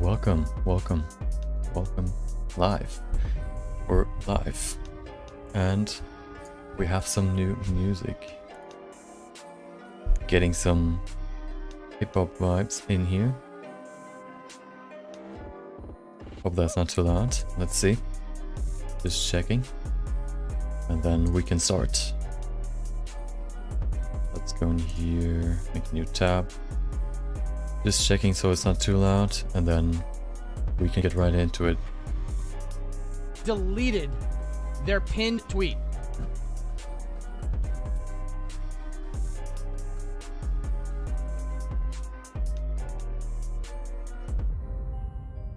welcome, welcome, welcome live. We're live. And we have some new music. Getting some hip-hop vibes in here. Hope that's not too loud. Let's see. Just checking. And then we can start. Let's go in here, make a new tab. Just checking so it's not too loud, and then we can get right into it. Deleted their pinned tweet.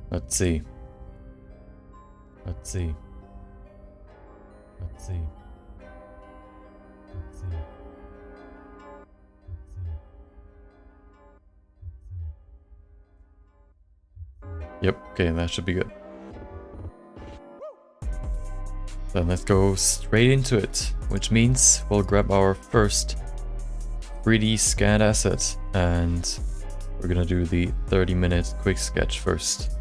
Let's see. Let's see. Let's see. Let's see. Yep, okay, that should be good. Then let's go straight into it, which means we'll grab our first 3D scanned asset, and we're gonna do the 30-minute quick sketch first.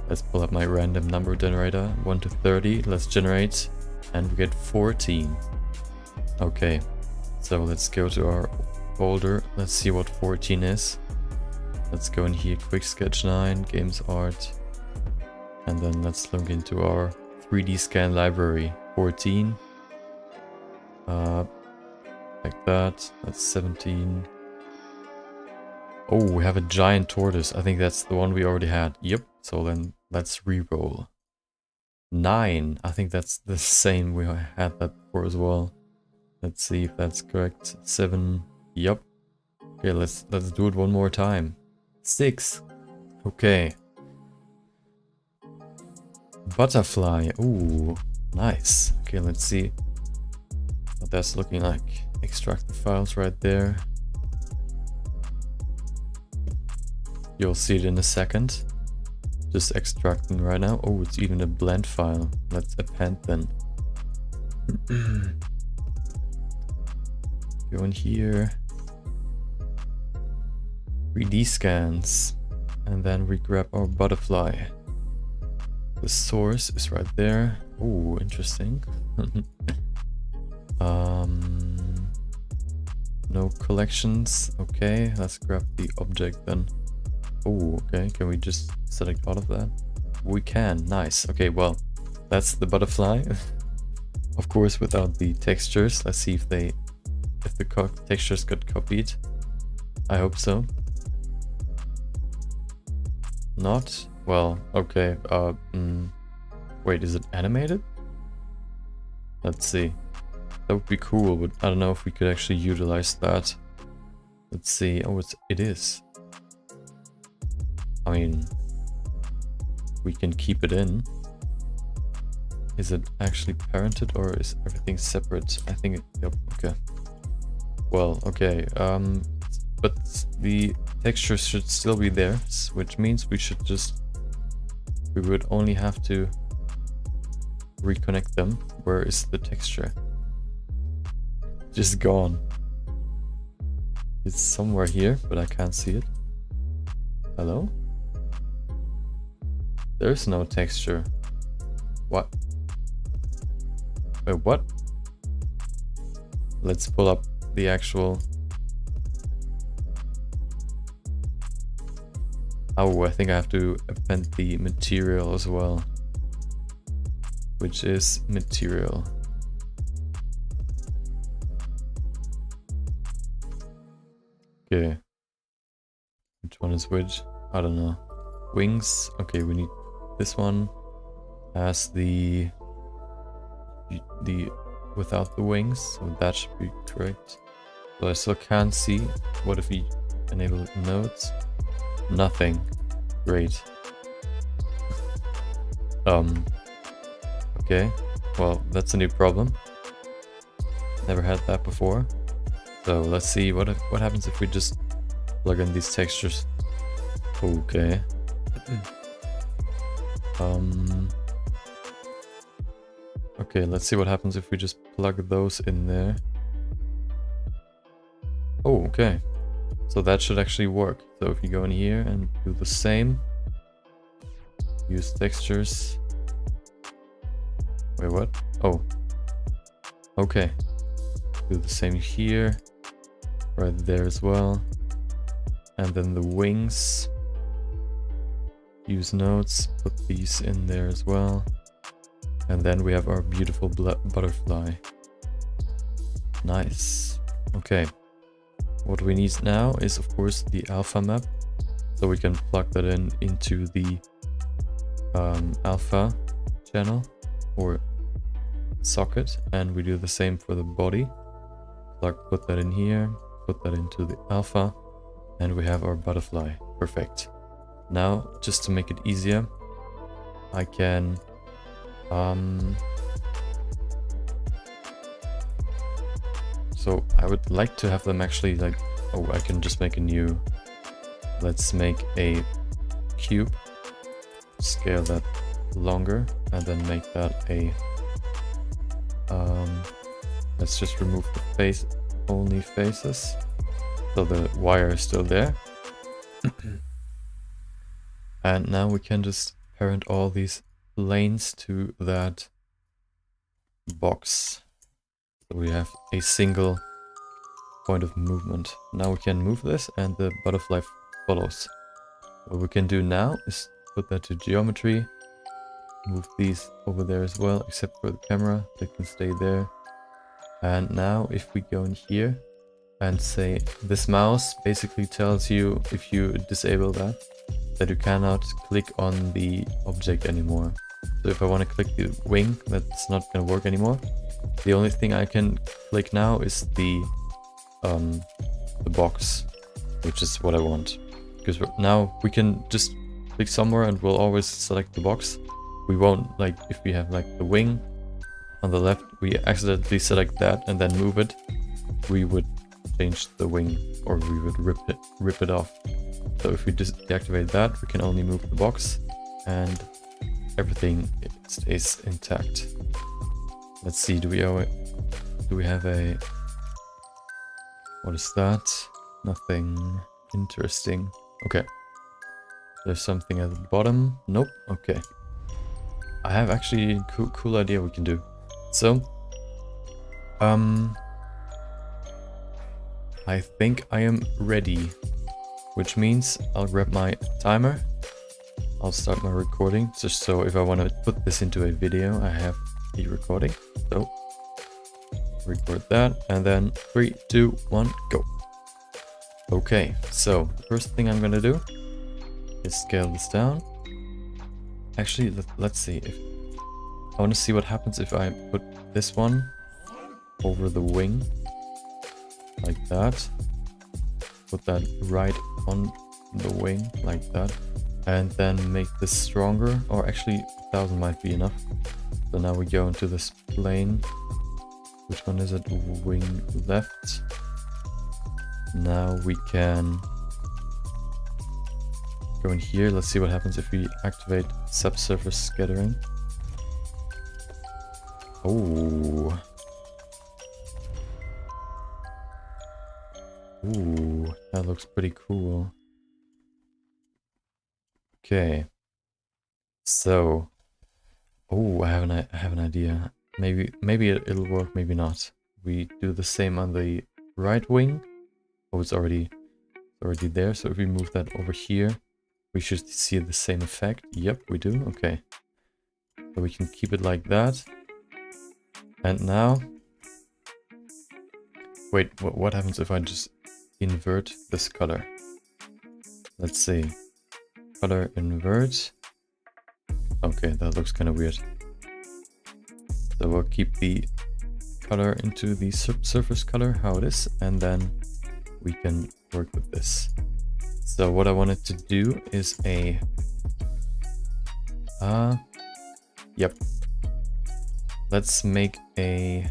Let's pull up my random number generator, 1 to 30, let's generate, and we get 14. Okay, so let's go to our folder, let's see what 14 is. Let's go in here, quick sketch 9, games art, and then let's look into our 3D scan library, 14, like that, that's 17. Oh, we have a giant tortoise, I think that's the one we already had, yep, so then let's re-roll. 9, I think that's the same, we had that before as well. Let's see if that's correct, 7, yep. Okay, let's do it one more time. 6, okay. Butterfly, ooh, nice. Okay, let's see what that's looking like. Extract the files right there. You'll see it in a second. Just extracting right now. Oh, it's even a blend file. Let's append then. Go in here. 3D scans. And then we grab our butterfly. The source is right there. Oh, interesting. No collections. Okay, let's grab the object then. Oh, okay. Can we just select all of that? We can. Nice. Okay, well, that's the butterfly. Of course, without the textures. Let's see if the textures got copied. I hope so. Not? Well, okay. Wait, is it animated? Let's see. That would be cool, but I don't know if we could actually utilize that. Let's see. Oh, it is. I mean, we can keep it in. Is it actually parented or is everything separate? I think yep, okay. Well, okay. But the textures should still be there, which means we would only have to reconnect them. Where is the texture? Just gone. It's somewhere here, but I can't see it. Hello? There's no texture. What? Wait, what? Let's pull up the actual... Oh, I think I have to append the material as well. Which is material. Okay. Which one is which? I don't know. Wings. Okay, we need this one as the without the wings, so that should be correct. But I still can't see. What if we enable nodes? Nothing. Great. Okay. Well, that's a new problem. Never had that before. So let's see what happens if we just plug in these textures. Okay. Okay, let's see what happens if we just plug those in there. Oh, okay. So that should actually work. So if you go in here and do the same, use textures. Wait, what? Oh. Okay. Do the same here. Right there as well. And then the wings. Use nodes. Put these in there as well. And then we have our beautiful butterfly. Nice. Okay. What we need now is, of course, the alpha map. So we can plug that in into the alpha channel or socket. And we do the same for the body. Put that in here. Put that into the alpha. And we have our butterfly. Perfect. Now, just to make it easier, I can so I would like to have them actually like, oh, I can just make a new, let's make a cube, scale that longer, and then make that a, let's just remove the face, only faces, so the wire is still there. And now we can just parent all these lanes to that box. So we have a single point of movement. Now we can move this and the butterfly follows. What we can do now is put that to geometry, move these over there as well, except for the camera, they can stay there. And now if we go in here and say this mouse basically tells you, if you disable that you cannot click on the object anymore. So if I want to click the wing, that's not going to work anymore. The only thing I can click now is the box, which is what I want. Because now we can just click somewhere and we'll always select the box. We won't, like, if we have like the wing on the left, we accidentally select that and then move it, we would change the wing, or we would rip it off. So if we just deactivate that, we can only move the box and everything stays intact. Let's see, do we have a, what is that? Nothing interesting. Okay. There's something at the bottom. Nope. Okay. I have actually a cool idea we can do. So, I think I am ready, which means I'll grab my timer. I'll start my recording, just so if I want to put this into a video, I have the recording. So, record that, and then 3, 2, 1, go. Okay, so the first thing I'm gonna do is scale this down. Actually, let's see. If I want to see what happens if I put this one over the wing, like that. Put that right on the wing, like that. And then make this stronger, or actually 1000 might be enough. So now we go into this plane. Which one is it? Wing left. Now we can go in here. Let's see what happens if we activate subsurface scattering. Oh. Ooh, that looks pretty cool. Okay. So, oh, I have an idea. Maybe it'll work, maybe not. We do the same on the right wing. Oh, it's already there. So if we move that over here, we should see the same effect. Yep, we do. Okay. So we can keep it like that. And now, wait, what happens if I just invert this color? Let's see. Color invert. Okay, that looks kind of weird. So we'll keep the color into the surface color, how it is, and then we can work with this. So what I wanted to do is a... Yep. Let's make a...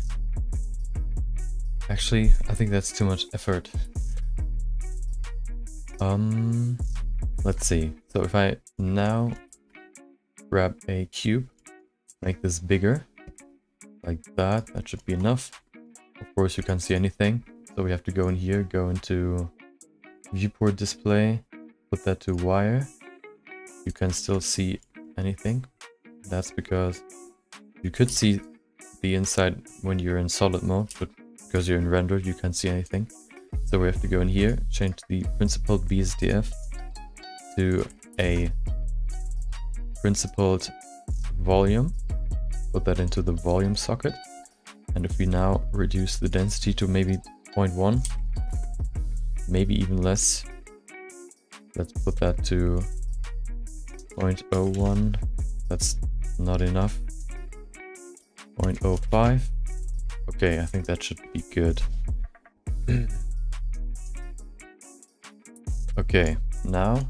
Actually, I think that's too much effort. Let's see. So if I now grab a cube, make this bigger, like that, that should be enough. Of course, you can't see anything, so we have to go in here, go into viewport display, put that to wire. You can still see anything. That's because you could see the inside when you're in solid mode, but because you're in render, you can't see anything. So we have to go in here, change the principled BSDF to a principled volume, put that into the volume socket. And if we now reduce the density to maybe 0.1, maybe even less, let's put that to 0.01, that's not enough, 0.05, okay, I think that should be good. Okay, now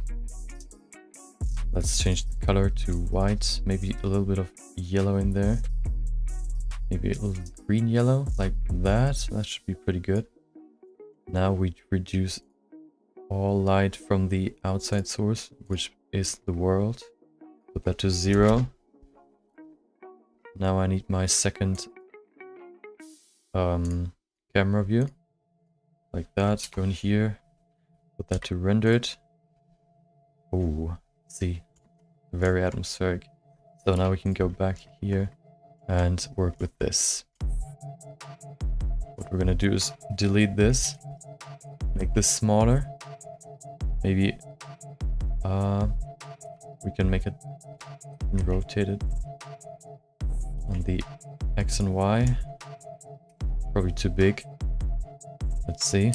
let's change the color to white, maybe a little bit of yellow in there. Maybe a little green yellow, like that. That should be pretty good. Now we reduce all light from the outside source, which is the world. Put that to 0. Now I need my second camera view. Like that. Go in here. Put that to rendered. Oh, see. Very atmospheric. So now we can go back here and work with this. What we're gonna do is delete this, make this smaller. Maybe we can make it and rotate it on the X and Y. Probably too big. Let's see.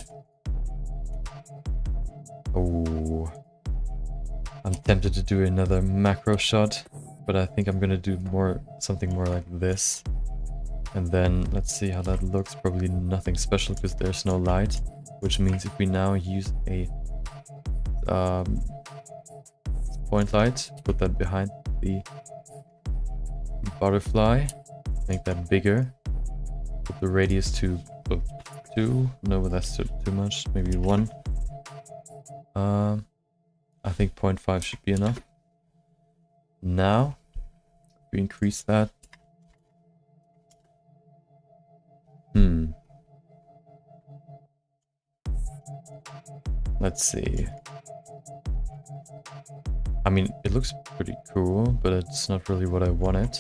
Oh, I'm tempted to do another macro shot, but I think I'm gonna do something more like this. And then let's see how that looks. Probably nothing special because there's no light, which means if we now use a point light, put that behind the butterfly, make that bigger, put the radius to 2, no, that's too much, maybe 1. I think 0.5 should be enough. Now we increase that. Let's see. I mean, it looks pretty cool, but it's not really what I wanted.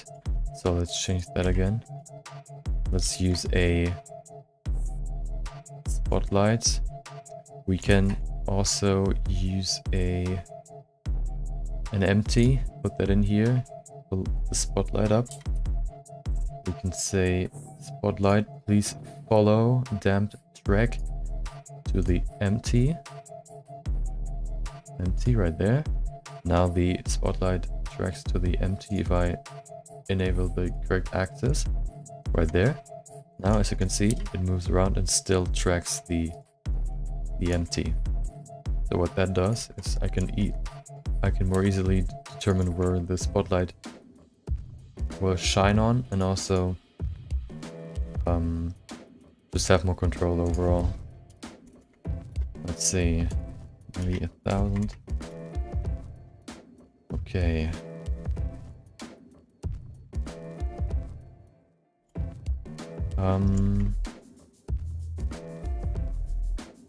So let's change that again. Let's use a spotlight. We can also use an empty, put that in here, pull the spotlight up. We can say spotlight, please follow damped track to the empty right there. Now the spotlight tracks to the empty if I enable the correct axis right there. Now as you can see, it moves around and still tracks the empty. So what that does is I can more easily determine where the spotlight will shine on, and also just have more control overall. Let's see, maybe 1,000. Okay.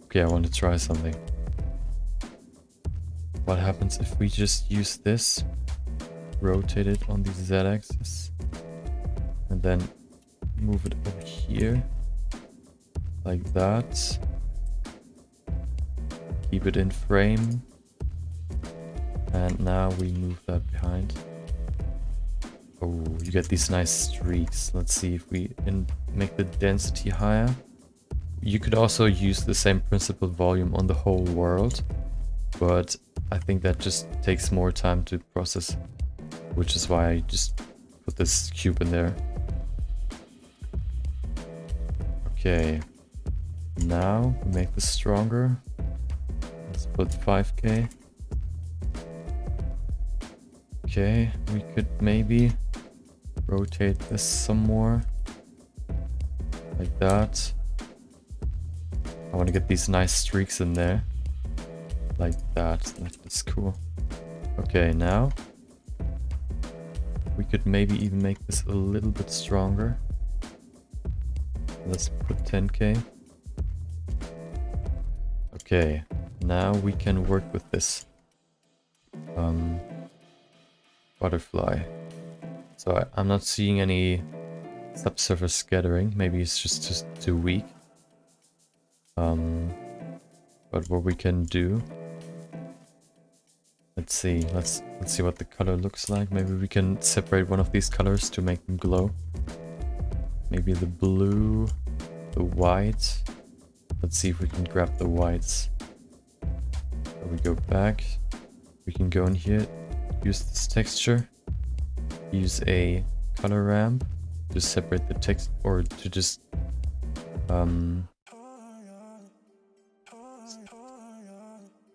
Okay, I want to try something. What happens if we just use this, rotate it on the Z-axis, and then move it over here, like that. Keep it in frame. And now we move that behind. Oh, you get these nice streaks. Let's see if we make the density higher. You could also use the same principled volume on the whole world, but I think that just takes more time to process, which is why I just put this cube in there. Okay, now we make this stronger. Let's put 5K. Okay, we could maybe rotate this some more, like that. I want to get these nice streaks in there, like that. That's cool. Okay, now we could maybe even make this a little bit stronger. Let's put 10K. Okay, now we can work with this. butterfly. So I'm not seeing any subsurface scattering. Maybe it's just too weak. But what we can do, let's see what the color looks like. Maybe we can separate one of these colors to make them glow. Maybe the blue, the white. Let's see if we can grab the whites. So we go back. We can go in here, use this texture, use a color ramp to separate the text, or to just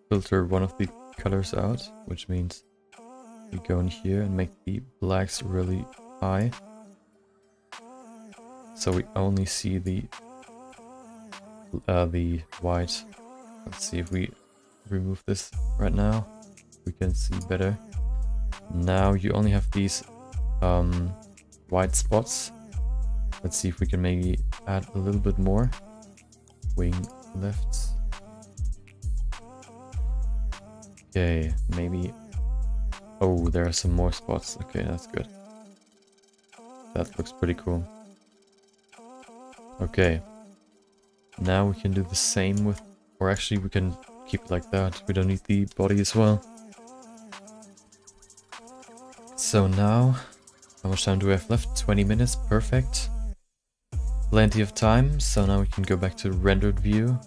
filter one of the colors out, which means we go in here and make the blacks really high, so we only see the white. Let's see if we remove this right now, we can see better. Now you only have these white spots. Let's see if we can maybe add a little bit more. Wing left. Okay, maybe. Oh, there are some more spots. Okay, that's good. That looks pretty cool. Okay. Now we can do the same with, or actually we can keep it like that. We don't need the body as well. So now, how much time do we have left? 20 minutes, perfect. Plenty of time, so now we can go back to rendered view.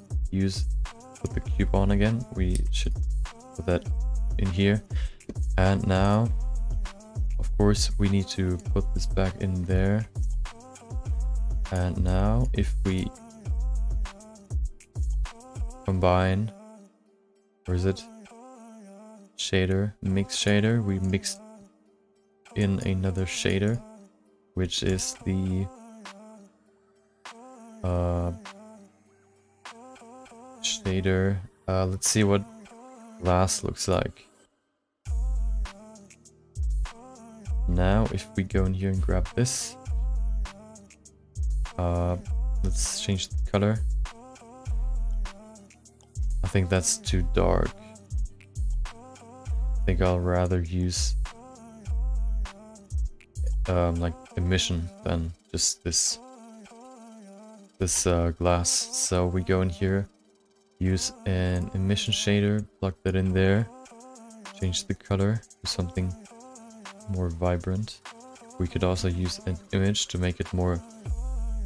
Put the cube on again. We should put that in here. And now, of course, we need to put this back in there. And now, if we combine, where is it? Shader, mix shader. We mixed in another shader, which is the shader. Let's see what glass looks like. Now, if we go in here and grab this, let's change the color. I think that's too dark. I think I'll rather use like emission than just this glass. So we go in here, use an emission shader, plug that in there, change the color to something more vibrant. We could also use an image to make it more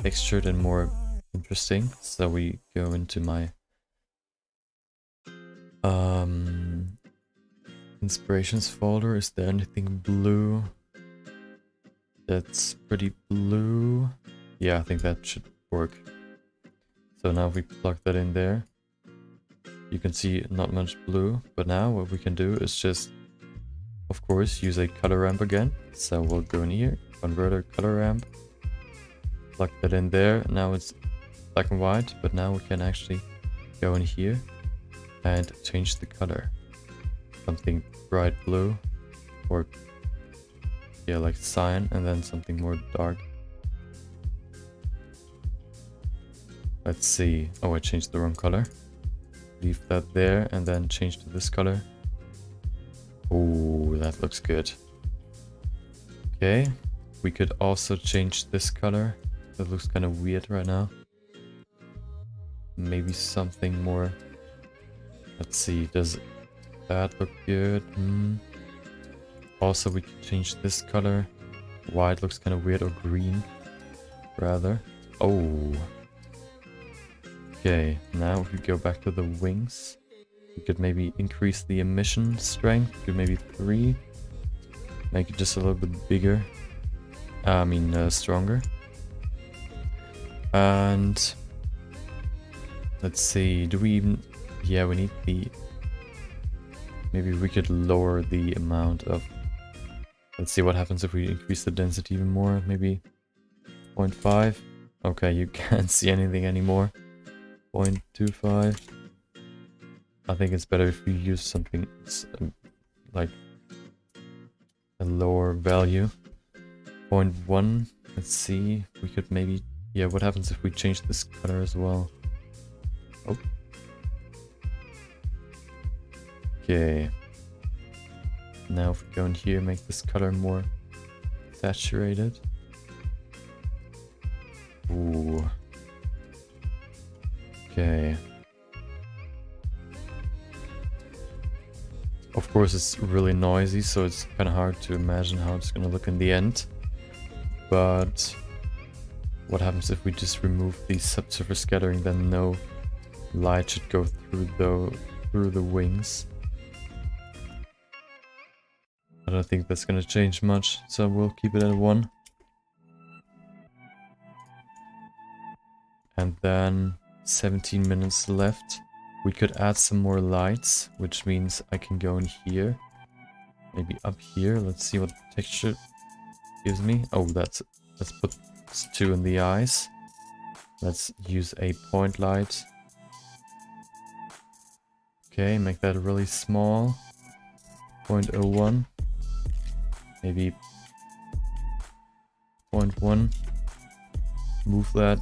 textured and more interesting. So we go into my inspirations folder. Is there anything blue? That's pretty blue. Yeah, I think that should work. So now if we plug that in there, you can see not much blue, but now what we can do is just, of course, use a color ramp again. So we'll go in here, converter color ramp, plug that in there. Now it's black and white, but now we can actually go in here and change the color. Something bright blue, or yeah, like cyan, and then something more dark. Let's see. Oh, I changed the wrong color. Leave that there and then change to this color. Oh, that looks good. Okay, we could also change this color. That looks kind of weird right now. Maybe something more. Let's see, does that look good? Also, we can change this color. White looks kind of weird, or green, rather. Oh. Okay, now if we go back to the wings, we could maybe increase the emission strength to maybe 3. Make it just a little bit bigger. Stronger. And let's see, do we even... Yeah, we need the... Maybe we could lower the amount of... Let's see what happens if we increase the density even more. Maybe 0.5. Okay, you can't see anything anymore. 0.25. I think it's better if we use something like a lower value. 0.1. Let's see. We could maybe... Yeah, what happens if we change this color as well? Oh. Okay. Now if we go in here, make this color more saturated. Ooh. Okay. Of course it's really noisy, so it's kind of hard to imagine how it's gonna look in the end. But what happens if we just remove the subsurface scattering? Then no light should go through the wings. I don't think that's gonna change much, so we'll keep it at 1. And then 17 minutes left. We could add some more lights, which means I can go in here. Maybe up here. Let's see what the texture gives me. Oh, let's put 2 in the eyes. Let's use a point light. Okay, make that really small. 0.01. Maybe 0.1. Move that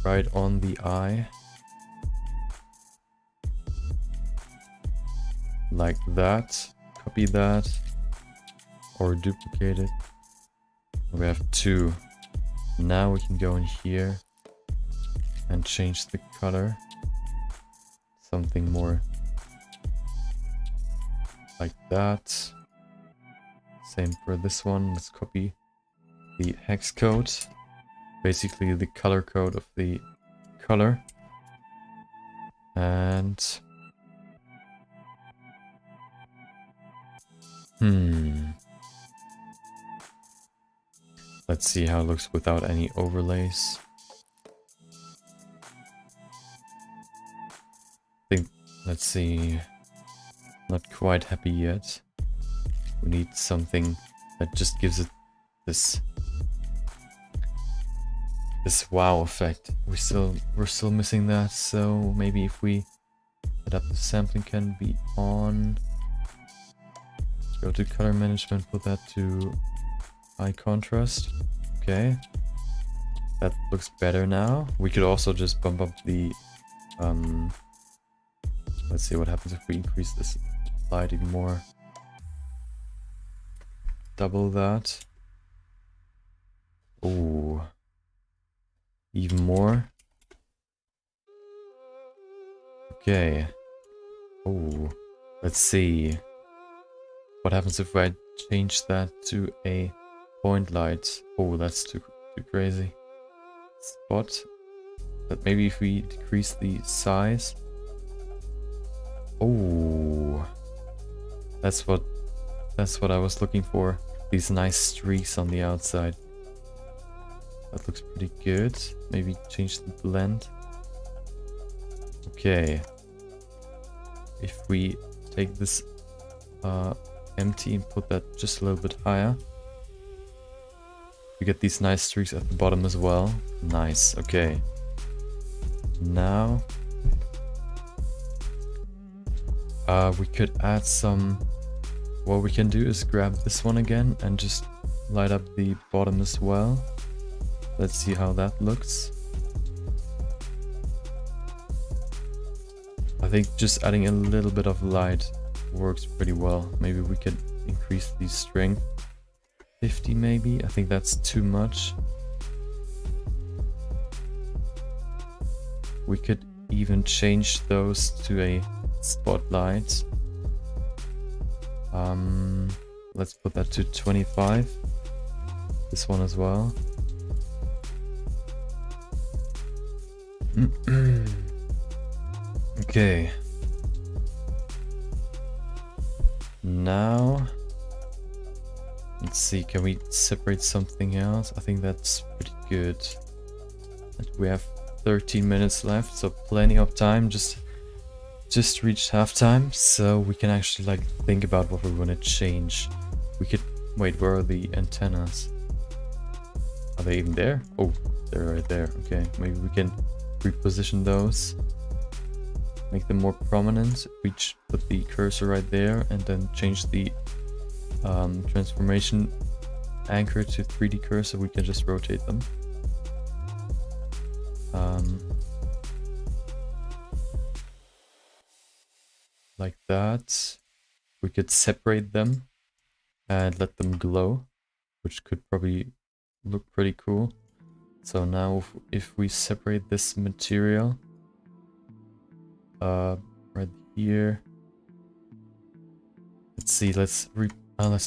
right on the eye. Like that. Copy that. Or duplicate it. We have 2. Now we can go in here and change the color. Something more like that. Same for this one. Let's copy the hex code. Basically the color code of the color. And let's see how it looks without any overlays. Let's see. Not quite happy yet. We need something that just gives it this wow effect. We're still missing that, so maybe if we adaptive sampling can be on. Go to color management, put that to high contrast. Okay. That looks better now. We could also just bump up the let's see what happens if we increase this light even more. Double that. Oh. Even more. Okay. Oh. Let's see. What happens if I change that to a point light? Oh, that's too crazy. Spot. But maybe if we decrease the size. Oh, that's what I was looking for. These nice streaks on the outside. That looks pretty good. Maybe change the blend. Okay. If we take this empty and put that just a little bit higher, we get these nice streaks at the bottom as well. Nice. Okay. Now we could add some. What we can do is grab this one again and just light up the bottom as well. Let's see how that looks. I think just adding a little bit of light works pretty well. Maybe we could increase the strength. 50 maybe? I think that's too much. We could even change those to a spotlight. Let's put that to 25. This one as well. Okay. Now, let's see, can we separate something else? I think that's pretty good. We have 13 minutes left, so plenty of time. Just reached halftime, so we can actually like think about what we want to change. We could wait. Where are the antennas? Are they even there? Oh, they're right there. Okay, maybe we can reposition those, make them more prominent. We put the cursor right there, and then change the transformation anchor to 3D cursor. We can just rotate them. Like that. we could separate them and let them glow, which could probably look pretty cool. So now if we separate this material right here, let's see, let's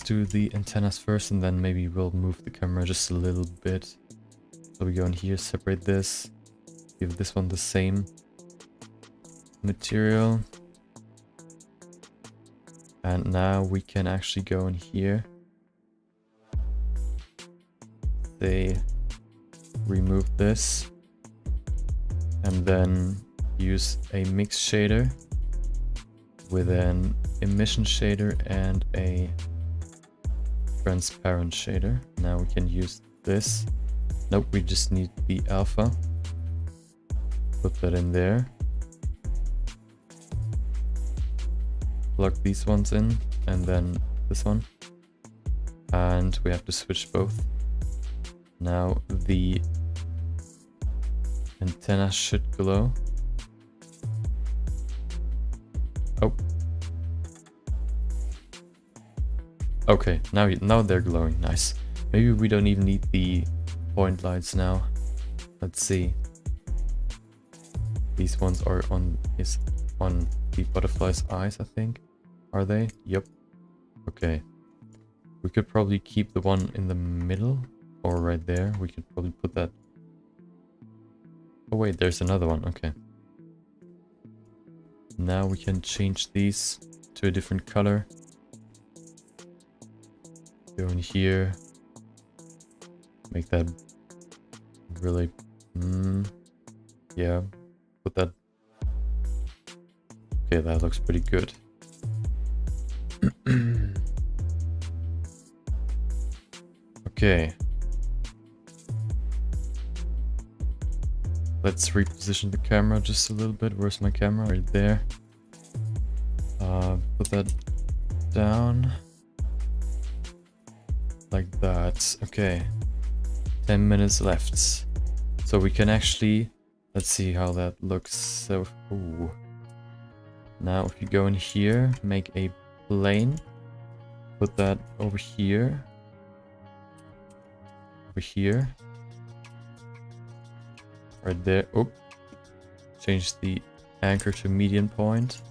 do the antennas first, and then maybe we'll move the camera just a little bit. So we go in here, separate this, give this one the same material, and now we can actually go in here, say remove this, and then use a mix shader with an emission shader and a transparent shader. Now we can use this. Nope, we just need the alpha. Put that in there. Plug these ones in, and then this one. And we have to switch both. Now the antenna should glow. Oh. Okay, now they're glowing. Nice. Maybe we don't even need the point lights now. Let's see. These ones are on the butterfly's eyes, I think. Are they? Yep. Okay. We could probably keep the one in the middle, or right there. We could probably put that. Oh wait, there's another one. Okay. Now we can change these to a different color. Go in here. Make that really... yeah. Put that... Okay, that looks pretty good. Okay. Let's reposition the camera just a little bit. Where's my camera? Right there. Put that down. Like that. Okay. 10 minutes left. So we can actually... Let's see how that looks. So, ooh. Now if you go in here, make a plane. Put that over here. Over here. Right there. Oh. Change the anchor to median point.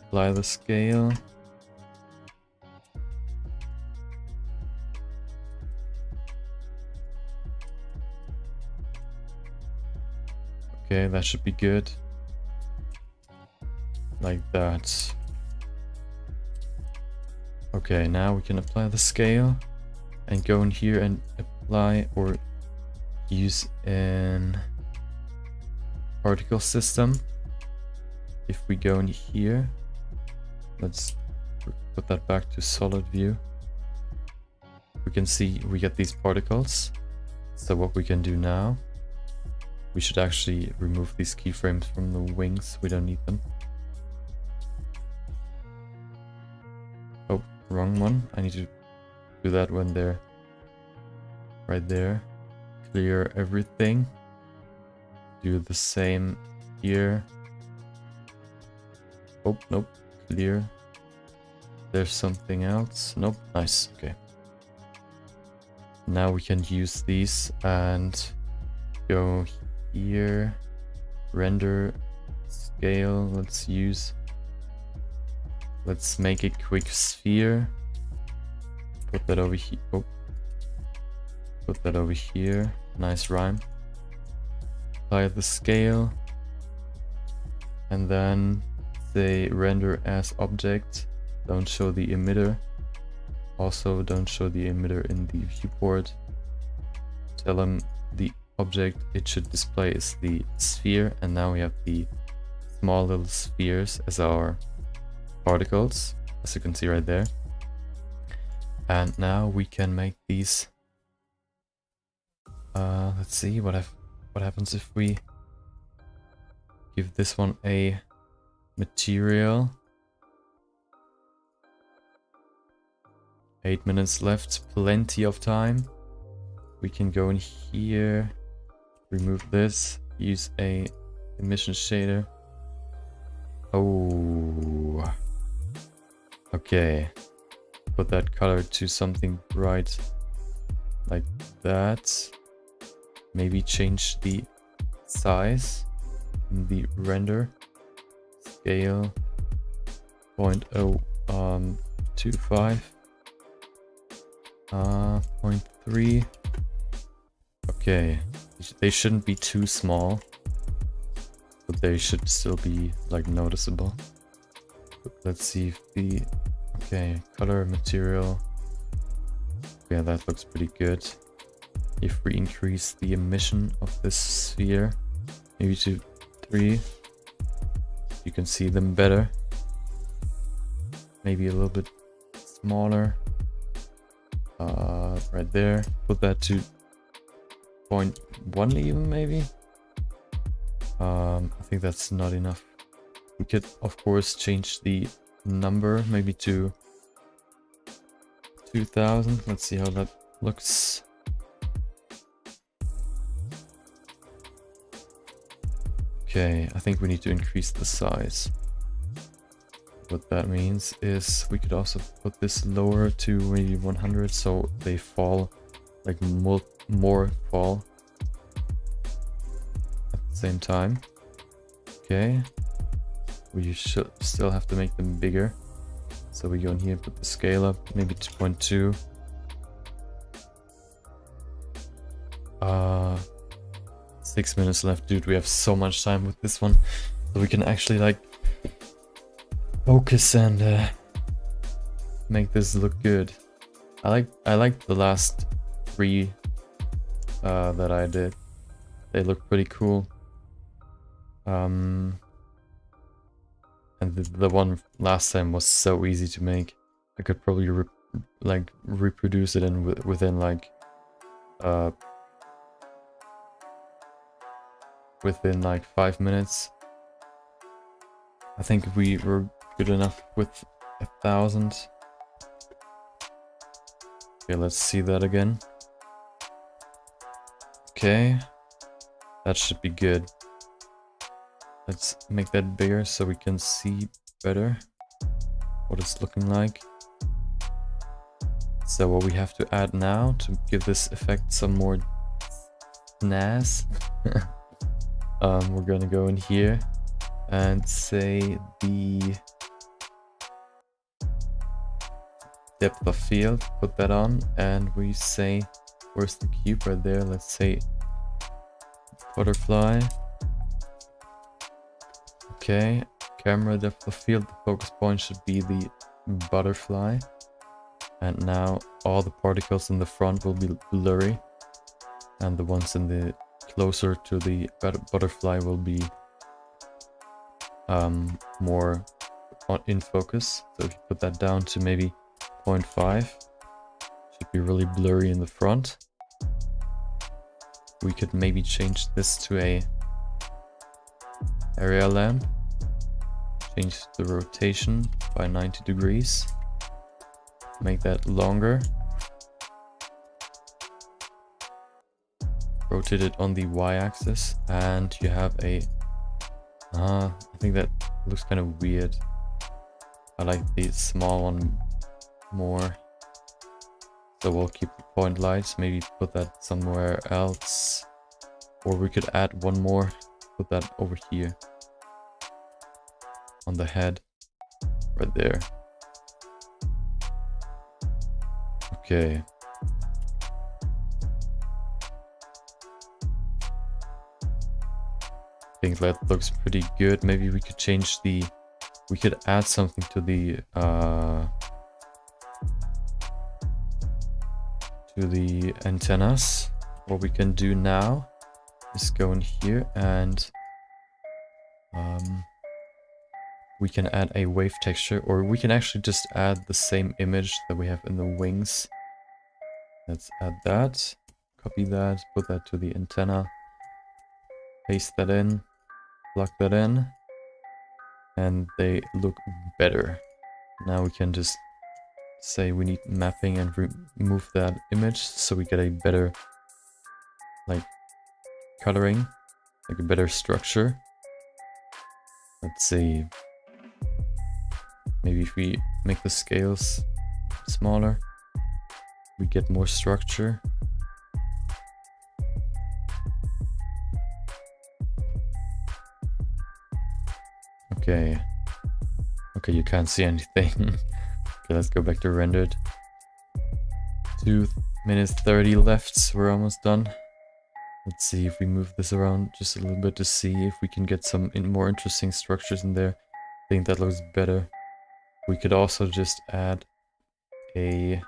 Apply the scale. Okay, that should be good. Like that. Okay, now we can apply the scale and go in here and apply or use an particle system. If we go in here, let's put that back to solid view. We can see we get these particles. So what we can do now, we should actually remove these keyframes from the wings. We don't need them. Oh, wrong one. I need to do that when they're right there. Clear everything. Do the same here. Oh, nope. Clear. There's something else. Nope. Nice. Okay. Now we can use these and go here. Render scale. Let's make a quick sphere. Put that over here. Oh. Put that over here. Nice rhyme. Apply the scale. And then say render as object. Don't show the emitter. Also don't show the emitter in the viewport. Tell them the object it should display is the sphere, and now we have the small little spheres as our particles, as you can see right there. And now we can make these. Let's see what happens if we give this one a material. 8 minutes left, plenty of time. We can go in here, remove this, use a emission shader. Oh, Okay, put that color to something bright like that. Maybe change the size in the render. Scale 0.025. 0.3. Okay, they shouldn't be too small, but they should still be like noticeable. Let's see if the okay, color material. Yeah, that looks pretty good. If we increase the emission of this sphere, maybe to 3, you can see them better. Maybe a little bit smaller. Right there. Put that to 0.1 even maybe. I think that's not enough. We could of course change the number maybe to 2000. Let's see how that looks. Okay, I think we need to increase the size. What that means is we could also put this lower to maybe 100 so they fall, like more fall at the same time. Okay, we should still have to make them bigger. So we go in here and put the scale up, maybe 2.2. 6 minutes left, dude. We have so much time with this one, so we can actually like focus and make this look good. I like the last 3 that I did. They look pretty cool. And the one last time was so easy to make. I could probably reproduce it in within like 5 minutes. I think we were good enough with 1000. Okay, let's see that again. Okay, that should be good. Let's make that bigger so we can see better what it's looking like. So what we have to add now to give this effect some more snaz, we're gonna go in here and say the depth of field, put that on, and we say, where's the cube? Right there. Let's say butterfly. Okay, camera depth of field, the focus point should be the butterfly. And now all the particles in the front will be blurry, and the ones in the closer to the butterfly will be more in focus. So if you put that down to maybe 0.5, should be really blurry in the front. We could maybe change this to a area lamp. Change the rotation by 90 degrees. Make that longer. Rotate it on the y-axis, and you have a I think that looks kind of weird. I like the small one more, so we'll keep the point lights. Maybe put that somewhere else, or we could add one more, put that over here on the head right there. Okay. I think that looks pretty good. Maybe we could change the, we could add something to the antennas. What we can do now is go in here and we can add a wave texture, or we can actually just add the same image that we have in the wings. Let's add that, copy that, put that to the antenna, paste that in, plug that in, and they look better. Now we can just say we need mapping and remove that image so we get a better like coloring, like a better structure. Let's see. Maybe if we make the scales smaller, we get more structure. Okay. Okay, you can't see anything. Okay, let's go back to rendered. 2 minutes 30 left. We're almost done. Let's see if we move this around just a little bit to see if we can get some more interesting structures in there. I think that looks better. We could also just add a...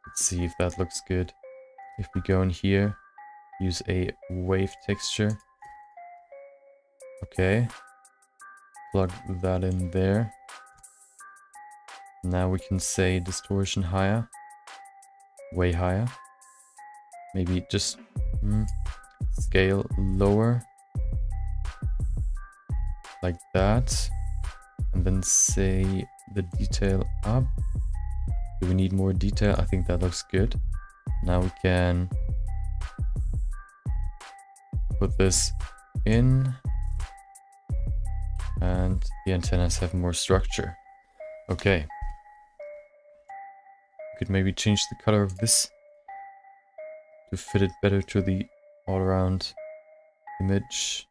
Let's see if that looks good. If we go in here, use a wave texture. Okay. Plug that in there. Now we can say distortion higher. Way higher. Maybe just scale lower. Like that. And then say the detail up. Do we need more detail? I think that looks good. Now we can put this in. And the antennas have more structure. Okay. We could maybe change the color of this to fit it better to the all-around image.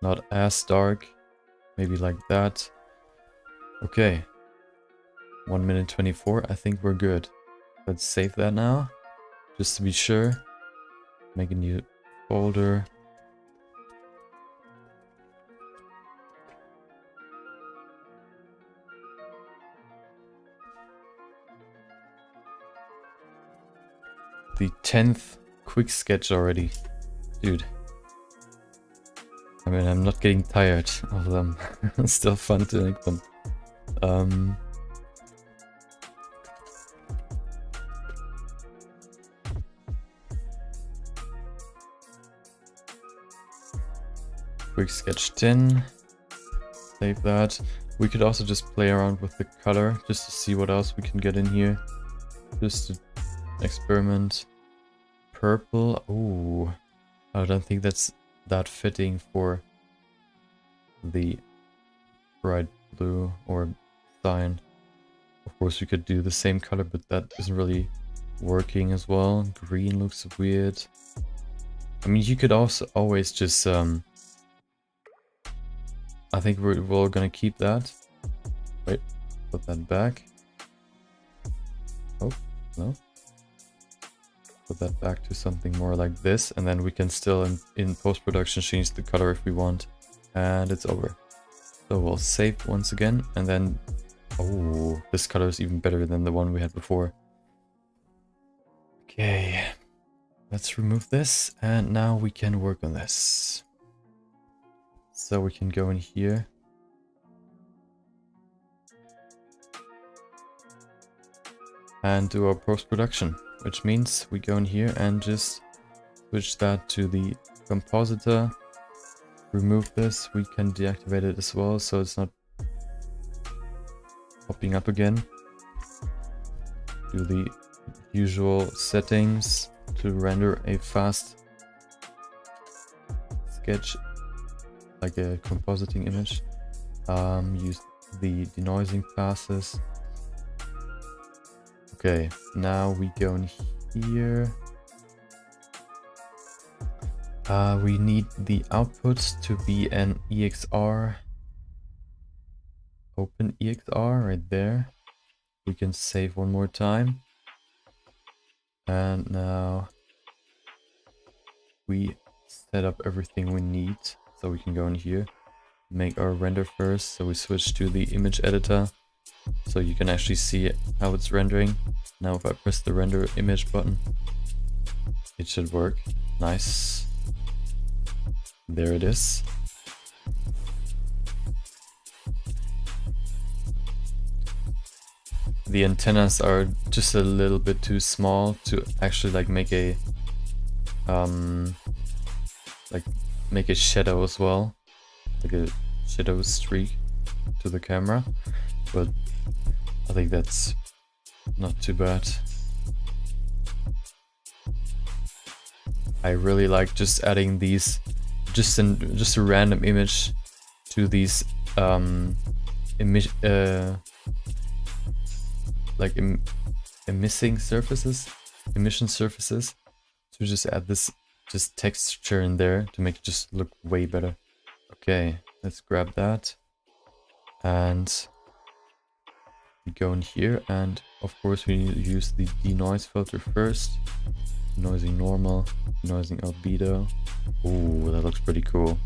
Not as dark. Maybe like that. Okay. 1 minute 24. I think we're good. Let's save that now. Just to be sure. Make a new folder. The 10th quick sketch already. Dude. I mean, I'm not getting tired of them. It's still fun to make them. Quick sketch 10. Save that. We could also just play around with the color just to see what else we can get in here. Just to experiment. Purple. Ooh. I don't think that's that fitting for the bright blue or cyan. Of course we could do the same color, but that isn't really working as well. Green looks weird. I mean, you could also always just I think we're gonna keep that. Wait, put that back. Oh, no. Put that back to something more like this, and then we can still in post-production change the color if we want. And it's over. So we'll save once again, and then... Oh, this color is even better than the one we had before. Okay. Let's remove this, and now we can work on this. So we can go in here. And do our post-production, which means we go in here and just switch that to the compositor. Remove this, we can deactivate it as well, so it's not popping up again. Do the usual settings to render a fast sketch, like a compositing image. Use the denoising passes. Okay, now we go in here. We need the output to be an EXR. Open EXR right there. We can save one more time. And now we set up everything we need. So we can go in here, make our render first. So we switch to the image editor. So you can actually see how it's rendering. Now if I press the render image button, it should work. Nice. There it is. The antennas are just a little bit too small to actually like make a shadow as well, like a shadow streak to the camera, but I think that's not too bad. I really like just adding these, just a random image to these emission surfaces, to just add this just texture in there to make it just look way better. Okay, let's grab that, and we go in here, and of course we need to use the denoise filter first. Denoising normal, denoising albedo. Ooh, that looks pretty cool.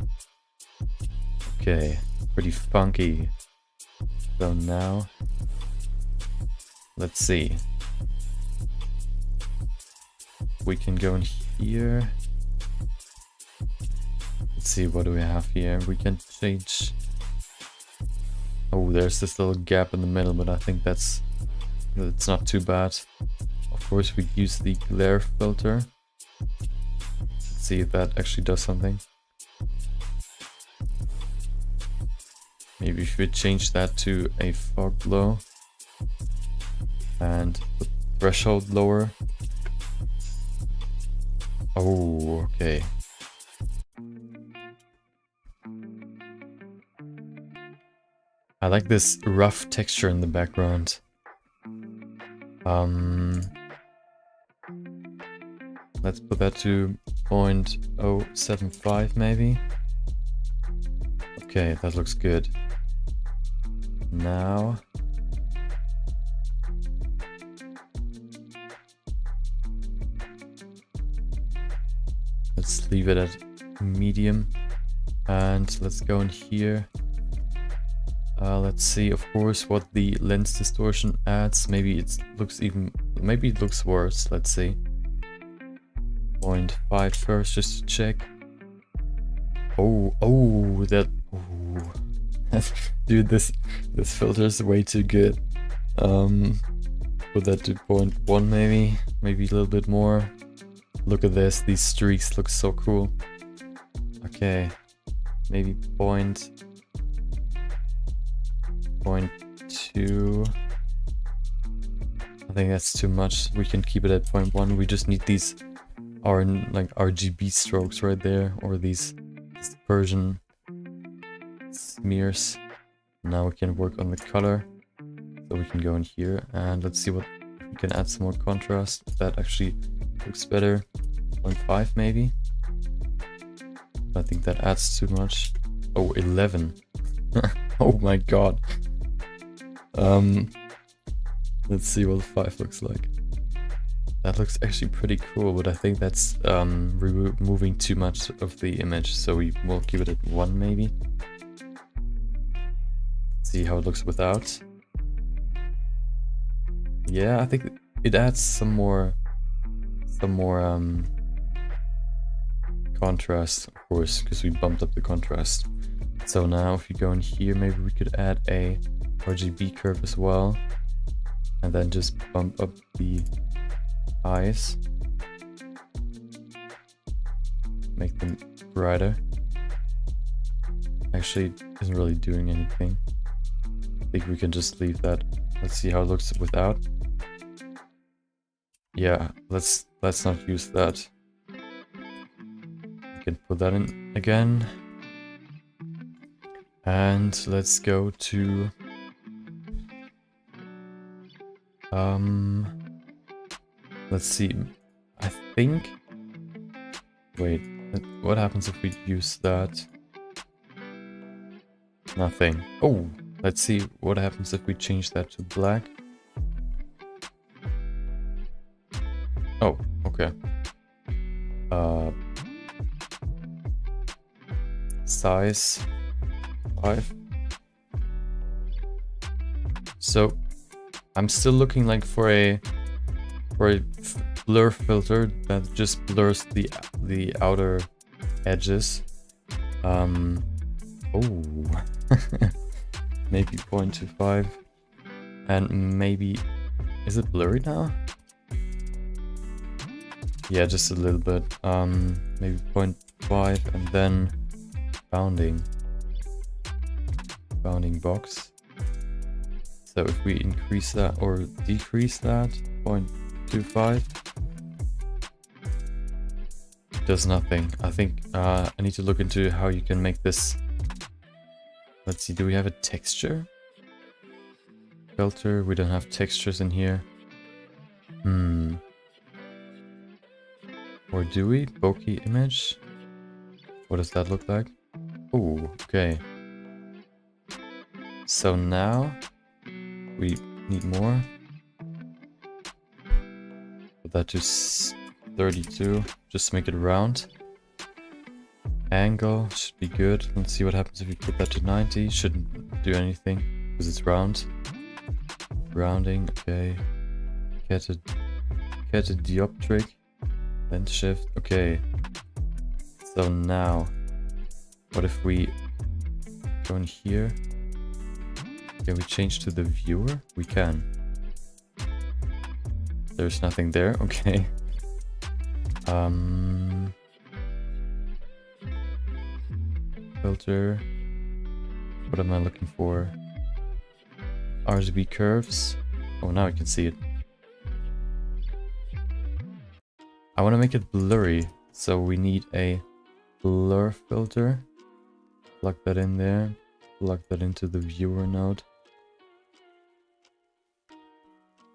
Okay, pretty funky. So now, let's see. We can go in here. Let's see, what do we have here? We can change. Oh, there's this little gap in the middle, but I think that's not too bad. Of course, we use the glare filter. Let's see if that actually does something. Maybe if we change that to a fog glow and the threshold lower. Oh, okay. I like this rough texture in the background. Let's put that to 0.075 maybe. Okay, that looks good. Now let's leave it at medium, and let's go in here. Let's see, of course, what the lens distortion adds. Maybe it looks worse. Let's see. 0.5 first, just to check. Dude, this filter is way too good. Put that to 0.1 maybe a little bit more. Look at this, these streaks look so cool. Okay, maybe 0.2. I think that's too much. We can keep it at 0.1. We just need these RGB strokes right there, or these dispersion smears. Now we can work on the color. So we can go in here and let's see what we can add some more contrast. That actually looks better. 0.5 maybe. I think that adds too much. Oh, 11. Oh my god. Let's see what 5 looks like. That looks actually pretty cool, but I think that's removing too much of the image, so we will keep it at 1 maybe. See how it looks without. Yeah, I think it adds some more contrast, of course, because we bumped up the contrast. So now if you go in here, maybe we could add a RGB curve as well, and then just bump up the eyes, make them brighter. Actually, it isn't really doing anything. I think we can just leave that. Let's see how it looks without. Yeah, let's not use that. We can put that in again. And let's go to let's see. I think, wait, what happens if we use that? Nothing. Oh, let's see what happens if we change that to black. Oh, okay. Size 5. So I'm still looking like for a blur filter that just blurs the outer edges. Oh, maybe 0.25, and maybe, is it blurry now? Yeah, just a little bit. Maybe 0.5, and then bounding box. So if we increase that or decrease that, 0.25, does nothing. I think I need to look into how you can make this Let's see, do we have a texture? Filter, we don't have textures in here. Or do we? Bokeh image? What does that look like? Oh, okay. So now we need more. Put that to 32. Just make it round. Angle should be good. Let's see what happens if we put that to 90. Shouldn't do anything because it's round. Rounding, okay. Get a dioptric. Lens shift, okay. So now, what if we go in here? Can we change to the viewer? We can. There's nothing there, okay. Filter. What am I looking for? RGB curves. Oh, now I can see it. I want to make it blurry, so we need a blur filter. Plug that in there. Plug that into the viewer node.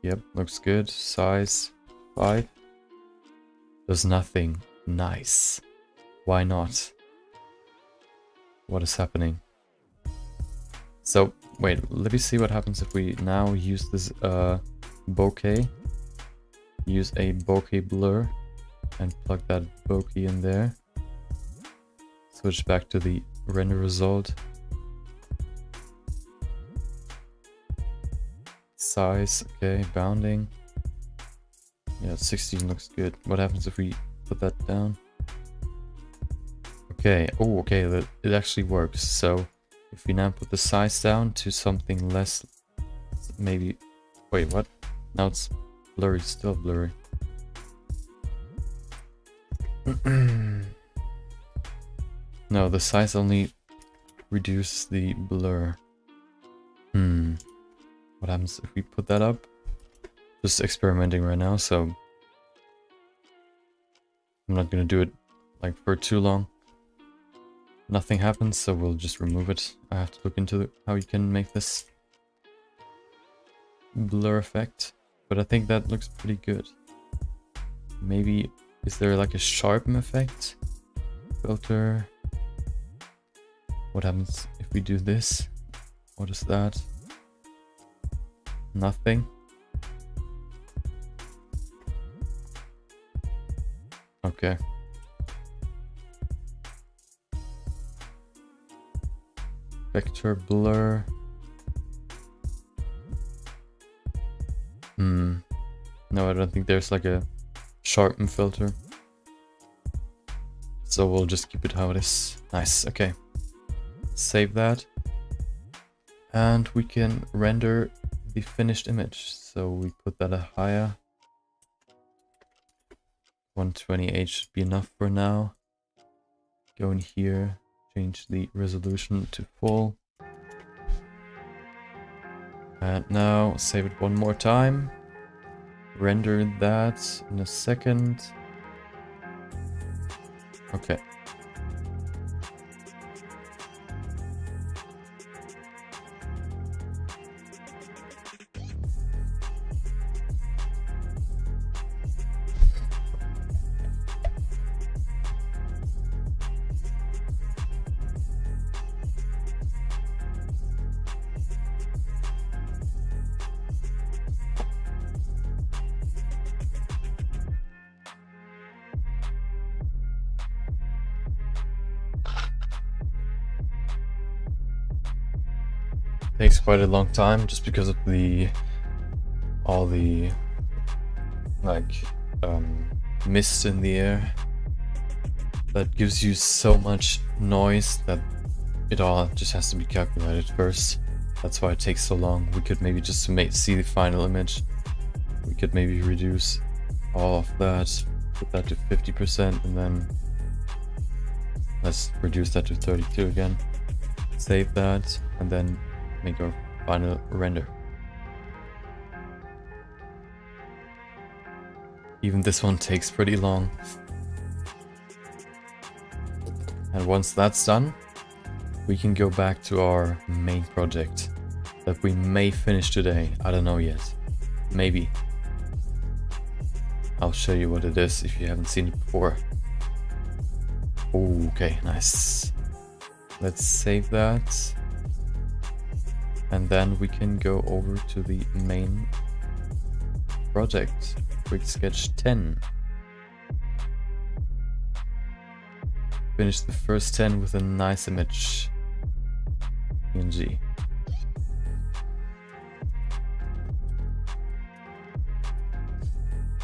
Yep, looks good. Size 5. Does nothing. Nice. Why not? What is happening? So, wait, let me see what happens if we now use this bokeh. Use a bokeh blur and plug that bokeh in there. Switch back to the render result. Size, okay, bounding. Yeah, 16 looks good. What happens if we put that down? Okay, oh, okay, it actually works. So if we now put the size down to something less, maybe, wait, what? Now it's blurry, still blurry. No, the size only reduces the blur. What happens if we put that up? Just experimenting right now, so I'm not gonna do it like for too long. Nothing happens, so we'll just remove it. I have to look into how you can make this blur effect, but I think that looks pretty good. Maybe, is there like a sharpen effect? Filter. What happens if we do this? What is that? Nothing. Okay. Vector blur. No, I don't think there's like a sharpen filter. So we'll just keep it how it is. Nice, okay. Save that. And we can render the finished image. So we put that at higher. 128 should be enough for now. Go in here, change the resolution to full. And now save it one more time. Render that in a second. Okay. Takes quite a long time just because of all the like mist in the air that gives you so much noise that it all just has to be calculated first. That's why it takes so long. We could maybe just see the final image. We could maybe reduce all of that, put that to 50%, and then let's reduce that to 32 again. Save that, and then make our final render. Even this one takes pretty long. And once that's done, we can go back to our main project that we may finish today. I don't know yet. Maybe. I'll show you what it is if you haven't seen it before. Okay, nice. Let's save that. And then we can go over to the main project. Quick Sketch 10. Finish the first 10 with a nice image. PNG.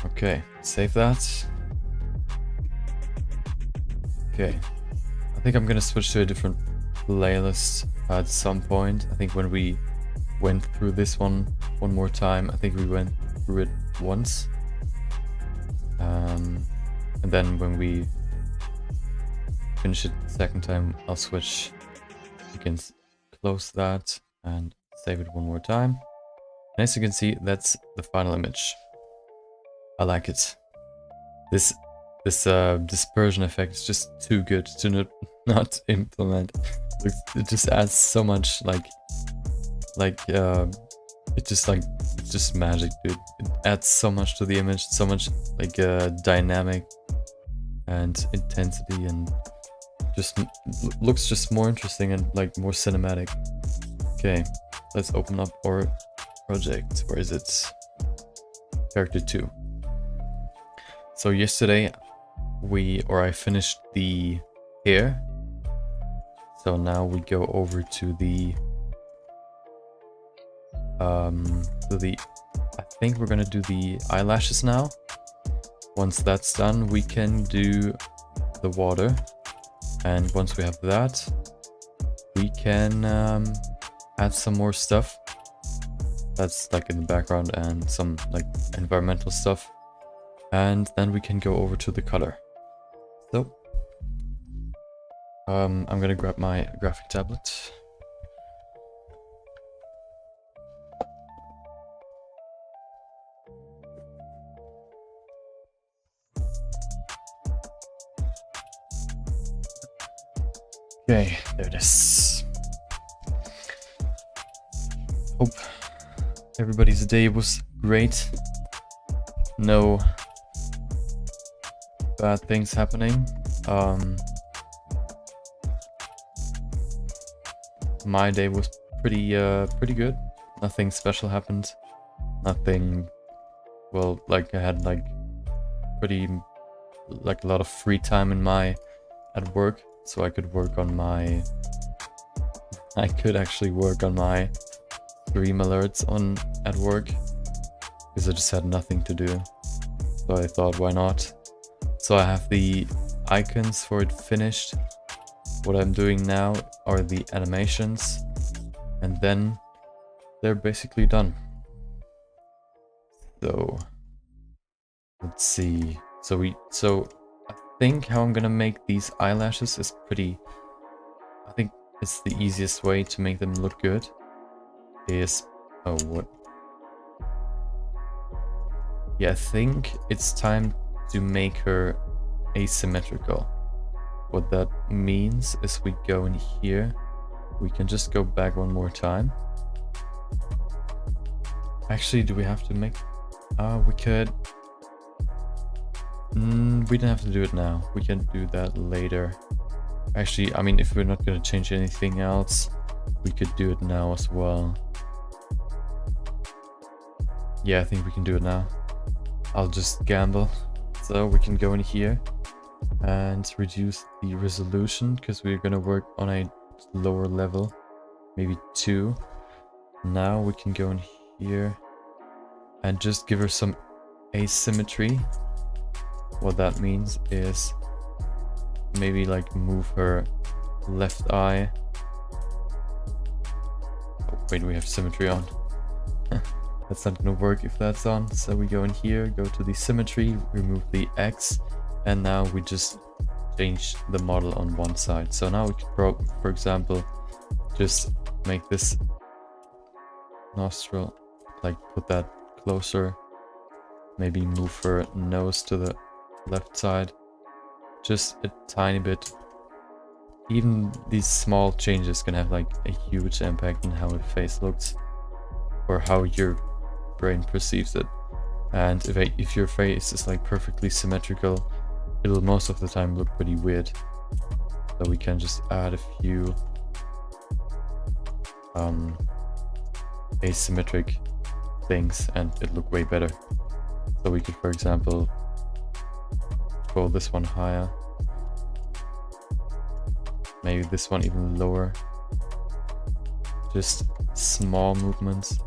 Okay, save that. Okay, I think I'm gonna switch to a different playlist at some point. I think when we went through this one more time, I think we went through it once. And then when we finish it the second time, I'll switch. You can close that and save it one more time. And as you can see, that's the final image. I like it. This dispersion effect is just too good to not implement. It just adds so much it's just magic, dude. It adds so much to the image, so much dynamic and intensity, and just looks just more interesting and like more cinematic. Okay, let's open up our project. Where is it? Character 2. So yesterday I finished the hair. So now we go over to the I think we're gonna do the eyelashes now. Once that's done, we can do the water, and once we have that, we can add some more stuff that's like in the background and some like environmental stuff, and then we can go over to the color. So I'm gonna grab my graphic tablet. Okay, there it is. Hope everybody's day was great. No bad things happening. My day was pretty good. Nothing special happened. Nothing. Well, like I had like a lot of free time at work. So I could actually work on my stream alerts at work, because I just had nothing to do. So I thought, why not? So I have the icons for it finished. What I'm doing now are the animations, and then they're basically done. So let's see. So I think how I'm gonna make these eyelashes is I think it's the easiest way to make them look good is, yeah, I think it's time to make her asymmetrical. What that means is we go in here, we can just go back one more time. Actually, do we have to make, we could, we don't have to do it now. We can do that later. Actually, I mean, if we're not going to change anything else, we could do it now as well. Yeah, I think we can do it now. I'll just gamble. So we can go in here and reduce the resolution, because we're going to work on a lower level, maybe 2. Now we can go in here and just give her some asymmetry. What that means is maybe like move her left eye. Oh, wait, we have symmetry on. That's not gonna work if that's on. So we go in here, go to the symmetry, remove the X, and now we just change the model on one side. So now we could, for example, just make this nostril, like put that closer, maybe move her nose to the left side just a tiny bit, even these small changes can have like a huge impact on how a face looks or how your brain perceives it. And if your face is like perfectly symmetrical, it'll most of the time look pretty weird. So we can just add a few asymmetric things and it look way better. So we could, for example, go this one higher, maybe this one even lower. Just small movements.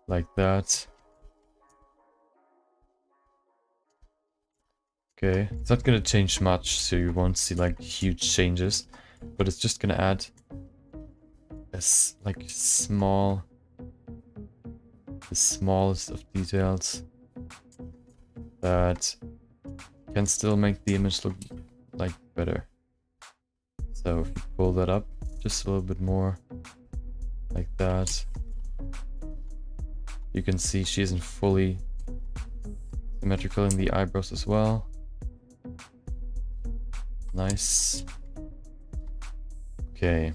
Like that. Okay, it's not gonna change much, so you won't see like huge changes, but it's just gonna add like small, the smallest of details that can still make the image look like better. So if you pull that up just a little bit more, like that, you can see she isn't fully symmetrical in the eyebrows as well. Nice. Okay.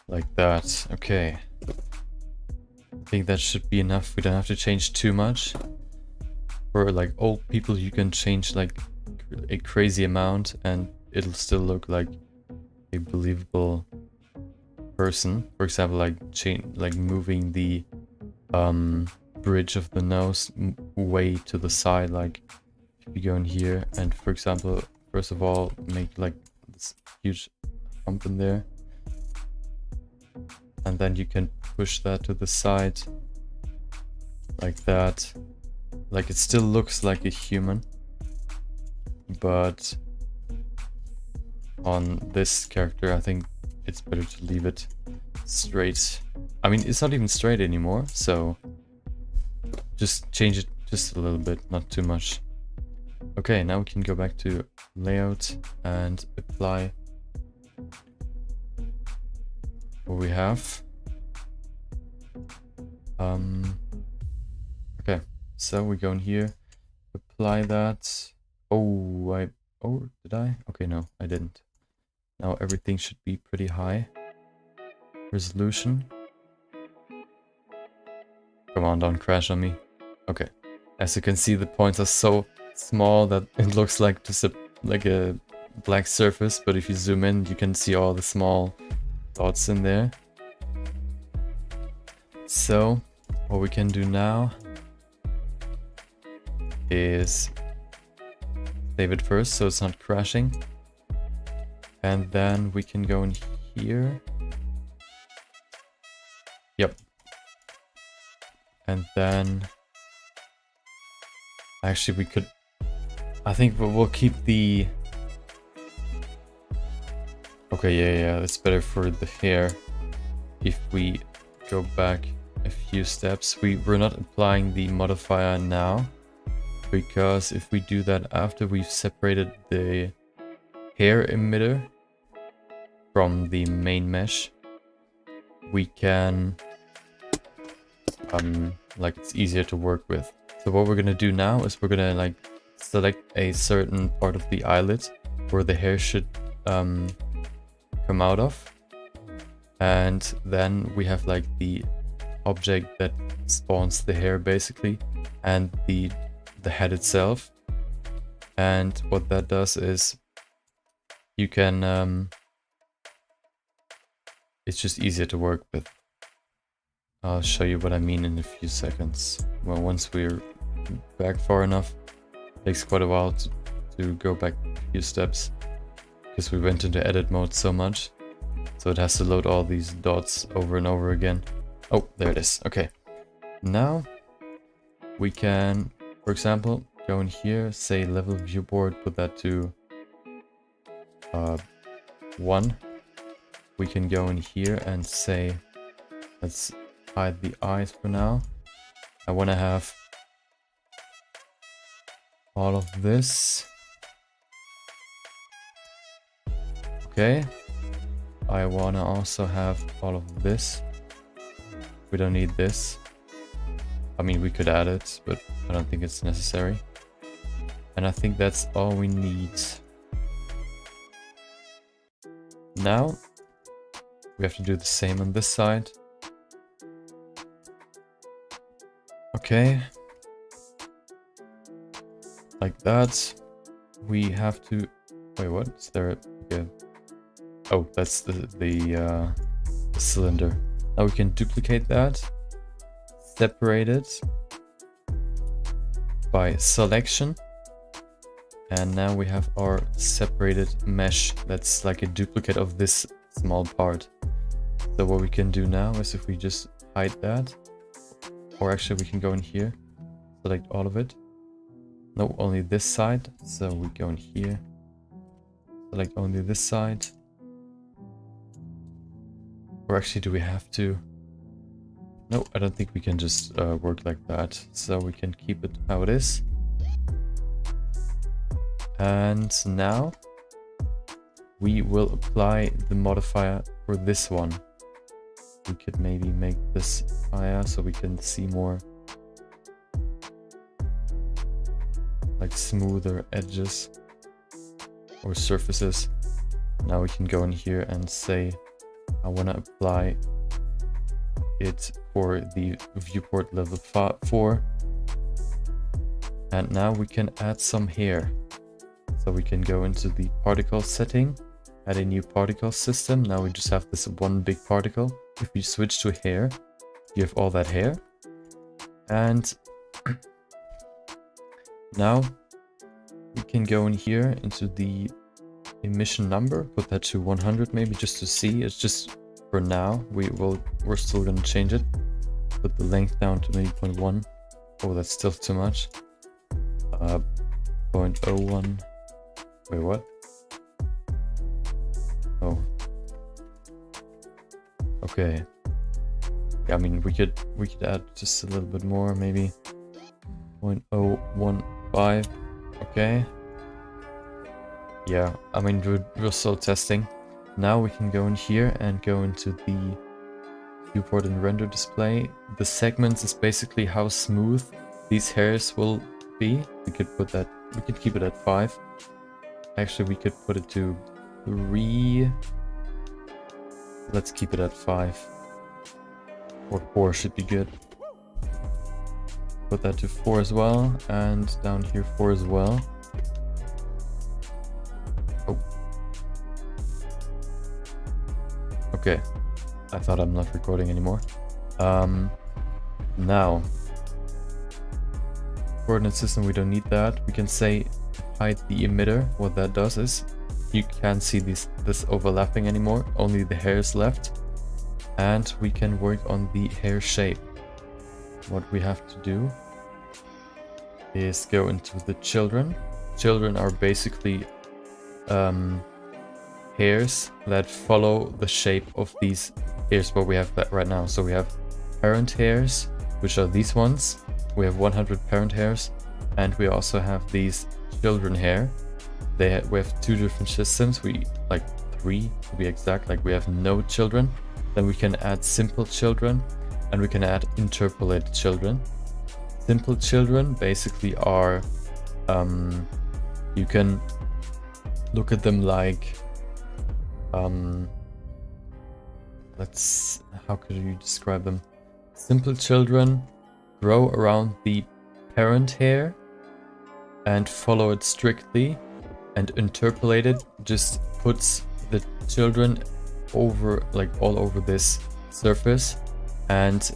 Like that. Okay. I think that should be enough. We don't have to change too much. For like old people, you can change like a crazy amount and it'll still look like a believable person. For example, like moving the bridge of the nose way to the side. Like if you go in here and, for example, first of all make like this huge hump in there, and then you can push that to the side like that. Like it still looks like a human, but on this character I think it's better to leave it straight. I mean, it's not even straight anymore, so just change it just a little bit, not too much. Okay, now we can go back to layout and apply what we have. Okay, so we go in here, apply that. Oh, did I? Okay, no, I didn't. Now everything should be pretty high. Resolution. Come on, don't crash on me. Okay. As you can see, the points are so small that it looks like just like a black surface, but if you zoom in, you can see all the small dots in there. So what we can do now is save it first so it's not crashing. And then we can go in here. Yep. And then actually we could, I think we'll keep the, okay, yeah, that's better for the hair. If we go back a few steps, we're not applying the modifier now, because if we do that after we've separated the hair emitter from the main mesh, we can like it's easier to work with. So what we're gonna do now is we're gonna like select a certain part of the eyelid where the hair should come out of, and then we have like the object that spawns the hair basically, and the head itself. And what that does is you can it's just easier to work with. I'll show you what I mean in a few seconds. Well, once we're back far enough, it takes quite a while to go back a few steps, because we went into edit mode so much, so it has to load all these dots over and over again. Oh, there it is. Okay, now we can, for example, go in here, say level viewport, put that to 1. We can go in here and say, let's hide the eyes for now. I want to have all of this Okay. I wanna also have all of this. We don't need this. I mean, we could add it, but I don't think it's necessary. And I think that's all we need. Now, we have to do the same on this side. Okay. Like that. We have to... Wait, what? Is there a... Yeah. Oh, that's the cylinder. Now we can duplicate that. Separate it by selection. And now we have our separated mesh. That's like a duplicate of this small part. So what we can do now is if we just hide that, or actually we can go in here, select all of it. No, only this side. So we go in here, select only this side. Or actually, do we have to? No, I don't think we can just work like that. So we can keep it how it is. And now we will apply the modifier for this one. We could maybe make this higher so we can see more like smoother edges or surfaces. Now we can go in here and say I want to apply it for the viewport level 4. And now we can add some hair. So we can go into the particle setting, add a new particle system. Now we just have this one big particle. If you switch to hair, you have all that hair. And now we can go in here into the emission number, put that to 100 maybe just to see. It's just for now. We're still gonna change it. Put the length down to maybe 0.1. Oh, that's still too much. 0.01. Wait, what? Oh. Okay. Yeah, I mean we could add just a little bit more, maybe 0.015. Okay. Yeah, I mean we're still testing. Now we can go in here and go into the viewport and render display. The segments is basically how smooth these hairs will be. We could keep it at 5. Actually, we could put it to 3. Let's keep it at 5. Or 4 should be good. Put that to 4 as well, and down here 4 as well. Oh. Okay. I thought I'm not recording anymore. Now. Coordinate system, we don't need that. We can say hide the emitter. What that does is you can't see this overlapping anymore. Only the hairs left. And we can work on the hair shape. What we have to do is go into the children. Children are basically hairs that follow the shape of these hairs, but we have that right now. So we have parent hairs, which are these ones. We have 100 parent hairs, and we also have these children hair. We have 2 different systems. We like 3 to be exact. Like we have no children. Then we can add simple children, and we can add interpolated children. Simple children basically are, you can look at them like, how could you describe them? Simple children grow around the parent hair and follow it strictly, and interpolated just puts the children over, like all over this surface, and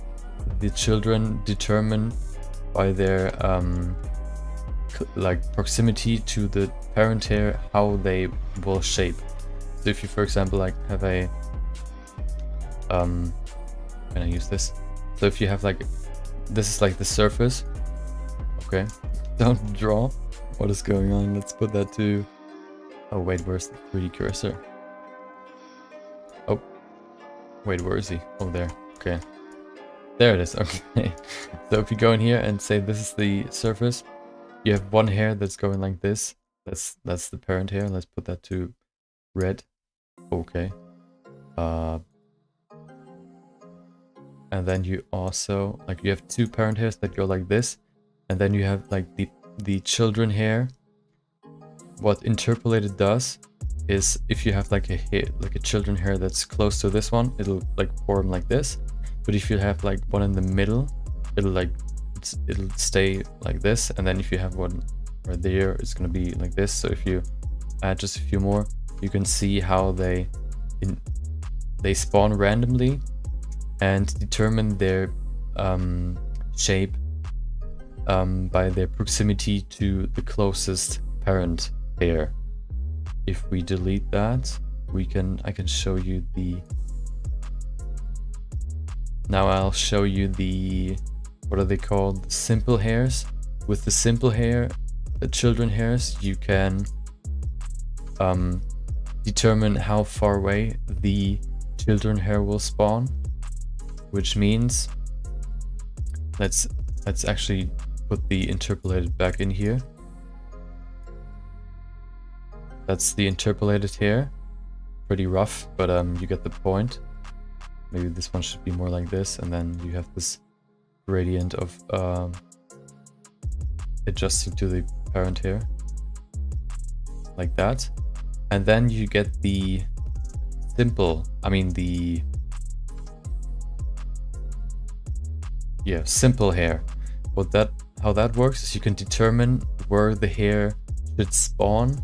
the children determine by their like proximity to the parent hair how they will shape. So if you, for example, like have a can I use this? So if you have like, this is like the surface. Okay, don't draw. What is going on? Let's put that to, oh wait, where's the 3D cursor? Oh wait, where is he? Oh, there. Okay, there it is. Okay. So if you go in here and say this is the surface, you have one hair that's going like this. That's the parent hair. Let's put that to red. Okay. And then you also, like, you have two parent hairs that go like this, and then you have like the children hair. What interpolated does is if you have like a hair, like a children hair that's close to this one, it'll like form like this. But if you have like one in the middle, it'll stay like this. And then if you have one right there, it's gonna be like this. So if you add just a few more, you can see how they spawn randomly and determine their shape by their proximity to the closest parent hair. If we delete that, I can show you the. Now I'll show you the, what are they called? Simple hairs. With the simple hair, the children hairs, you can determine how far away the children hair will spawn, which means let's actually put the interpolated back in here. That's the interpolated hair. Pretty rough, but you get the point. Maybe this one should be more like this, and then you have this gradient of adjusting to the parent hair, like that. And then you get the simple hair. How that works is you can determine where the hair should spawn,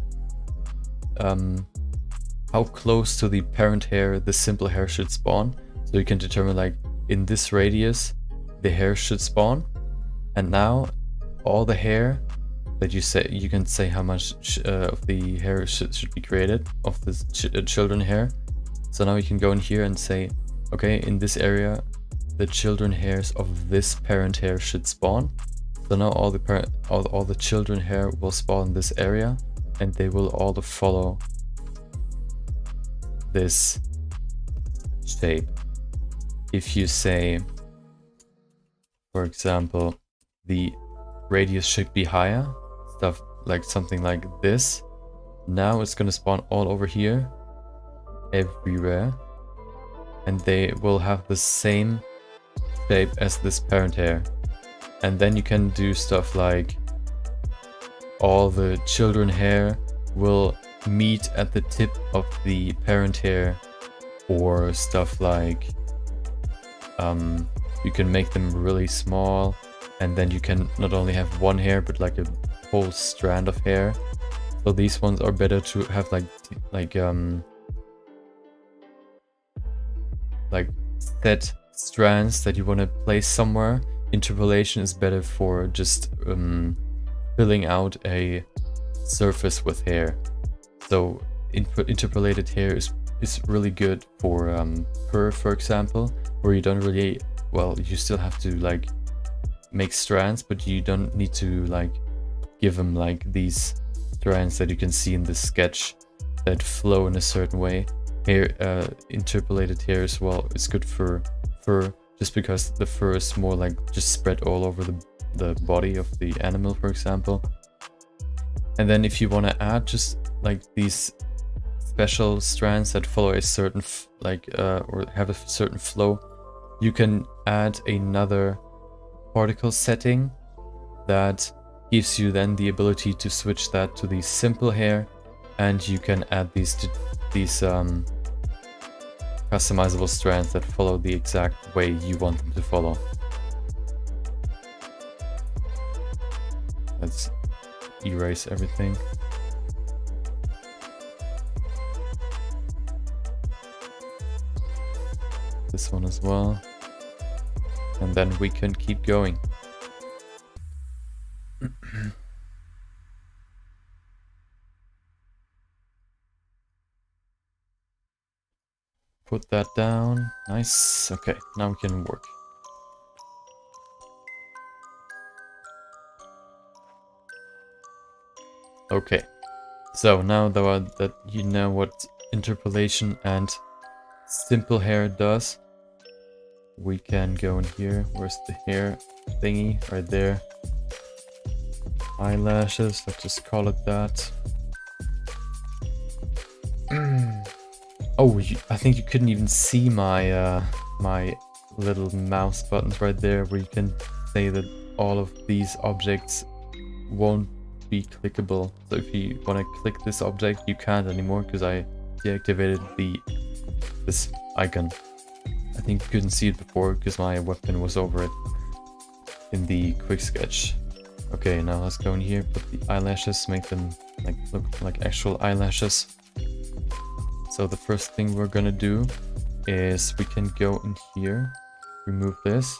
how close to the parent hair the simple hair should spawn. So you can determine, like, in this radius the hair should spawn, and now all the hair that you can say how much of the hair should be created of the children hair. So now you can go in here and say, okay, in this area the children hairs of this parent hair should spawn. So now all the children hair will spawn in this area, and they will all follow this shape. If you say, for example, the radius should be higher, stuff like something like this, now it's gonna spawn all over here, everywhere, and they will have the same shape as this parent hair. And then you can do stuff like all the children hair will meet at the tip of the parent hair, or stuff like you can make them really small, and then you can not only have one hair but like a whole strand of hair. So these ones are better to have like set strands that you want to place somewhere. Interpolation is better for just filling out a surface with hair. So interpolated hair is really good for fur, for example, where you don't really, well, you still have to like make strands, but you don't need to like give them like these strands that you can see in the sketch that flow in a certain way. Hair, interpolated hair as well, it's good for fur, just because the fur is more like just spread all over the body of the animal, for example. And then if you want to add just like these special strands that follow a certain or have a certain flow, you can add another particle setting that gives you then the ability to switch that to the simple hair, and you can add these customizable strands that follow the exact way you want them to follow. Let's erase everything. This one as well. And then we can keep going. Put that down. Nice. Okay, now we can work. Okay, so now that you know what interpolation and simple hair does, we can go in here. Where's the hair thingy? Right there. Eyelashes, let's just call it that. Oh, I think you couldn't even see my my little mouse buttons right there, where you can say that all of these objects won't be clickable. So if you want to click this object, you can't anymore because I deactivated this icon. I think you couldn't see it before because my weapon was over it in the quick sketch. Okay, now let's go in here, put the eyelashes, make them like look like actual eyelashes. So the first thing we're gonna do is we can go in here, remove this.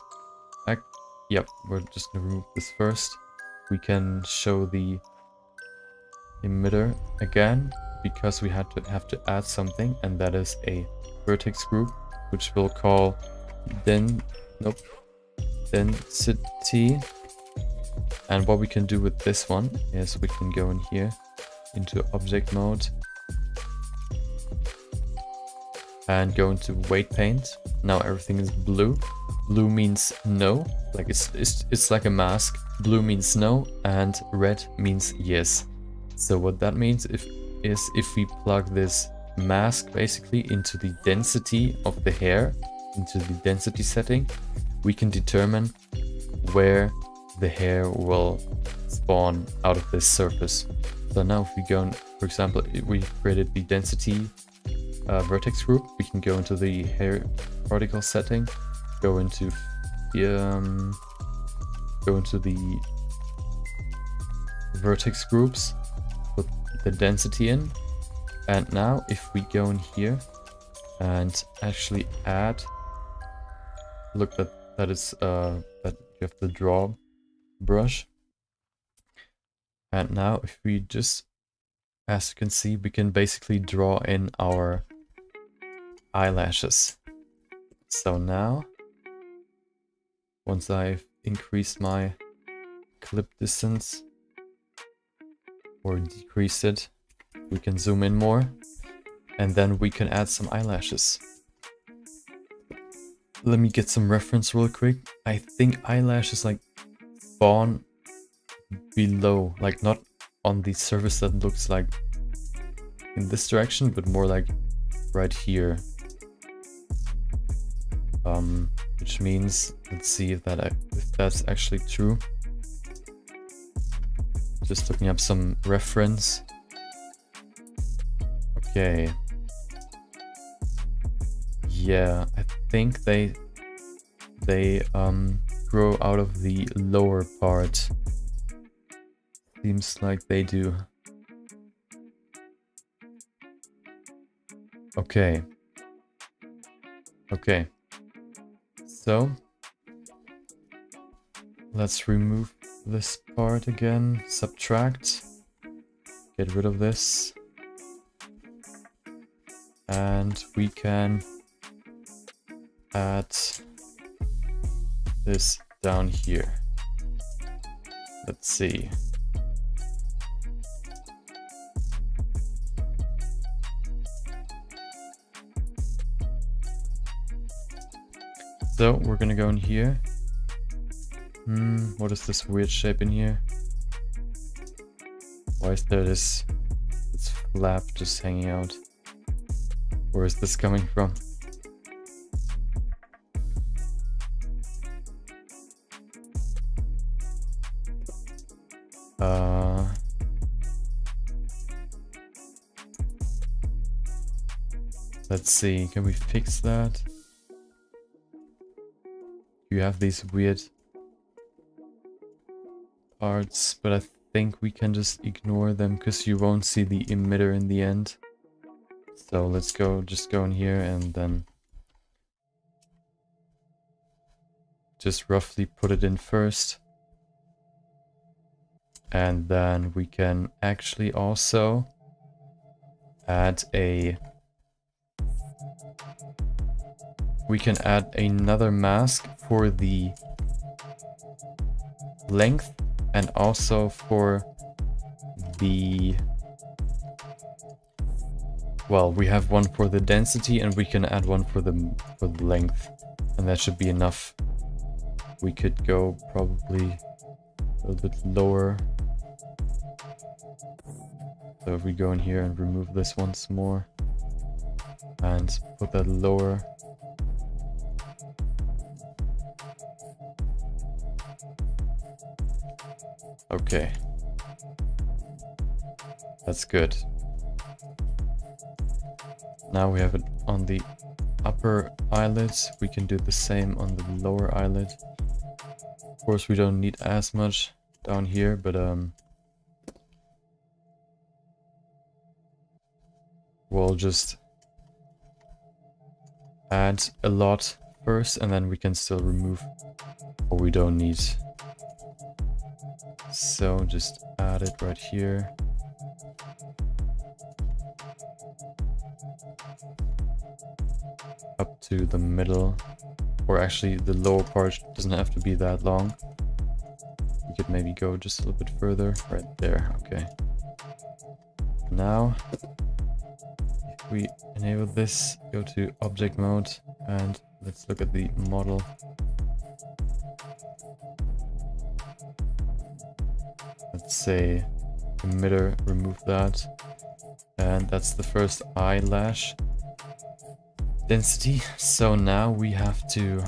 Yep, we're just gonna remove this first. We can show the emitter again because we have to add something, and that is a vertex group, which we'll call density. And what we can do with this one is we can go in here into object mode and go into weight paint. Now everything is blue. Blue means no, like it's like a mask. Blue means no, and red means yes. So what that means is if we plug this mask basically into the density of the hair, into the density setting, we can determine where the hair will spawn out of this surface. So now if we go in, for example, if we created the density vertex group, we can go into the hair particle setting, go into the vertex groups, put the density in, and now if we go in here and actually add, look, that is that you have the draw brush, and now if we just, as you can see, we can basically draw in our eyelashes. So now, once I've increased my clip distance or decreased it, we can zoom in more, and then we can add some eyelashes. Let me get some reference real quick. I think eyelashes like spawn below, like not on the surface that looks like in this direction, but more like right here. Which means, let's see if that's actually true. Just looking up some reference. Okay. Yeah, I think they grow out of the lower part. Seems like they do. Okay. Okay. So let's remove this part again, subtract, get rid of this, and we can add this down here. Let's see. So we're gonna go in here. What is this weird shape in here? Why is there this flap just hanging out? Where is this coming from? Let's see, can we fix that? You have these weird parts, but I think we can just ignore them because you won't see the emitter in the end. So let's just go in here and then just roughly put it in first. And then we can actually also add another mask for the length and also for the, well, we have one for the density and we can add one for the length, and that should be enough. We could go probably a little bit lower. So if we go in here and remove this once more, and put that lower. Okay. That's good. Now we have it on the upper eyelid. We can do the same on the lower eyelid. Of course, we don't need as much down here, but we'll just add a lot first, and then we can still remove what we don't need. So just add it right here. Up to the middle, or actually the lower part doesn't have to be that long. We could maybe go just a little bit further, right there. Okay. Now, if we enable this, go to object mode, and let's look at the model. Let's say emitter, remove that, and that's the first eyelash density. So now we have to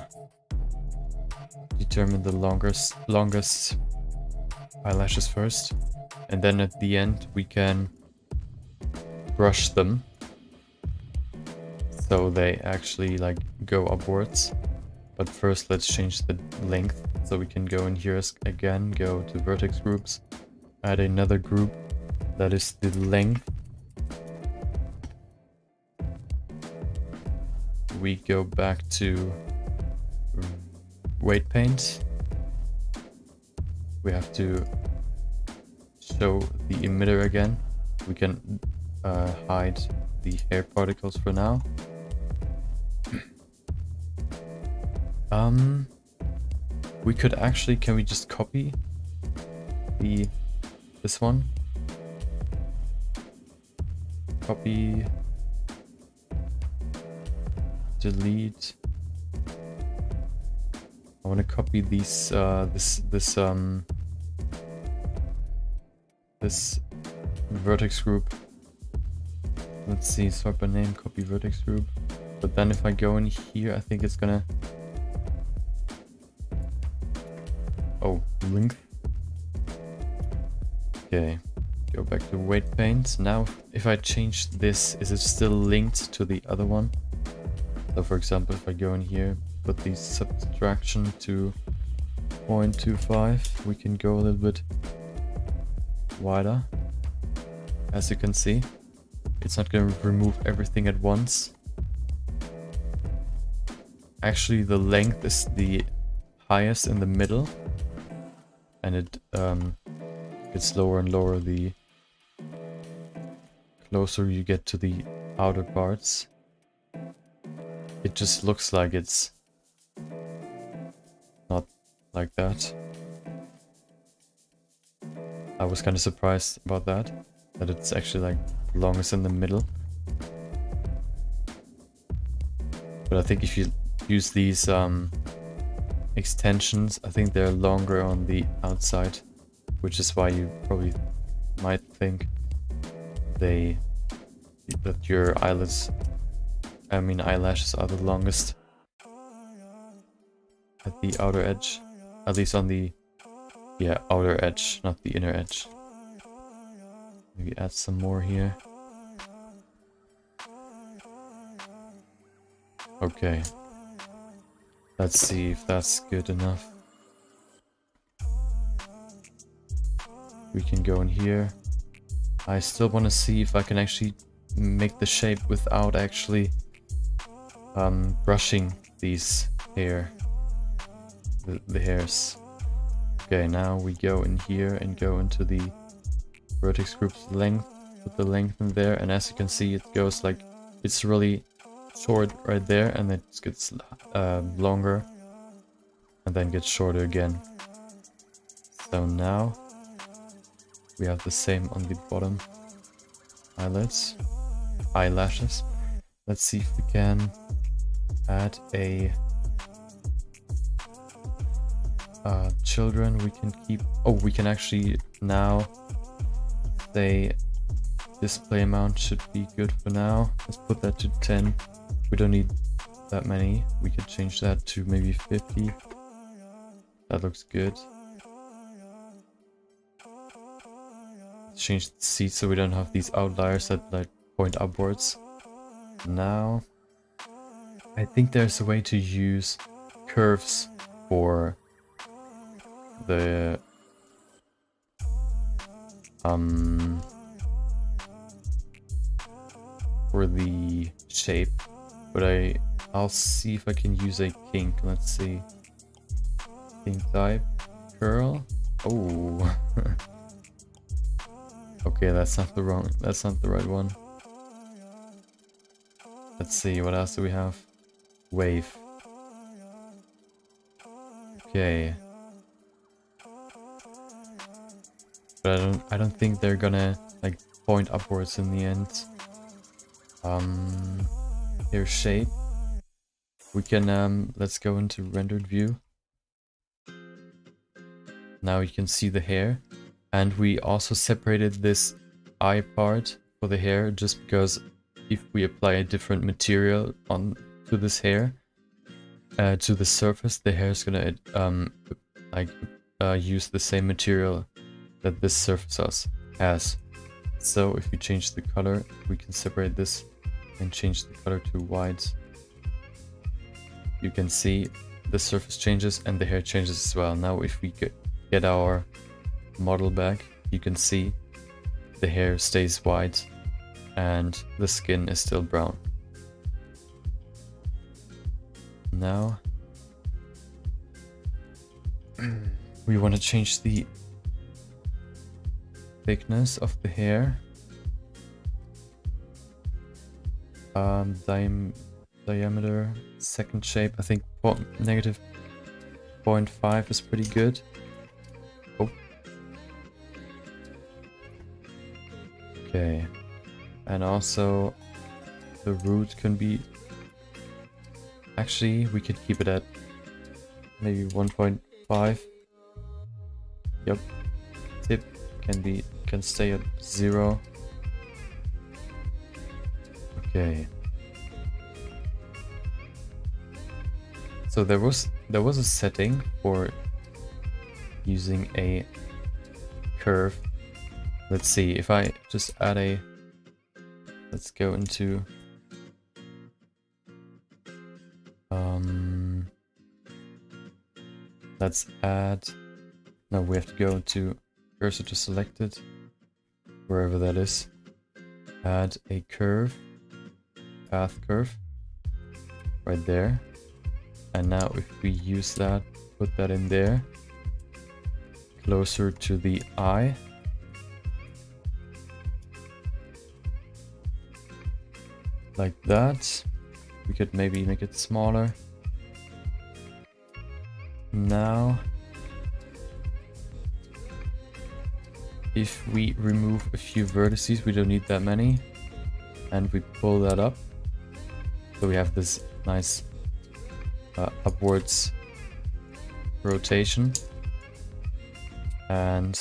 determine the longest eyelashes first, and then at the end we can brush them so they actually like go upwards. But first let's change the length, so we can go in here again, go to vertex groups, add another group that is the length. We go back to weight paint. We have to show the emitter again. We can hide the hair particles for now. We could actually, can we just copy this one? Copy, delete. I want to copy these this vertex group. Let's see, sort by name, copy vertex group. But then if I go in here, I think it's gonna, oh, length. Okay, go back to weight paint. Now if I change this, is it still linked to the other one? So for example, if I go in here, put the subtraction to 0.25, we can go a little bit wider. As you can see, it's not going to remove everything at once. Actually, the length is the highest in the middle, and it gets lower and lower the closer you get to the outer parts. It just looks like it's not like that. I was kind of surprised about that it's actually like the longest in the middle. But I think if you use these extensions, I think they're longer on the outside, which is why you probably might think that your eyelashes are the longest at the outer edge, at least on the outer edge, not the inner edge. Maybe add some more here. Okay, let's see if that's good enough. We can go in here. I still want to see if I can actually make the shape without actually brushing these the hairs. Okay, now we go in here and go into the vertex group's length, put the length in there, and as you can see, it goes like, it's really short right there, and it gets longer and then gets shorter again. So now we have the same on the bottom eyelashes. Let's see if we can add a children. We can keep, we can actually now say display amount should be good for now. Let's put that to 10. We don't need that many. We could change that to maybe 50. That looks good. Let's change the seat so we don't have these outliers that like point upwards. Now, I think there's a way to use curves for the shape, but I'll see if I can use a kink. Let's see. Kink type curl. Oh. Okay, that's not the right one. Let's see, what else do we have? Wave. Okay. But I don't think they're gonna like point upwards in the end. Here's shape. We can let's go into rendered view. Now you can see the hair. And we also separated this eye part for the hair just because if we apply a different material to this hair, to the surface, the hair is gonna use the same material that this surface has. So if we change the color, we can separate this and change the color to white. You can see the surface changes and the hair changes as well. Now if we get our model back, you can see the hair stays white and the skin is still brown. Now we want to change the thickness of the hair. Diameter, second shape, I think negative 0.5 is pretty good. Oh. Okay. And also the root can be... Actually, we could keep it at maybe 1.5. Yep. Tip can stay at 0. Okay. So there was a setting for using a curve. Let's see if I just add a... Let's go into... let's add... No, we have to go to cursor to selected, wherever that is. Add a curve, path curve, right there. And now if we use that, put that in there, closer to the eye. Like that. We could maybe make it smaller. Now, if we remove a few vertices, we don't need that many, and we pull that up, so we have this nice upwards rotation. And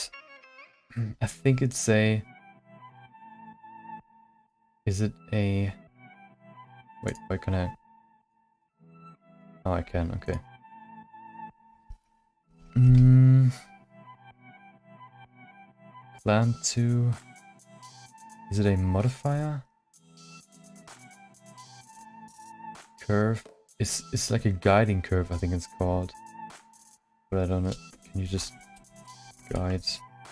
I think it's a... Is it a... Wait, why can I... Oh, I can, okay. Plan to... Is it a modifier? Curve? It's like a guiding curve, I think it's called. But I don't know. Can you just... Guide?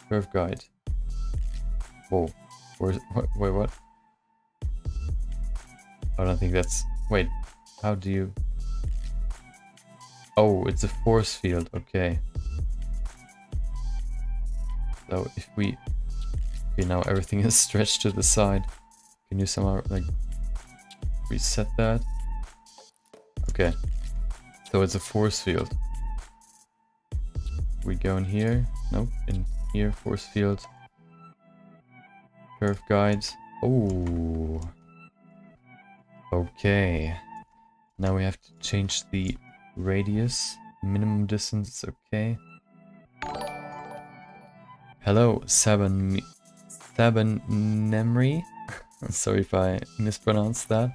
Curve guide. Whoa. Wait, what? I don't think that's... Wait, how do you... Oh, it's a force field, okay. So if we... Okay, now everything is stretched to the side. Can you somehow, like, reset that? Okay. So it's a force field. We go in here. Nope, in here, force field. Curve guide. Oh. Okay. Now we have to change the radius. Minimum distance, okay. Hello, 7 Sabanemri. Sorry if I mispronounced that.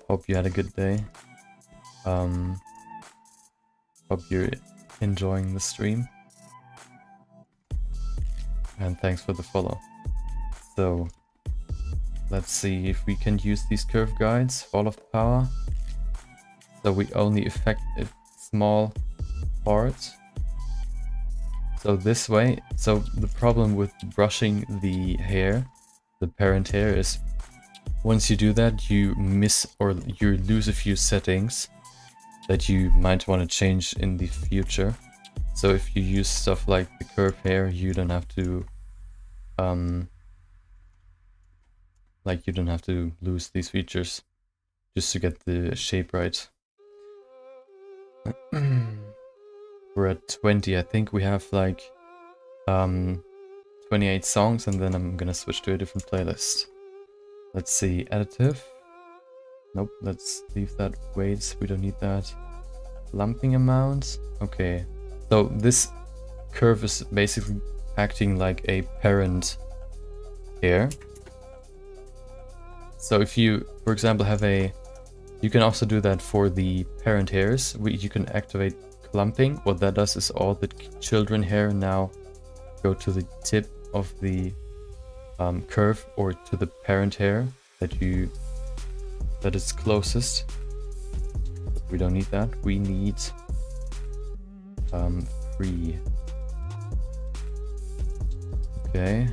Hope you had a good day. Hope you're enjoying the stream. And thanks for the follow. So, let's see if we can use these curve guides. Fall of power. So we only affect a small part. So this way, so the problem with brushing the hair, the parent hair, is once you do that, you miss or you lose a few settings that you might want to change in the future. So if you use stuff like the curve hair, you don't have to lose these features just to get the shape right. We're at 20. I think we have like 28 songs, and then I'm gonna switch to a different playlist. Let's see, additive. Nope, let's leave that weights, we don't need that. Lumping amount, okay. So this curve is basically acting like a parent hair. So if you, for example, have you can also do that for the parent hairs. You can activate clumping. What that does is all the children hair now go to the tip of the curve, or to the parent hair that is closest. But we don't need that. We need 3. Okay.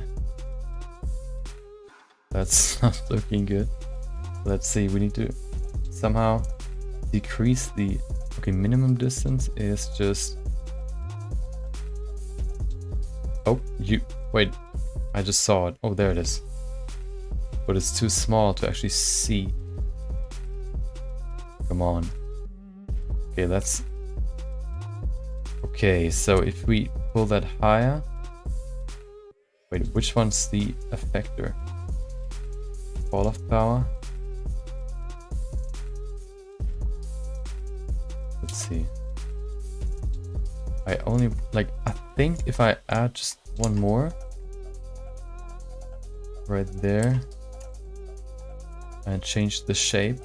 That's not looking good. Let's see, we need to somehow decrease the... Okay, minimum distance is just... Oh, wait, I just saw it. Oh, there it is. But it's too small to actually see. Come on. Okay, that's... Okay, so if we pull that higher... Wait, which one's the effector? Fall of power? Let's see. I think if I add just one more right there and change the shape,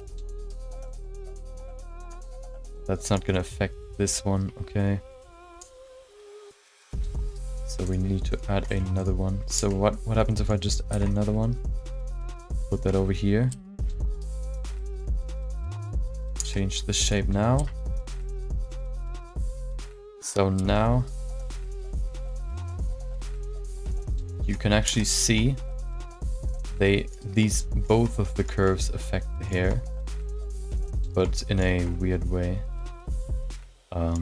that's not gonna affect this one. Okay, so we need to add another one. So what happens if I just add another one? Put that over here, change the shape now. So now you can actually see both of the curves affect the hair, but in a weird way. I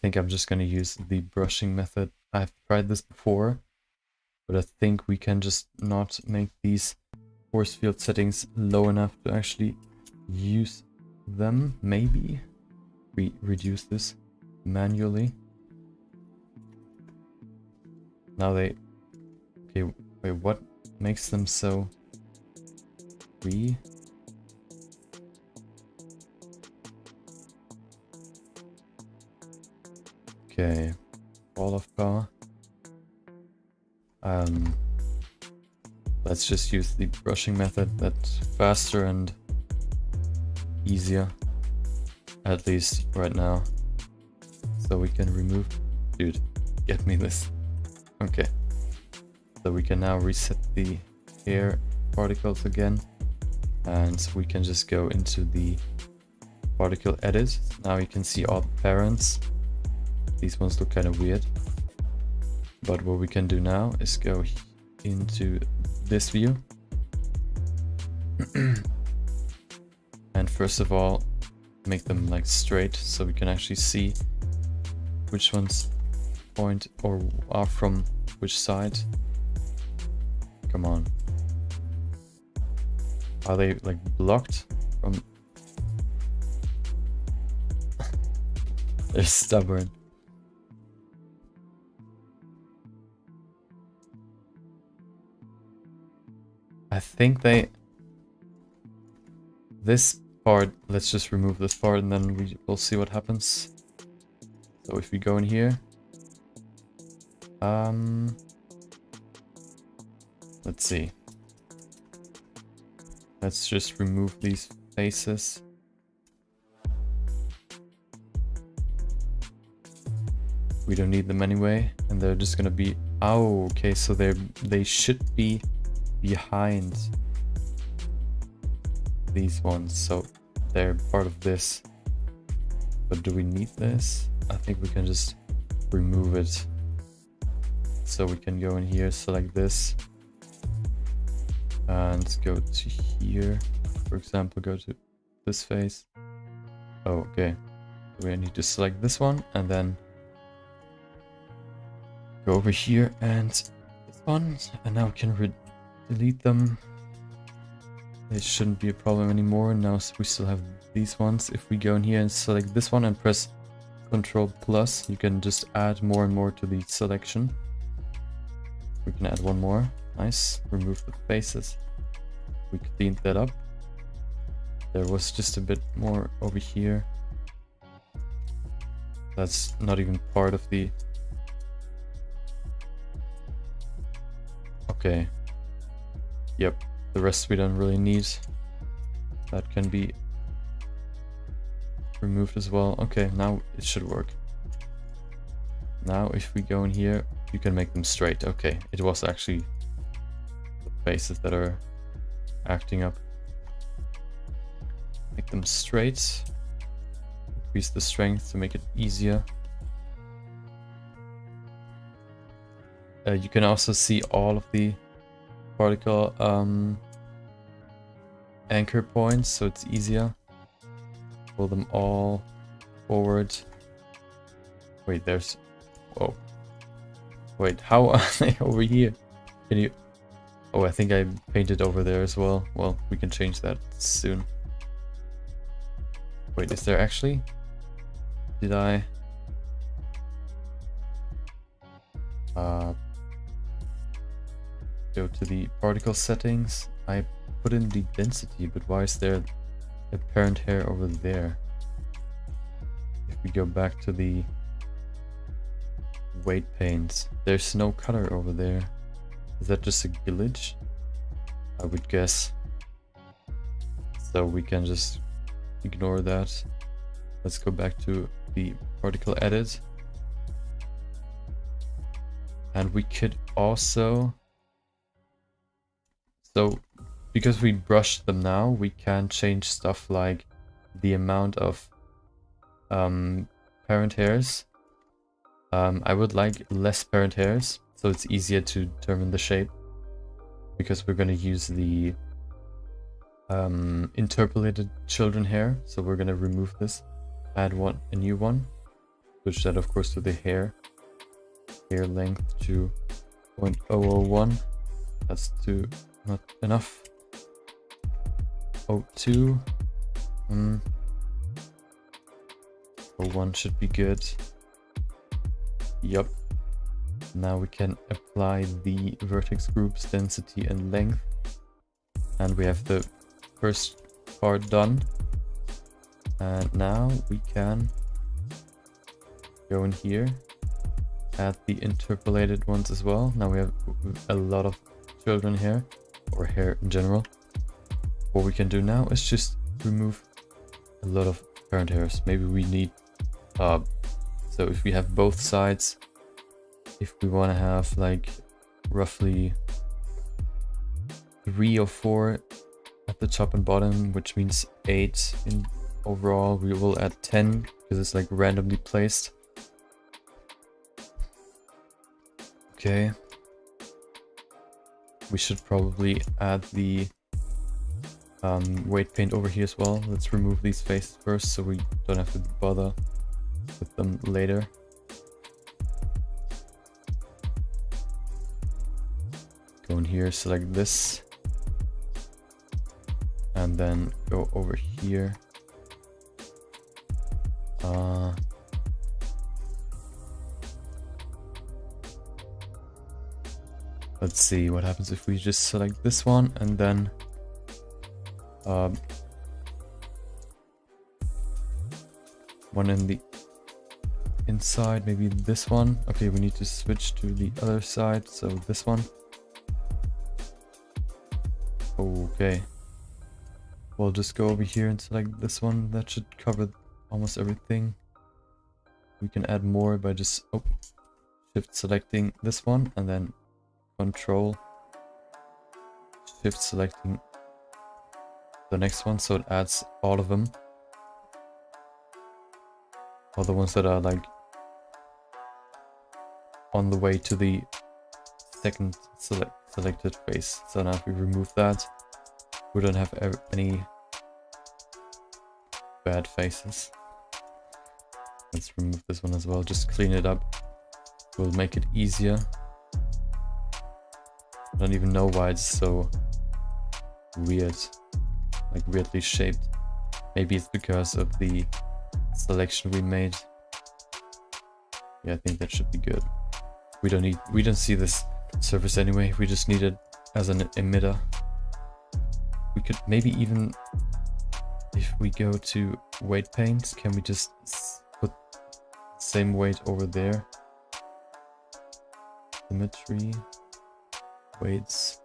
think I'm just gonna use the brushing method. I've tried this before, but I think we can just not make these force field settings low enough to actually use them. Maybe we reduce this manually. Now okay, wait, what makes them so free? Okay, fall of power. Let's just use the brushing method. That's faster and easier, at least right now. So we can remove... Dude, get me this. Okay. So we can now reset the hair particles again. And we can just go into the particle edit. Now you can see all the parents. These ones look kind of weird. But what we can do now is go into this view. And first of all, make them like straight so we can actually see which ones point or are from which side. Come on. Are they like blocked from... They're stubborn. I think this part, let's just remove this part and then we'll see what happens. So if we go in here, Let's see. Let's just remove these faces. We don't need them anyway, and they're just gonna be... Oh, okay, so they should be behind these ones, so they're part of this. But do we need this? I think we can just remove it. So we can go in here, select this, and go to here. For example, go to this face. Oh, okay. We need to select this one, and then go over here and this one, and now we can delete them. It shouldn't be a problem anymore. Now we still have these ones. If we go in here and select this one and press Ctrl plus, you can just add more and more to the selection. We can add one more. Nice. Remove the faces. We cleaned that up. There was just a bit more over here. That's not even part of the... Okay. Yep. The rest we don't really need. That can be removed as well. Okay, now it should work. Now if we go in here, you can make them straight. Okay, it was actually the faces that are acting up. Make them straight. Increase the strength to make it easier. You can also see all of the particle anchor points, so it's easier. Pull them all forward. Wait, there's... Whoa. Wait, how are they over here? Can you... Oh, I think I painted over there as well. Well, we can change that soon. Wait, is there actually? Did I... go to the particle settings. I put in the density, but why is there apparent hair over there? If we go back to the weight paints, there's no color over there. Is that just a glitch? I would guess. So we can just ignore that. Let's go back to the particle edit. And we could also... So, because we brushed them now, we can change stuff like the amount of parent hairs. I would like less parent hairs, so it's easier to determine the shape. Because we're going to use the interpolated children hair, so we're going to remove this. Add a new one. Switch that, of course, to the hair length to 0.001. That's not enough. 0.2. 0.1 should be good. Yup. Now we can apply the vertex groups, density and length. And we have the first part done. And now we can go in here, add the interpolated ones as well. Now we have a lot of children hair, or hair in general. What we can do now is just remove a lot of parent hairs. Maybe we need so if we have both sides, if we want to have like roughly 3 or 4 at the top and bottom, which means 8 in overall, we will add 10 because it's like randomly placed. Okay. We should probably add the weight paint over here as well. Let's remove these faces first so we don't have to bother with them later. Go in here, select this, and then go over here. Let's see what happens if we just select this one and then one inside, maybe this one. Okay, we need to switch to the other side, so this one. Okay. We'll just go over here and select this one. That should cover almost everything. We can add more by just shift selecting this one and then control shift selecting the next one, so it adds all of them. All the ones that are like on the way to the second selected face. So now if we remove that, we don't have any bad faces. Let's remove this one as well, just clean it up. We'll make it easier. I don't even know why it's so weird, like weirdly shaped. Maybe it's because of the selection we made. Yeah, I think that should be good. We don't see this surface anyway, we just need it as an emitter. We could maybe even, if we go to weight paint, can we just put the same weight over there? Symmetry, weights,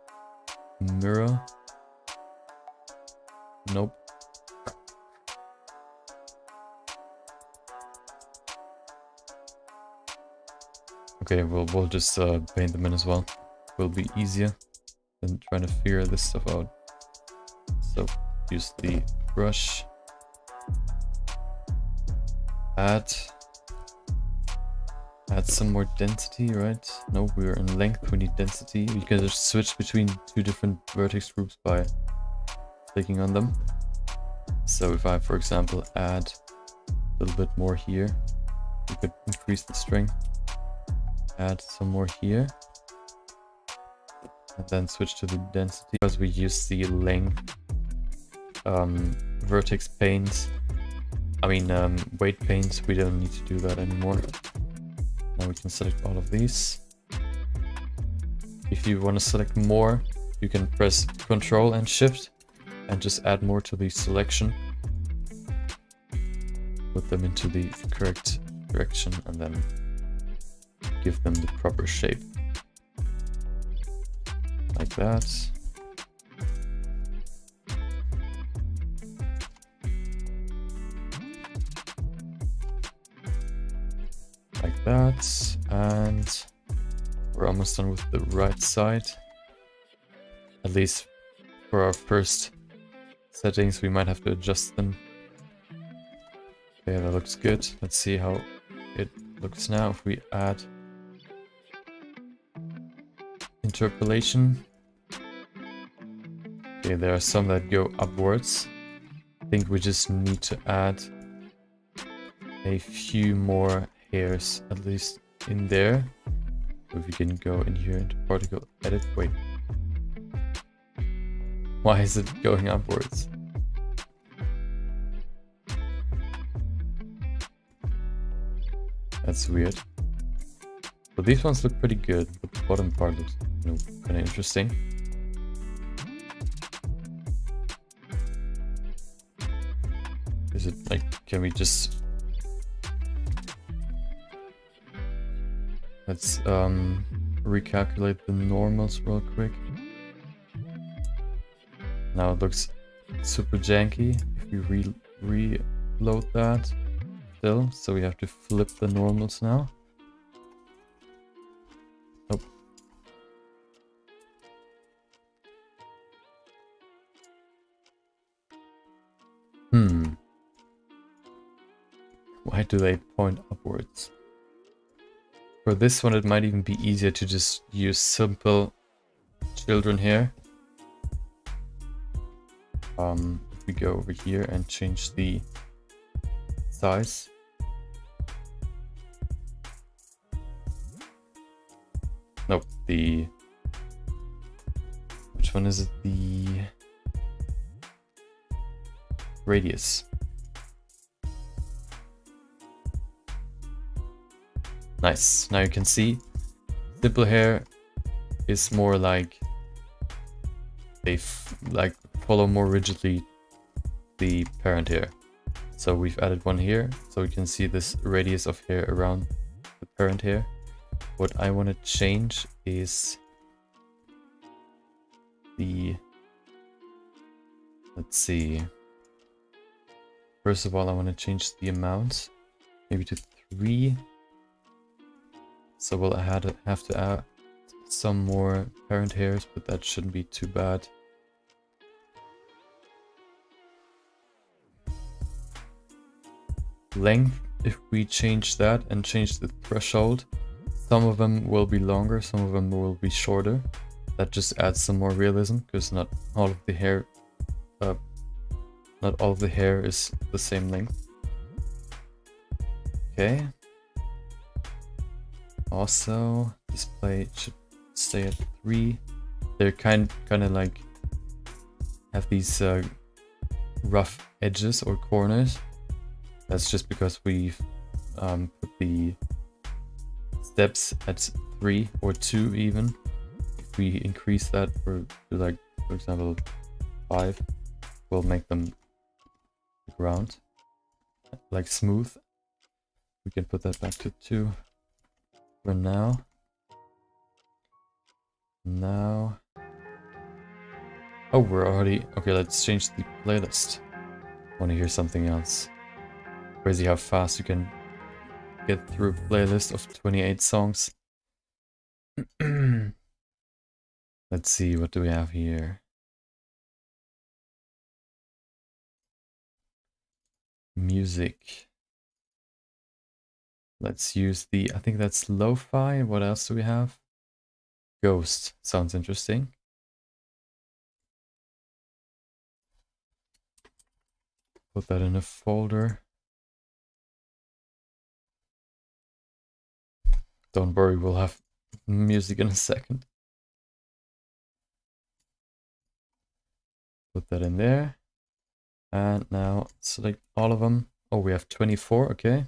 mirror. Nope. Okay, we'll just paint them in as well. Will be easier than trying to figure this stuff out. So use the brush. Add some more density, right? No, we're in length, we need density. You can just switch between two different vertex groups by clicking on them. So if I, for example, add a little bit more here, we could increase the strength. Add some more here. And then switch to the density. Because we use the length vertex paint. I mean weight paint, we don't need to do that anymore. Now we can select all of these. If you want to select more, you can press Ctrl and Shift and just add more to the selection. Put them into the correct direction and then give them the proper shape. Like that. Like that. And we're almost done with the right side. At least for our first settings, we might have to adjust them. Okay, that looks good. Let's see how it looks now if we add interpolation. Okay, there are some that go upwards. I think we just need to add a few more hairs, at least in there. So if we can go in here into particle edit. Wait. Why is it going upwards? That's weird. But these ones look pretty good, but the bottom part looks kind of interesting. Is it like, can we just... Let's recalculate the normals real quick. Now it looks super janky if you reload that still, so we have to flip the normals now. Nope. Why do they point upwards? For this one, it might even be easier to just use simple children here. If we go over here and change the size. Nope, which one is it? The radius. Nice. Now you can see simple hair is more like they follow more rigidly the parent hair. So we've added one here, so we can see this radius of hair around the parent hair. What I want to change is the, let's see. First of all, I want to change the amount, maybe to 3. So we'll have to add some more parent hairs, but that shouldn't be too bad. Length, if we change that and change the threshold, some of them will be longer, some of them will be shorter. That just adds some more realism, because not all of the hair is the same length. Okay. Also, display should stay at 3. They're kind of like have these rough edges or corners. That's just because we've put the steps at 3 or 2 even. If we increase that to like, for example, 5, we'll make them round, like smooth. We can put that back to 2 for now. Now, oh, we're already okay. Let's change the playlist. Want to hear something else? Crazy how fast you can get through a playlist of 28 songs. Let's see, what do we have here? Music. Let's use the, I think that's lo-fi. What else do we have? Ghost. Sounds interesting. Put that in a folder. Don't worry, we'll have music in a second. Put that in there. And now select all of them. Oh, we have 24, okay.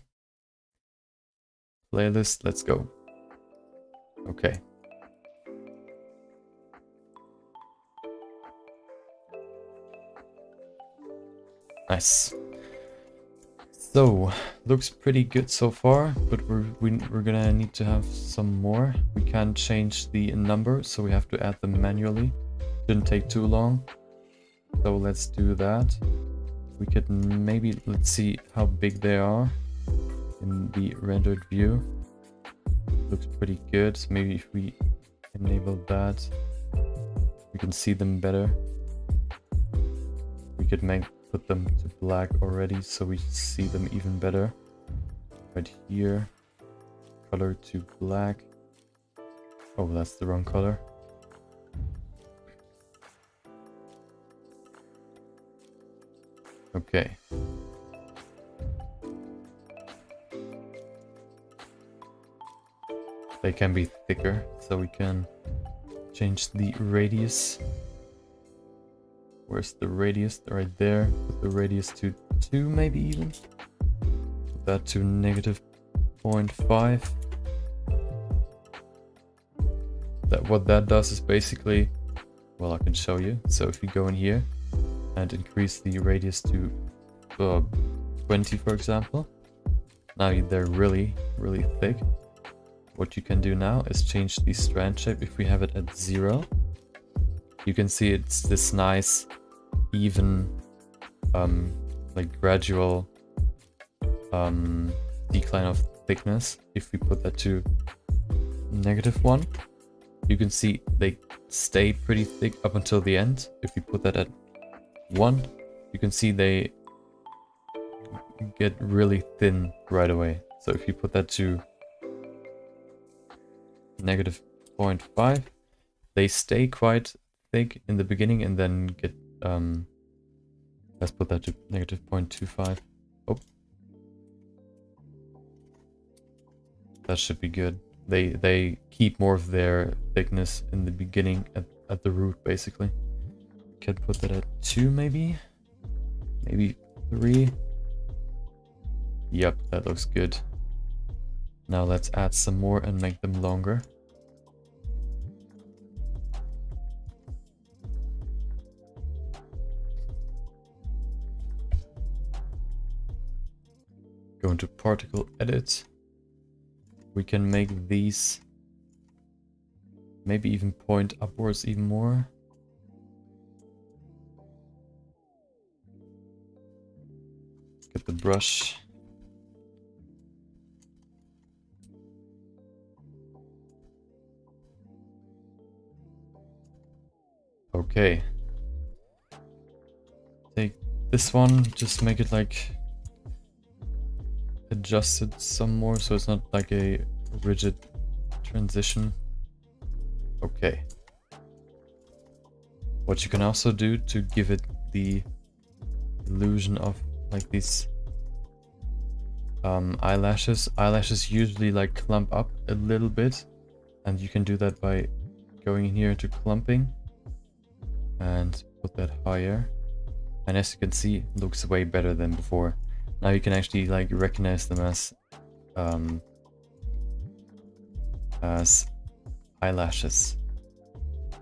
Playlist, let's go. Okay. Nice. So, looks pretty good so far, but we're gonna need to have some more. We can't change the number, so we have to add them manually. Shouldn't take too long. So let's do that. We could maybe, let's see how big they are in the rendered view. Looks pretty good. Maybe if we enable that, we can see them better. We could put them to black already, so we see them even better. Right here, color to black. Oh, that's the wrong color. Okay. They can be thicker, so we can change the radius. Where's the radius? Right there. Put the radius to 2, maybe even. Put that to -0.5. What that does is basically, well, I can show you. So if we go in here and increase the radius to 20, for example, now they're really, really thick. What you can do now is change the strand shape. If we have it at 0, you can see it's this nice, even, like gradual decline of thickness. If we put that to -1, you can see they stay pretty thick up until the end. If we put that at 1, you can see they get really thin right away. So if you put that to -0.5, they stay quite thick in the beginning and then get let's put that to -0.25. Oh, that should be good. They keep more of their thickness in the beginning at the root, basically. Can put that at 2, maybe 3. Yep, that looks good. Now let's add some more and make them longer. into particle edit. We can make these maybe even point upwards even more. Get the brush. Okay. Take this one, just make it like adjust it some more so it's not like a rigid transition. Okay. What you can also do to give it the illusion of like these eyelashes. Eyelashes usually like clump up a little bit, and you can do that by going in here to clumping and put that higher. And as you can see, it looks way better than before. Now you can actually like recognize them as eyelashes.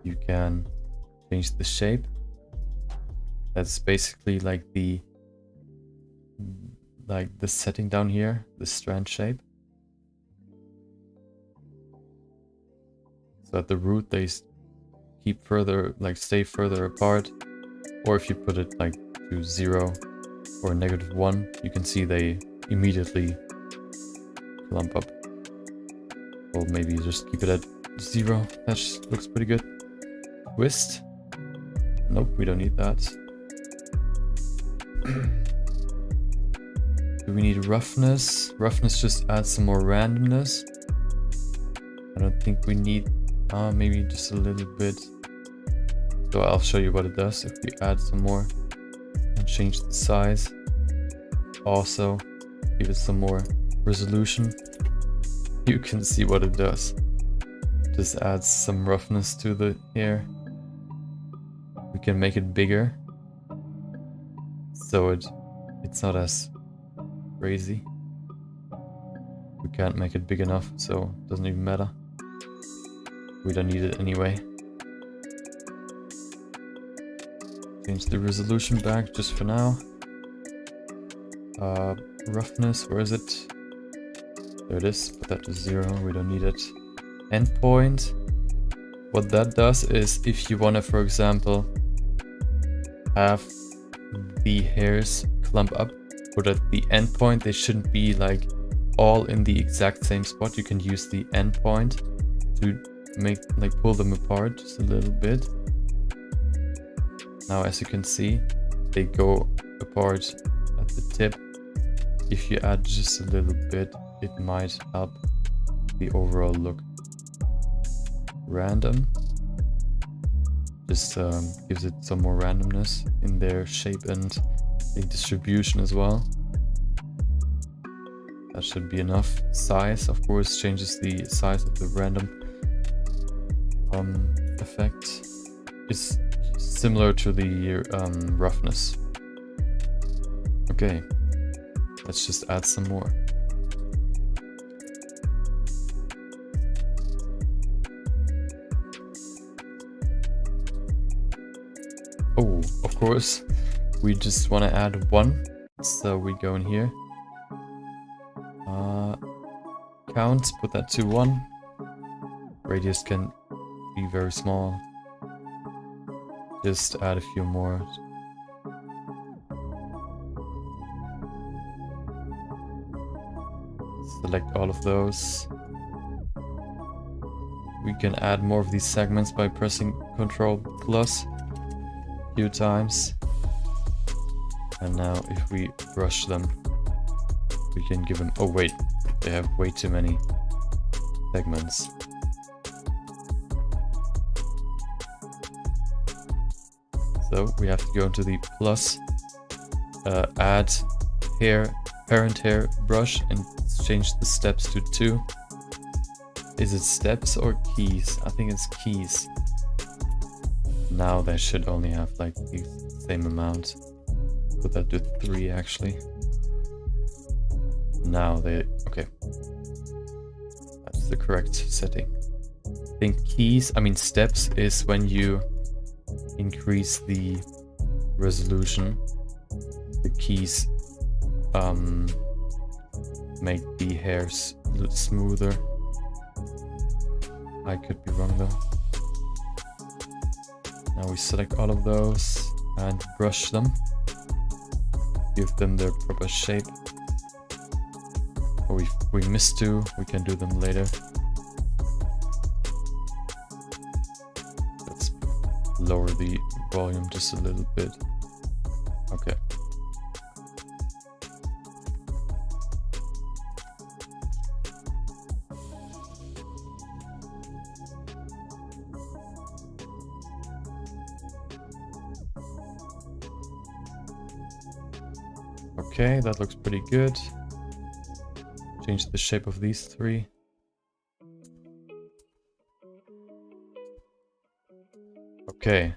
You can change the shape. That's basically like the setting down here, the strand shape. So at the root they keep further, like stay further apart. Or if you put it like to 0 or -1, you can see they immediately clump up. Or maybe just keep it at 0. That looks pretty good. Twist. Nope, we don't need that. Do we need roughness? Roughness just adds some more randomness. I don't think we need... maybe just a little bit. So I'll show you what it does if we add some more. And change the size. Also, give it some more resolution. You can see what it does. Just adds some roughness to the hair. We can make it bigger. So it's not as crazy. We can't make it big enough, so it doesn't even matter. We don't need it anyway. Change the resolution back just for now. Roughness, where is it? There it is. Put that to 0. We don't need it. Endpoint. What that does is if you want to, for example, have the hairs clump up, but at the endpoint they shouldn't be like all in the exact same spot. You can use the endpoint to make pull them apart just a little bit. Now as you can see, they go apart at the tip. If you add just a little bit, it might help the overall look. Random just gives it some more randomness in their shape and the distribution as well. That should be enough. Size, of course, changes the size of the random effect. It's similar to the roughness. Okay, let's just add some more. Oh, of course, we just want to add 1, so we go in here. Count, put that to 1. Radius can be very small. Just add a few more. Select all of those. We can add more of these segments by pressing Ctrl+ a few times. And now if we brush them, we can give them... Oh wait, they have way too many segments. So we have to go into the plus, add hair, parent hair brush, and change the steps to 2. Is it steps or keys? I think it's keys. Now they should only have like the same amount. Put that to 3 actually. Now they... okay. That's the correct setting. I think keys, I mean steps, is when you increase the resolution. The keys make the hairs a little smoother. I could be wrong though. Now we select all of those and brush them. Give them their proper shape. Or if we missed two, we can do them later. Let's lower the volume just a little bit. Okay. Okay, that looks pretty good. Change the shape of these three. Okay.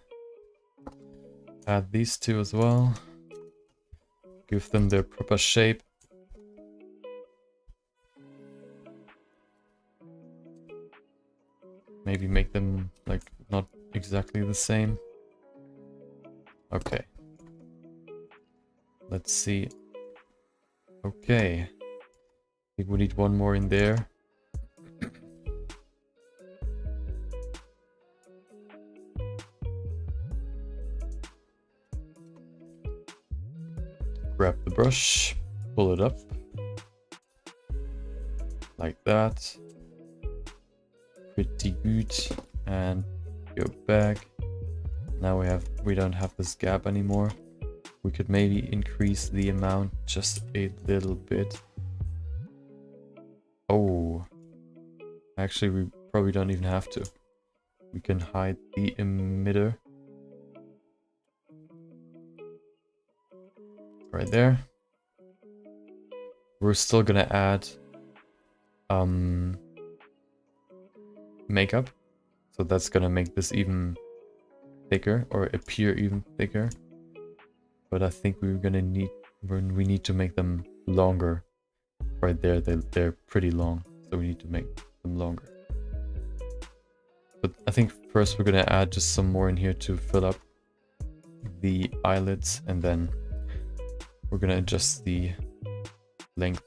Add these two as well. Give them their proper shape. Maybe make them like not exactly the same. Okay. Let's see. Okay. I think we need one more in there. Grab the brush, pull it up. Like that. Pretty good. And go back. Now we don't have this gap anymore. We could maybe increase the amount just a little bit. Oh, actually we probably don't even have to. We can hide the emitter. Right there. We're still gonna add makeup. So that's gonna make this even thicker or appear even thicker. But I think we need to make them longer. Right there, they're pretty long, so we need to make them longer. But I think first we're gonna add just some more in here to fill up the eyelids, and then we're gonna adjust the length.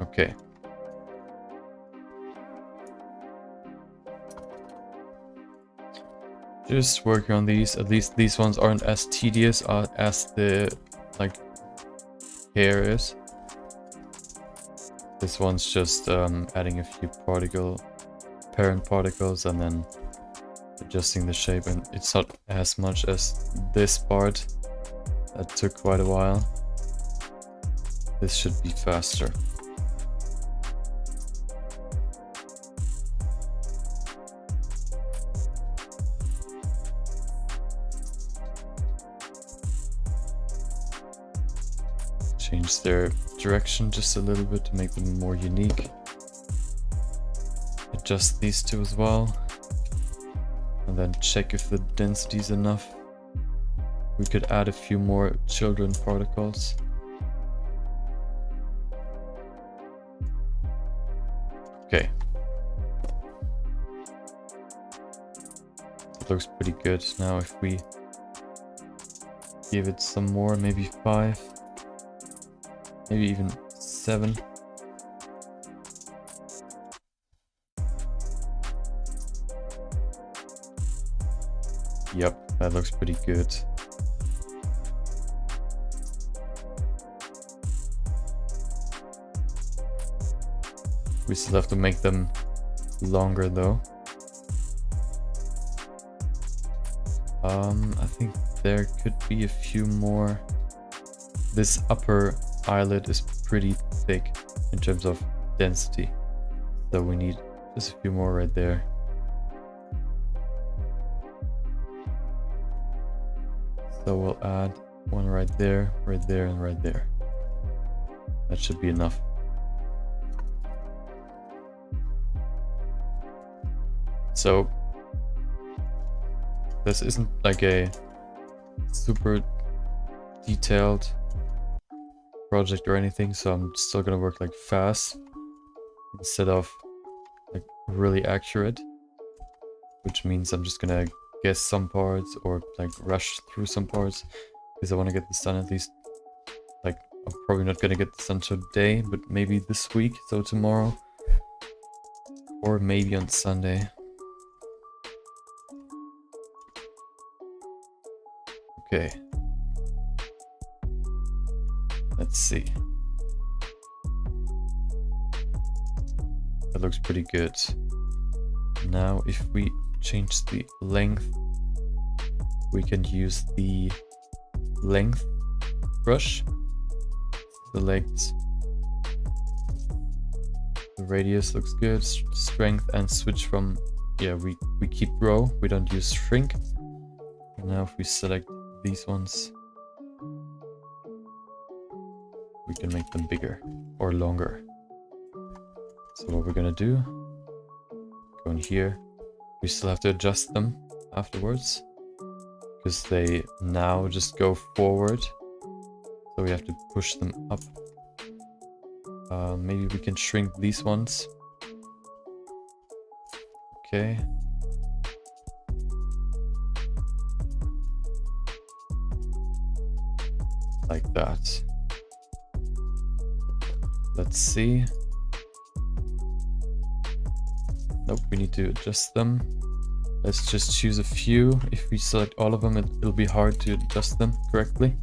Okay. Just working on these. At least these ones aren't as tedious as the like hair is. This one's just adding a few parent particles and then adjusting the shape, and it's not as much as this part that took quite a while. This should be faster. Change their direction just a little bit to make them more unique. Adjust these two as well. And then check if the density is enough. We could add a few more children particles. Okay. It looks pretty good. Now if we give it some more, maybe 5. Maybe even 7. Yep, that looks pretty good. We still have to make them longer though. I think there could be a few more. This upper eyelid is pretty thick in terms of density, so we need just a few more right there. So we'll add one right there, and right there. That should be enough. So this isn't like a super detailed project or anything, so I'm still gonna work like fast instead of like really accurate, which means I'm just gonna guess some parts or like rush through some parts because I want to get this done at least. Like, I'm probably not gonna get this done today, but maybe this week, so tomorrow, or maybe on Sunday. Okay, let's see. That looks pretty good. Now if we change the length, we can use the length brush. Select the radius, looks good. Strength, and switch from, yeah, we keep row, we don't use shrink. And now if we select these ones, we can make them bigger or longer. So what we're gonna do, go in here. We still have to adjust them afterwards because they now just go forward. So we have to push them up. Maybe we can shrink these ones. Okay. Like that. Let's see. Nope, we need to adjust them. Let's just choose a few. If we select all of them, it'll be hard to adjust them correctly.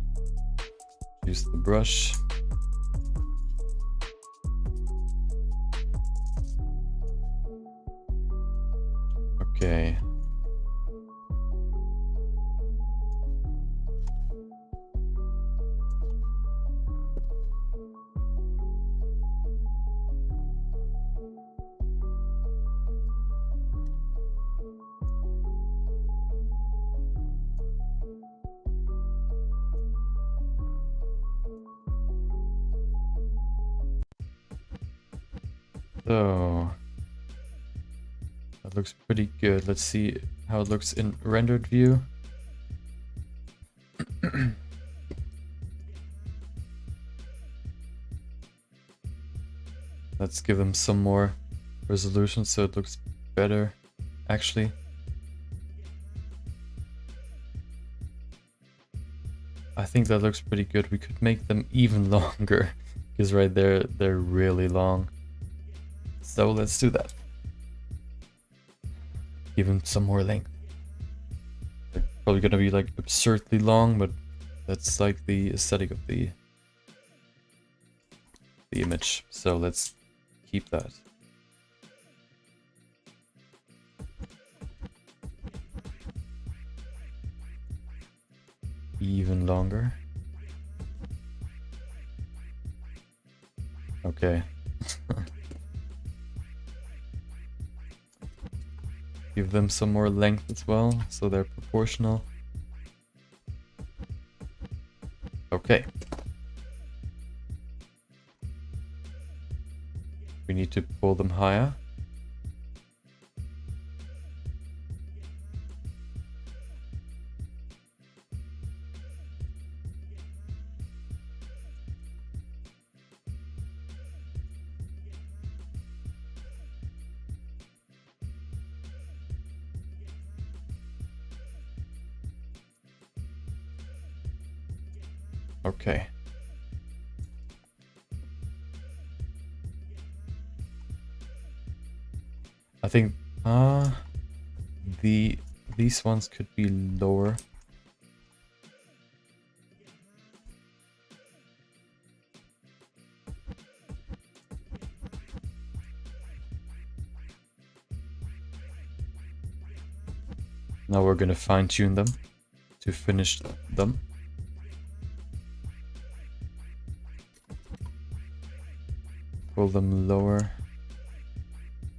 Use the brush. Okay. So that looks pretty good. Let's see how it looks in rendered view. Let's give them some more resolution so it looks better, actually. I think that looks pretty good. We could make them even longer because right there, they're really long. So let's do that. Give them some more length. They're probably gonna be like absurdly long, but that's like the aesthetic of the image. So let's keep that. Even longer. Okay. Give them some more length as well, so they're proportional. Okay. We need to pull them higher. Okay. I think these ones could be lower. Now we're gonna fine-tune them to finish them. Pull them lower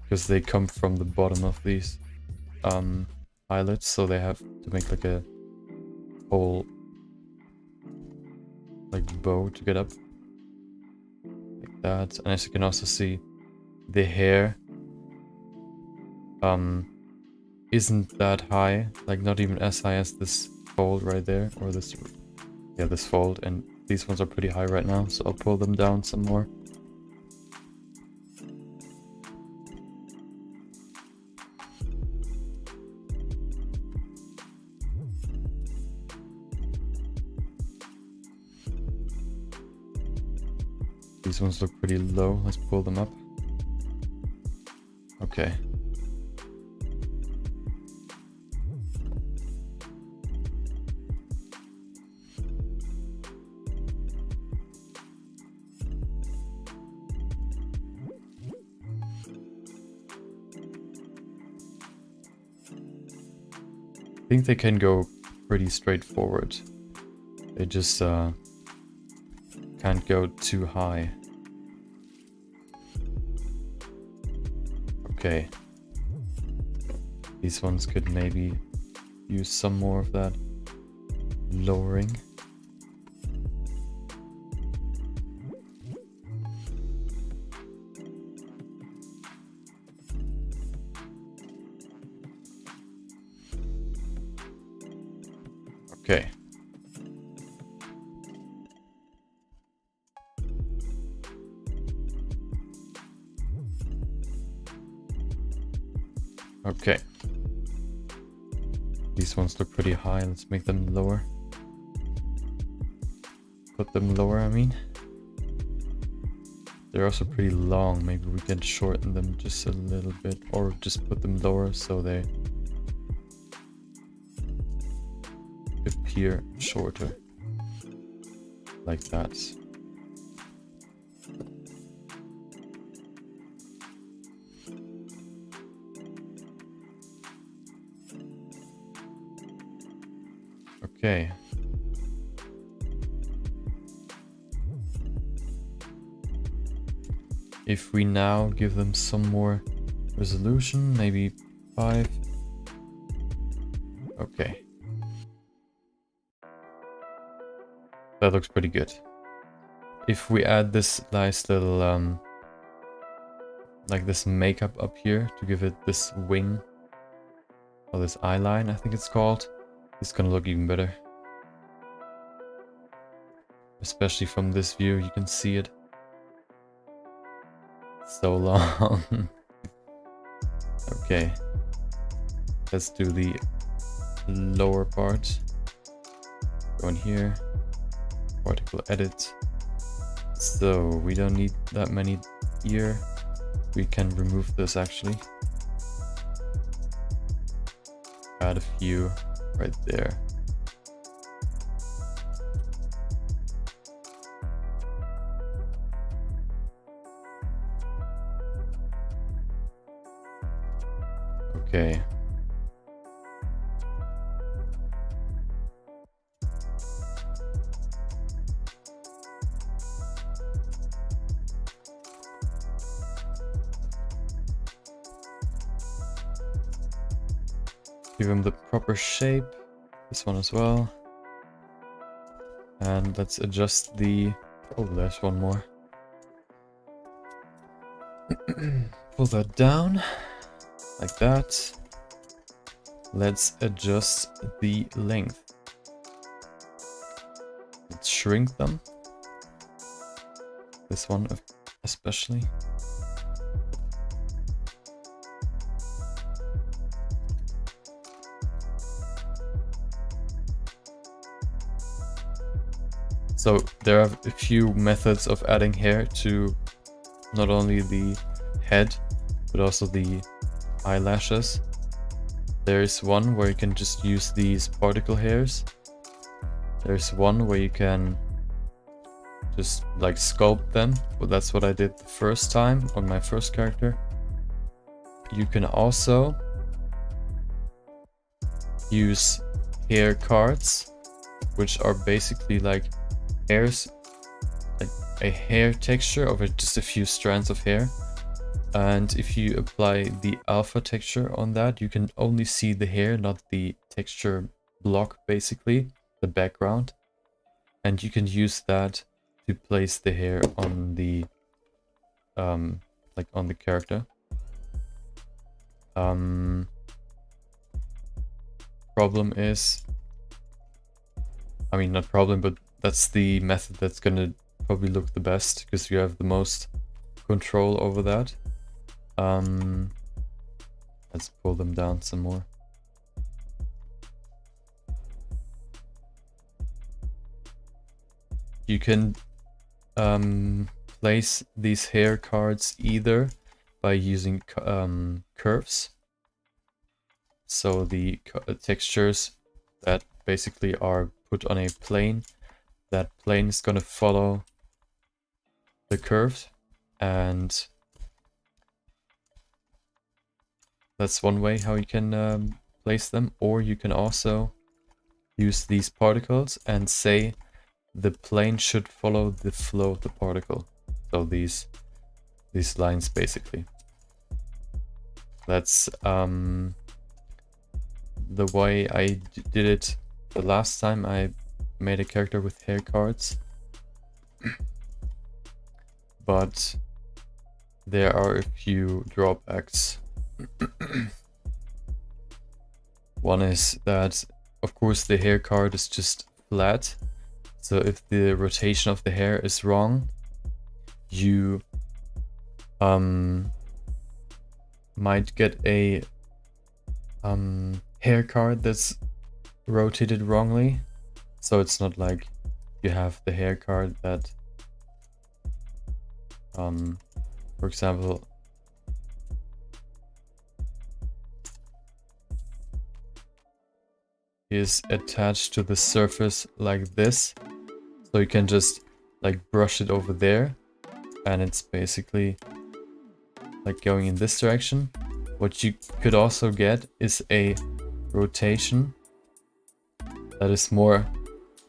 because they come from the bottom of these eyelets, so they have to make like a whole like bow to get up like that. And as you can also see, the hair isn't that high, like not even as high as this fold right there, or this, yeah, this fold, and these ones are pretty high right now, so I'll pull them down some more. These ones look pretty low, let's pull them up. Okay. I think they can go pretty straightforward. They just can't go too high. Okay. These ones could maybe use some more of that lowering. Okay. Okay. These ones look pretty high. Let's make them lower. Put them lower, I mean. They're also pretty long. Maybe we can shorten them just a little bit, or just put them lower so they appear shorter. Like that. Okay. If we now give them some more resolution, maybe 5. Okay. That looks pretty good. If we add this nice little, like this makeup up here to give it this wing, or this eye line, I think it's called, it's gonna look even better. Especially from this view, you can see it. So long. Okay. Let's do the lower part. Go in here. Particle edit. So we don't need that many here. We can remove this actually. Add a few right there. Okay. Give him the proper shape. This one as well. And let's adjust the... Oh, there's one more. Pull that down. Like that. Let's adjust the length. Let's shrink them. This one especially. So there are a few methods of adding hair to not only the head, but also the eyelashes. There's one where you can just use these particle hairs. There's one where you can just like sculpt them. Well, that's what I did the first time on my first character. You can also use hair cards, which are basically like hairs, like a hair texture of just a few strands of hair. And if you apply the alpha texture on that, you can only see the hair, not the texture block, basically, the background. And you can use that to place the hair on the, like on the character. problem is, I mean, not problem, but that's the method that's gonna probably look the best because you have the most control over that. Let's pull them down some more. You can place these hair cards either by using curves. So the textures that basically are put on a plane, that plane is going to follow the curve, and that's one way how you can place them. Or you can also use these particles and say the plane should follow the flow of the particle. So these lines basically. That's the way I did it the last time I made a character with hair cards. But there are a few drawbacks. One is that, of course, the hair card is just flat. So if the rotation of the hair is wrong, you might get a hair card that's rotated wrongly. So it's not like you have the hair card that, for example, is attached to the surface like this. So you can just like brush it over there, and it's basically like going in this direction. What you could also get is a rotation that is more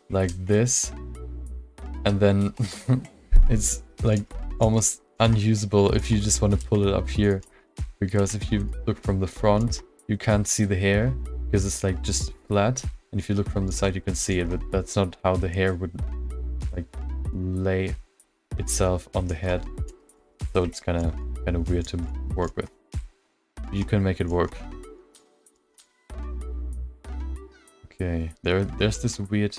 like this, and then it's like almost unusable if you just want to pull it up here, because if you look from the front you can't see the hair because it's like just flat, and if you look from the side you can see it, but that's not how the hair would like lay itself on the head. So it's kind of weird to work with. You can make it work. Okay, there's this weird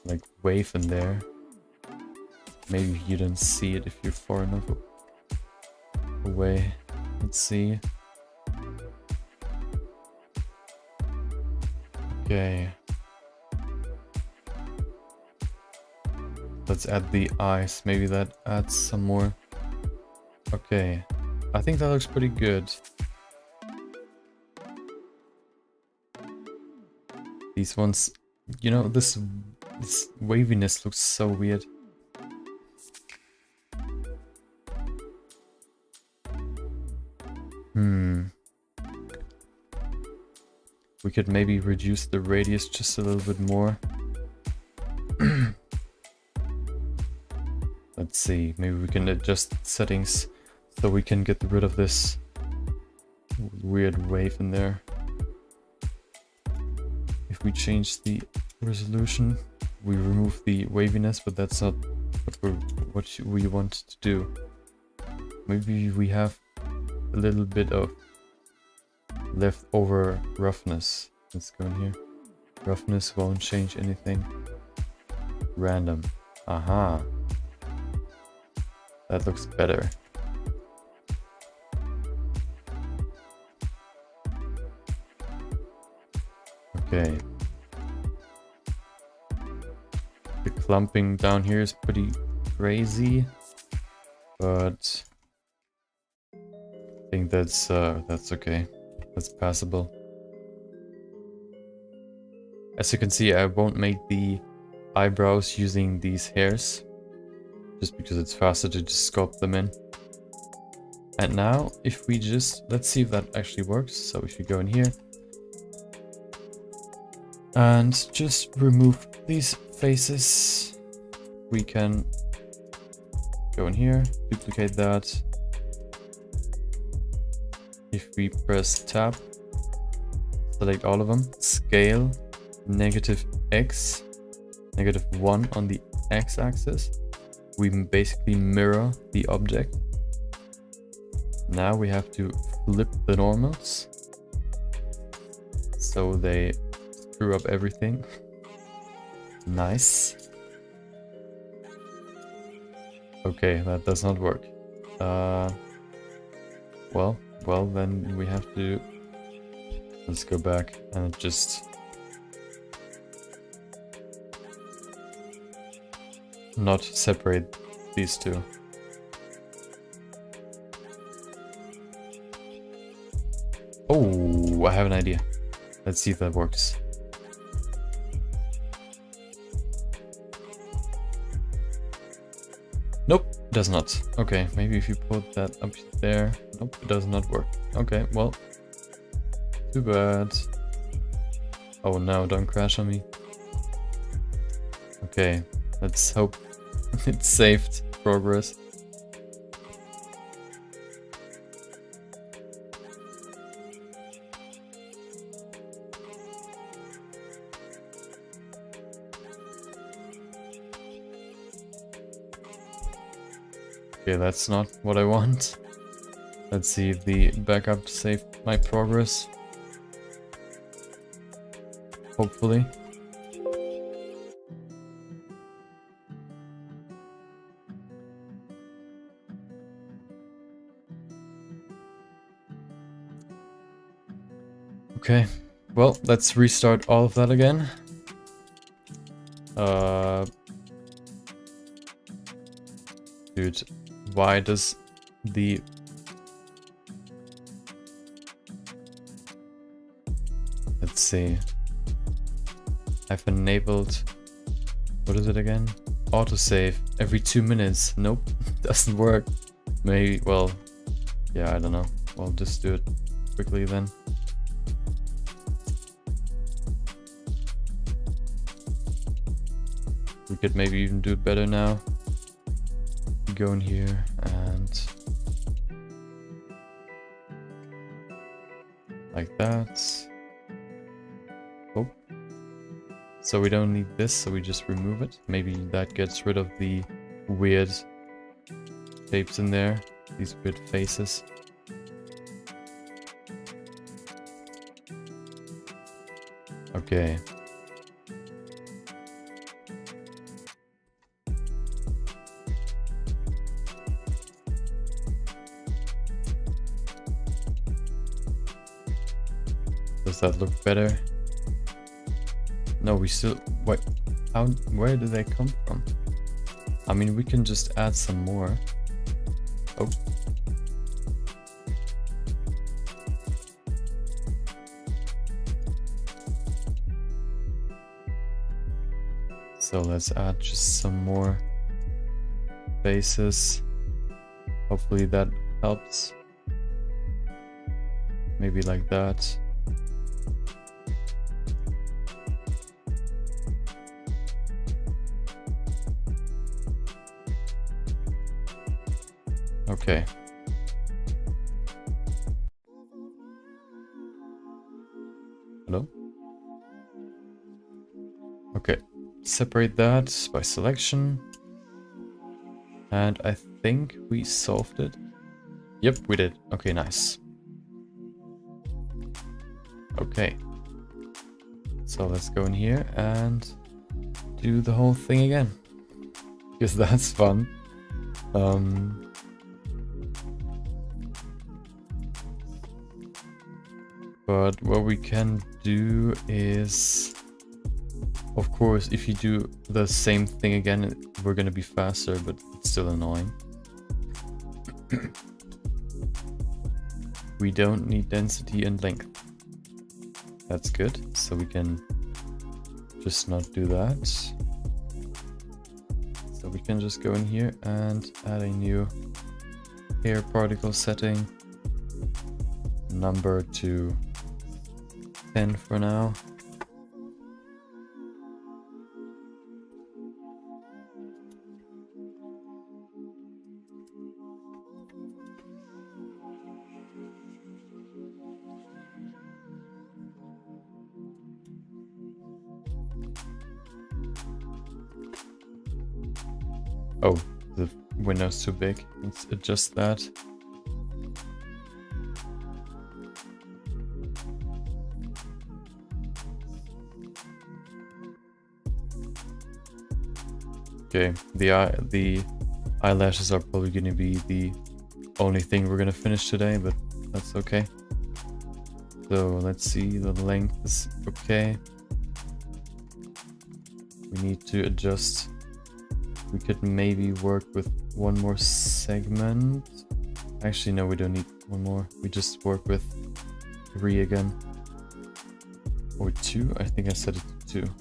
like wave in there. Maybe you don't see it if you're far enough away. Let's see. Okay. Let's add the eyes. Maybe that adds some more. Okay. I think that looks pretty good. These ones, you know, this waviness looks so weird. We could maybe reduce the radius just a little bit more. Let's see, maybe we can adjust settings so we can get rid of this weird wave in there. If we change the resolution, we remove the waviness, but that's not what we want to do. Maybe we have a little bit of leftover roughness. Let's go in here. Roughness won't change anything. Random. Aha. That looks better. Okay. The clumping down here is pretty crazy, but I think that's okay. That's passable. As you can see, I won't make the eyebrows using these hairs, just because it's faster to just sculpt them in. And now, if we just, let's see if that actually works. So if you go in here and just remove these faces, we can go in here, duplicate that. If we press tab, select all of them, scale -x, -1 on the x-axis. We basically mirror the object. Now we have to flip the normals so they screw up everything. Nice. Okay, that does not work. Well, then we have to... Let's go back and just... not separate these two. Oh, I have an idea. Let's see if that works. Nope, does not. Okay, maybe if you put that up there. Nope, it does not work. Okay, well, too bad. Oh no, don't crash on me. Okay, let's hope it saved progress. Okay, that's not what I want. Let's see if the backup saved my progress. Hopefully. Okay, well, let's restart all of that again. Dude, why does the... Let's see. I've enabled... What is it again? Autosave every 2 minutes. Nope, doesn't work. Maybe, well, yeah, I don't know. I'll just do it quickly then. We could maybe even do it better now. Go in here and like that. Oh, so we don't need this, so we just remove it. Maybe that gets rid of the weird shapes in there, these weird faces. Okay. Does that look better? No, we still... What? How? Where do they come from? I mean, we can just add some more. Oh. So let's add just some more faces. Hopefully that helps. Maybe like that. Okay. Hello? Okay. Separate that by selection. And I think we solved it. Yep, we did. Okay, nice. Okay. So let's go in here and do the whole thing again. Because that's fun. But what we can do is, of course, if you do the same thing again, we're gonna be faster, but it's still annoying. We don't need density and length. That's good, so we can just not do that. So we can just go in here and add a new hair particle setting. Number to 10 for now. Oh, the window's too big. Let's adjust that. Okay, the eyelashes are probably going to be the only thing we're going to finish today, but that's okay. So let's see, the length is okay. We need to adjust. We could maybe work with one more segment. Actually, no, we don't need one more. We just work with 3 again. Or 2? I think I set it to 2.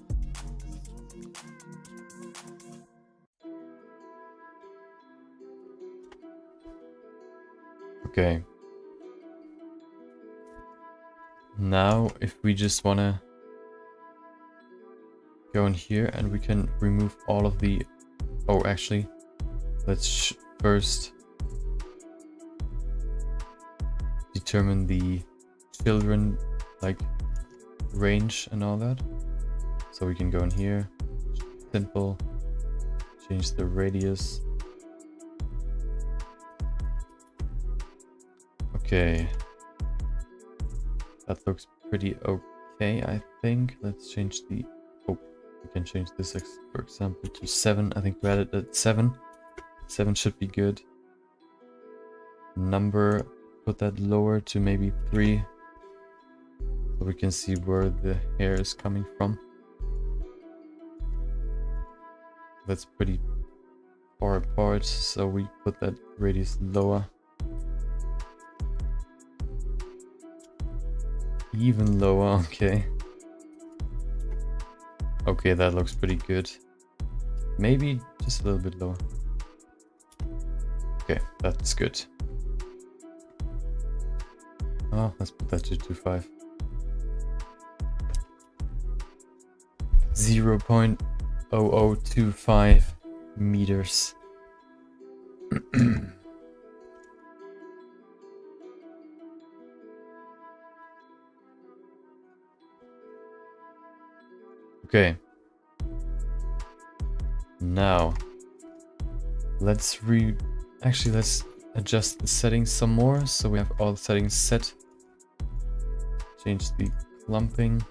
Okay. Now, if we just want to go in here and we can remove all of the... Oh, actually, let's first determine the children, like, range and all that. So we can go in here, simple, change the radius. Okay. That looks pretty okay, I think. Let's change the... Oh, we can change this, for example, to 7. I think we had it at 7. 7 should be good. Number, put that lower to maybe 3. So we can see where the hair is coming from. That's pretty far apart, so we put that radius lower. Even lower, okay. Okay, that looks pretty good. Maybe just a little bit lower. Okay, that's good. Oh, let's put that to 2.5. 0.0025 meters. Okay. Now, let's adjust the settings some more, so we have all the settings set. Change the clumping.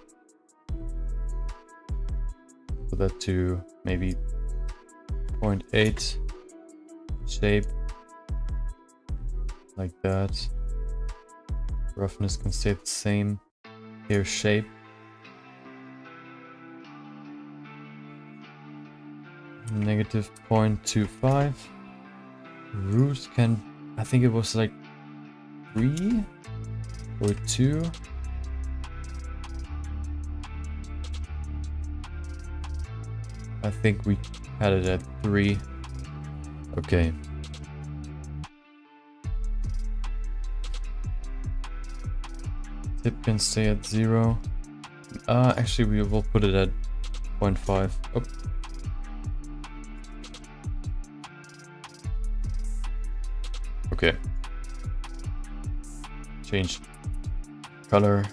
Put that to maybe 0.8. Shape. Like that. Roughness can stay the same. Hair shape. Negative 0.25. Root can, I think it was like 3 or 2. I think we had it at 3. Okay. Tip can stay at 0. Actually, we will put it at 0.5. Oh. Okay. Change color.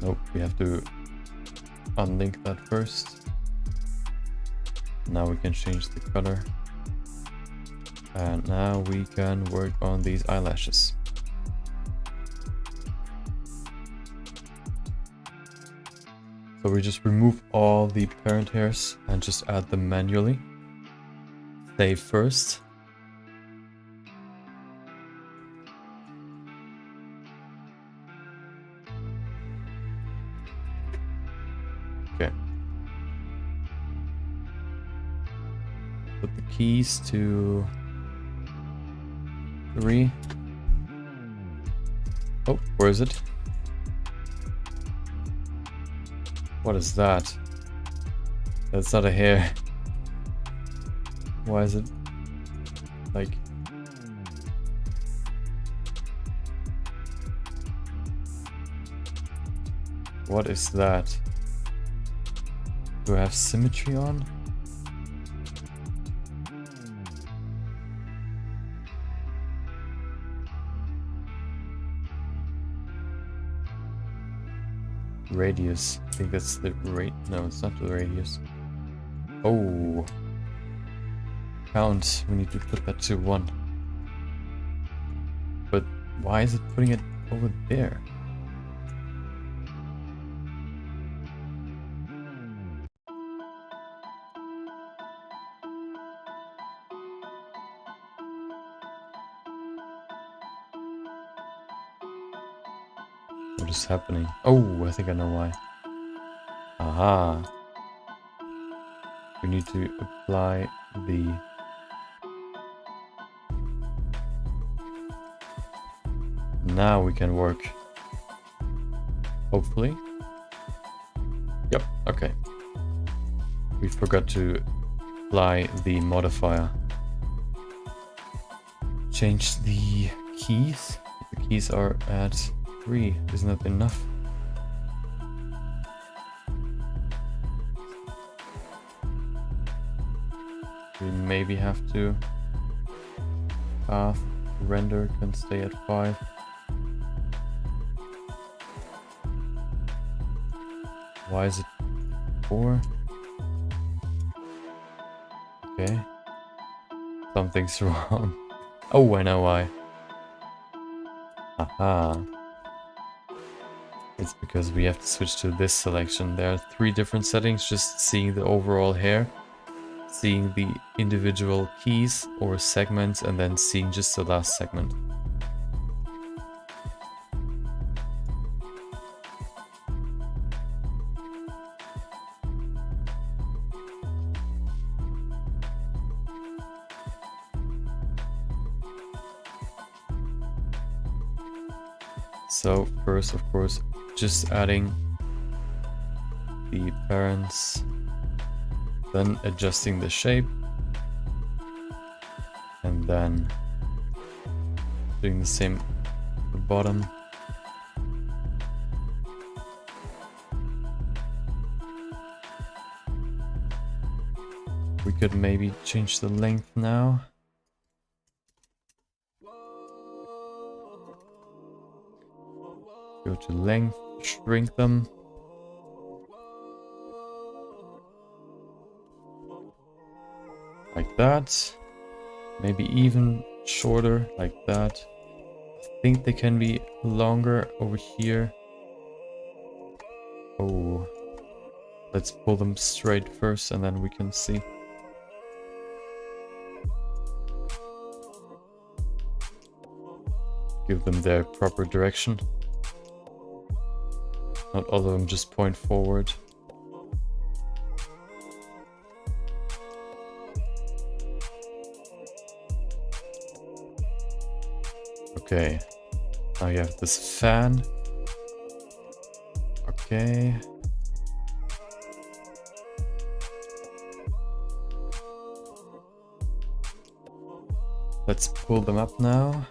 Nope, we have to unlink that first. Now we can change the color. And now we can work on these eyelashes. So we just remove all the parent hairs and just add them manually. Save first. Okay. Put the keys to 3. Oh, where is it? What is that? That's not a hair. Why is it like... What is that? Do I have symmetry on? Radius. I think that's the rate. No, it's not the radius. Oh. Count. We need to put that to 1. But why is it putting it over there? What is happening? Oh, I think I know why. Aha. We need to apply the... Now we can work. Hopefully. Yep, okay. We forgot to apply the modifier. Change the keys. The keys are at 3. Isn't that enough? We maybe have to. Path render can stay at 5. Why is it 4? Okay. Something's wrong. Oh, I know why. Aha. It's because we have to switch to this selection. There are 3 different settings, just seeing the overall hair, seeing the individual keys or segments, and then seeing just the last segment. So first, of course, just adding the parents, then adjusting the shape, and then doing the same at the bottom. We could maybe change the length now. Go to length, shrink them. Like that. Maybe even shorter, like that. I think they can be longer over here. Oh. Let's pull them straight first and then we can see. Give them their proper direction. Not all of them just point forward. Okay. Now you have this fan. Okay. Let's pull them up now.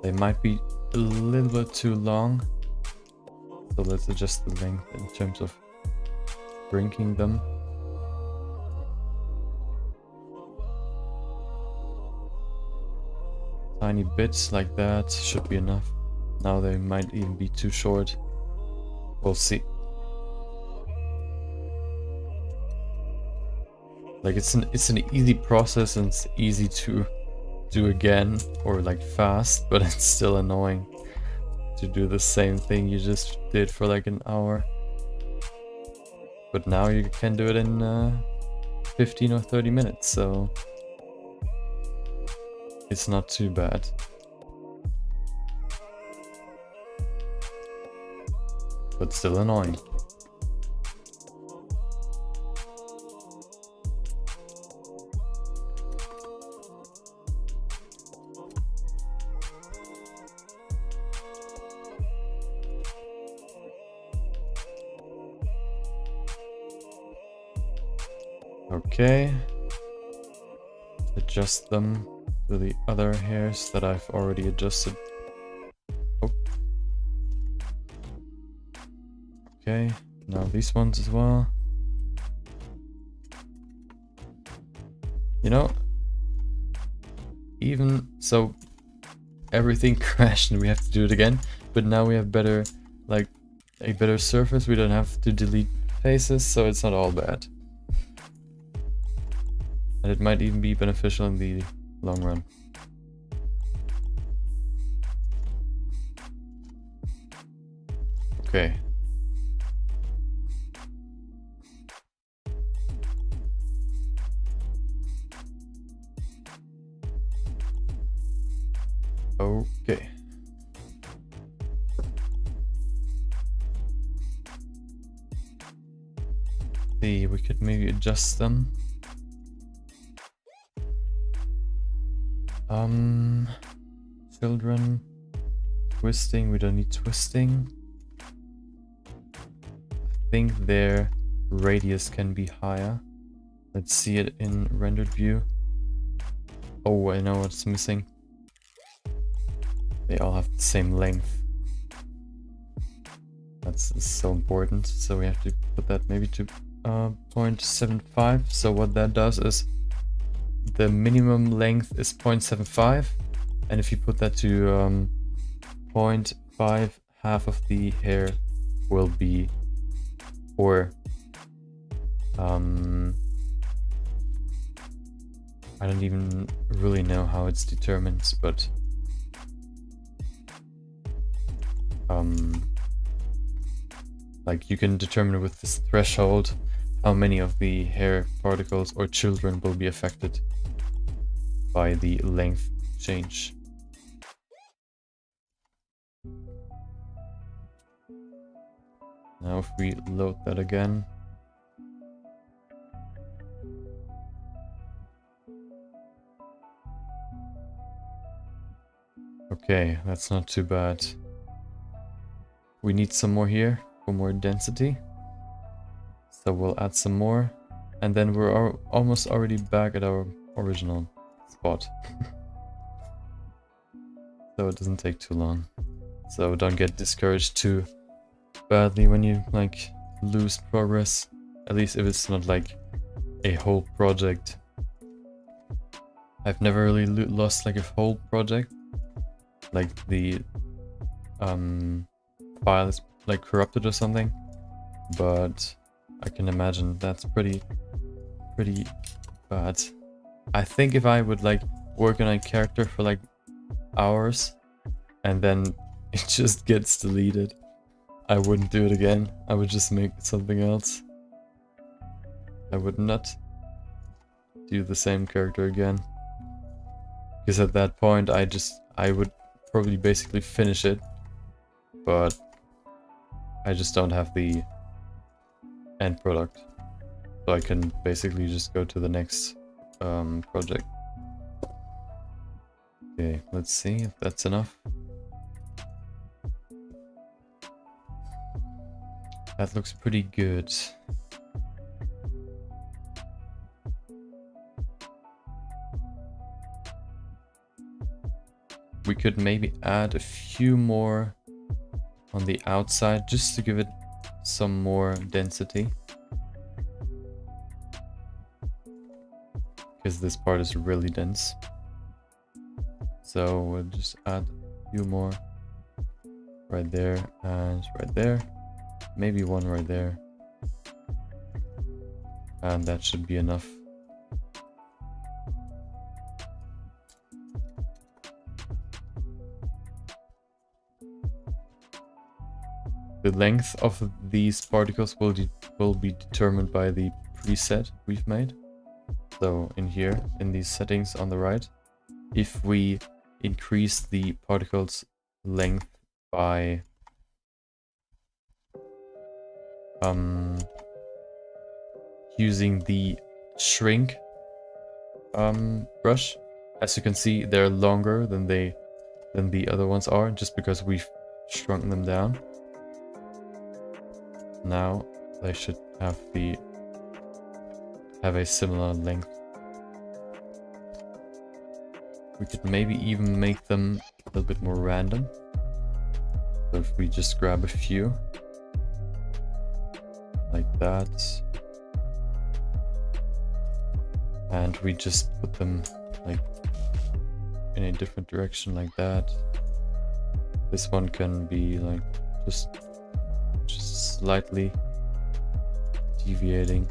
They might be a little bit too long. So let's adjust the length in terms of shrinking them. Tiny bits like that should be enough. Now they might even be too short. We'll see. Like it's an easy process and it's easy to do again or like fast, but it's still annoying to do the same thing you just did for like an hour. But now you can do it in 15 or 30 minutes, so it's not too bad. But still annoying. Okay, adjust them to the other hairs that I've already adjusted. Oh. Okay, now these ones as well. You know, even so, everything crashed and we have to do it again, but now we have better, like, a better surface. We don't have to delete faces, so it's not all bad. And it might even be beneficial in the long run. Okay. Okay. see, we could maybe adjust them. Children. Twisting, we don't need twisting. I think their radius can be higher. Let's see it in rendered view. Oh, I know what's missing. They all have the same length. That's so important. So we have to put that maybe to 0.75. So what that does is the minimum length is 0.75. And if you put that to 0.5, half of the hair will be, or I don't even really know how it's determined, but like you can determine with this threshold how many of the hair particles or children will be affected by the length change. Now if we load that again. Okay, that's not too bad. We need some more here for more density. So we'll add some more. And then we're almost already back at our original spot. So it doesn't take too long. So don't get discouraged too badly when you like lose progress. At least if it's not like a whole project. I've never really lost like a whole project. Like the file is like corrupted or something. But I can imagine that's pretty bad. I think if I would like work on a character for like hours and then it just gets deleted, I wouldn't do it again. I would just make something else. I would not do the same character again. Because at that point I would probably basically finish it. But I just don't have the end product. So I can basically just go to the next project. Okay, let's see if that's enough. That looks pretty good. We could maybe add a few more on the outside just to give it some more density. Because this part is really dense. So we'll just add a few more right there and right there. Maybe one right there. And that should be enough. The length of these particles will be determined by the preset we've made. So in here, in these settings on the right, if we increase the particles length by using the shrink brush, as you can see, they're longer than the other ones are, just because we've shrunk them down. Now they should have a similar length. We could maybe even make them a little bit more random. So if we just grab a few like that, and we just put them like in a different direction like that. This one can be like just slightly deviating.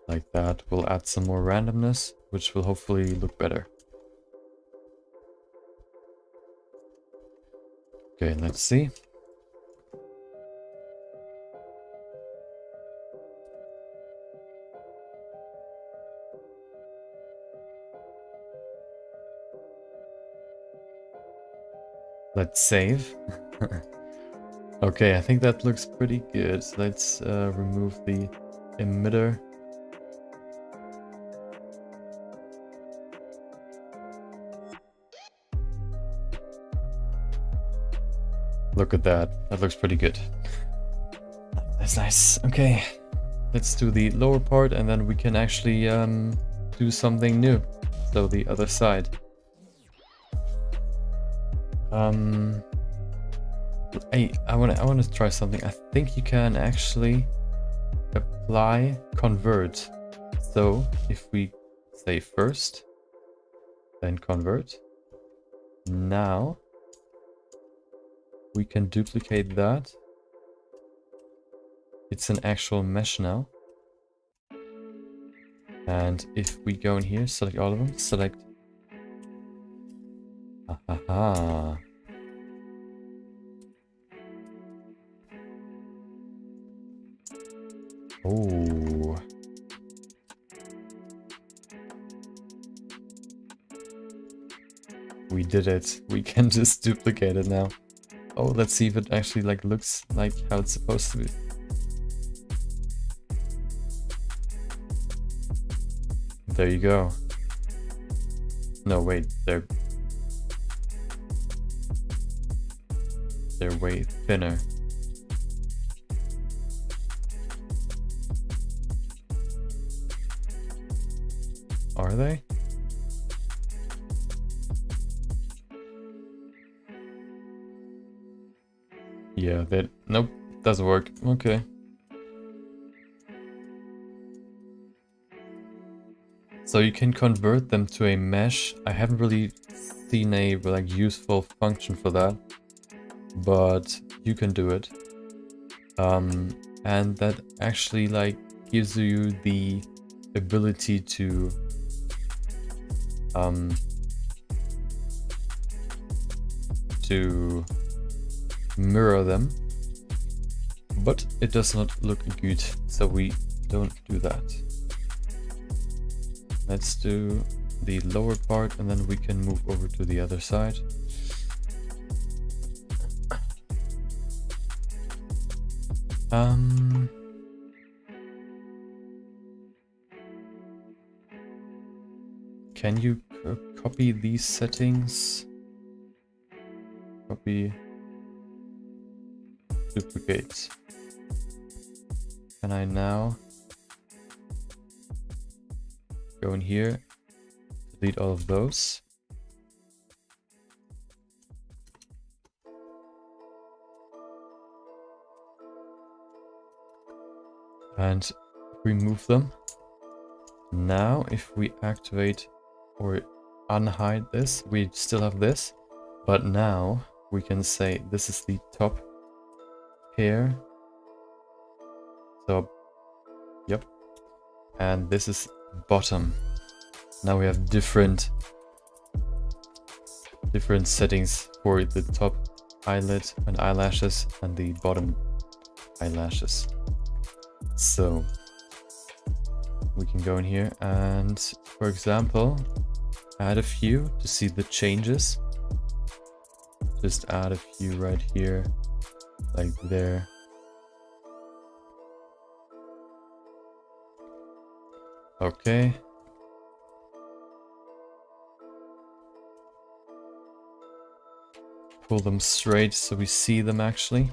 Like that. We'll add some more randomness, which will hopefully look better. Okay, let's see. Let's save. Okay, I think that looks pretty good. Let's remove the emitter. Look at that. That looks pretty good. That's nice. Okay, let's do the lower part and then we can actually do something new. So the other side. I wanna try something. I think you can actually apply convert. So if we say first, then convert. Now we can duplicate that. It's an actual mesh now. And if we go in here, select all of them, select. Aha. Oh. We did it. We can just duplicate it now. Oh, let's see if it actually like looks like how it's supposed to be. There you go. No, wait, they're way thinner. Are they? Yeah, that nope, doesn't work. Okay. So you can convert them to a mesh. I haven't really seen a like useful function for that, but you can do it. And that actually like gives you the ability to mirror them, but it does not look good, so we don't do that. Let's do the lower part and then we can move over to the other side. Can you copy these settings? Copy, duplicate. Can I now go in here, delete all of those? And remove them. Now, if we activate or unhide this, we still have this, but now we can say this is the top pair. So, yep. And this is bottom. Now we have different settings for the top eyelid and eyelashes and the bottom eyelashes. So we can go in here and, for example, add a few to see the changes. Just add a few right here, like there. Okay. Pull them straight so we see them actually.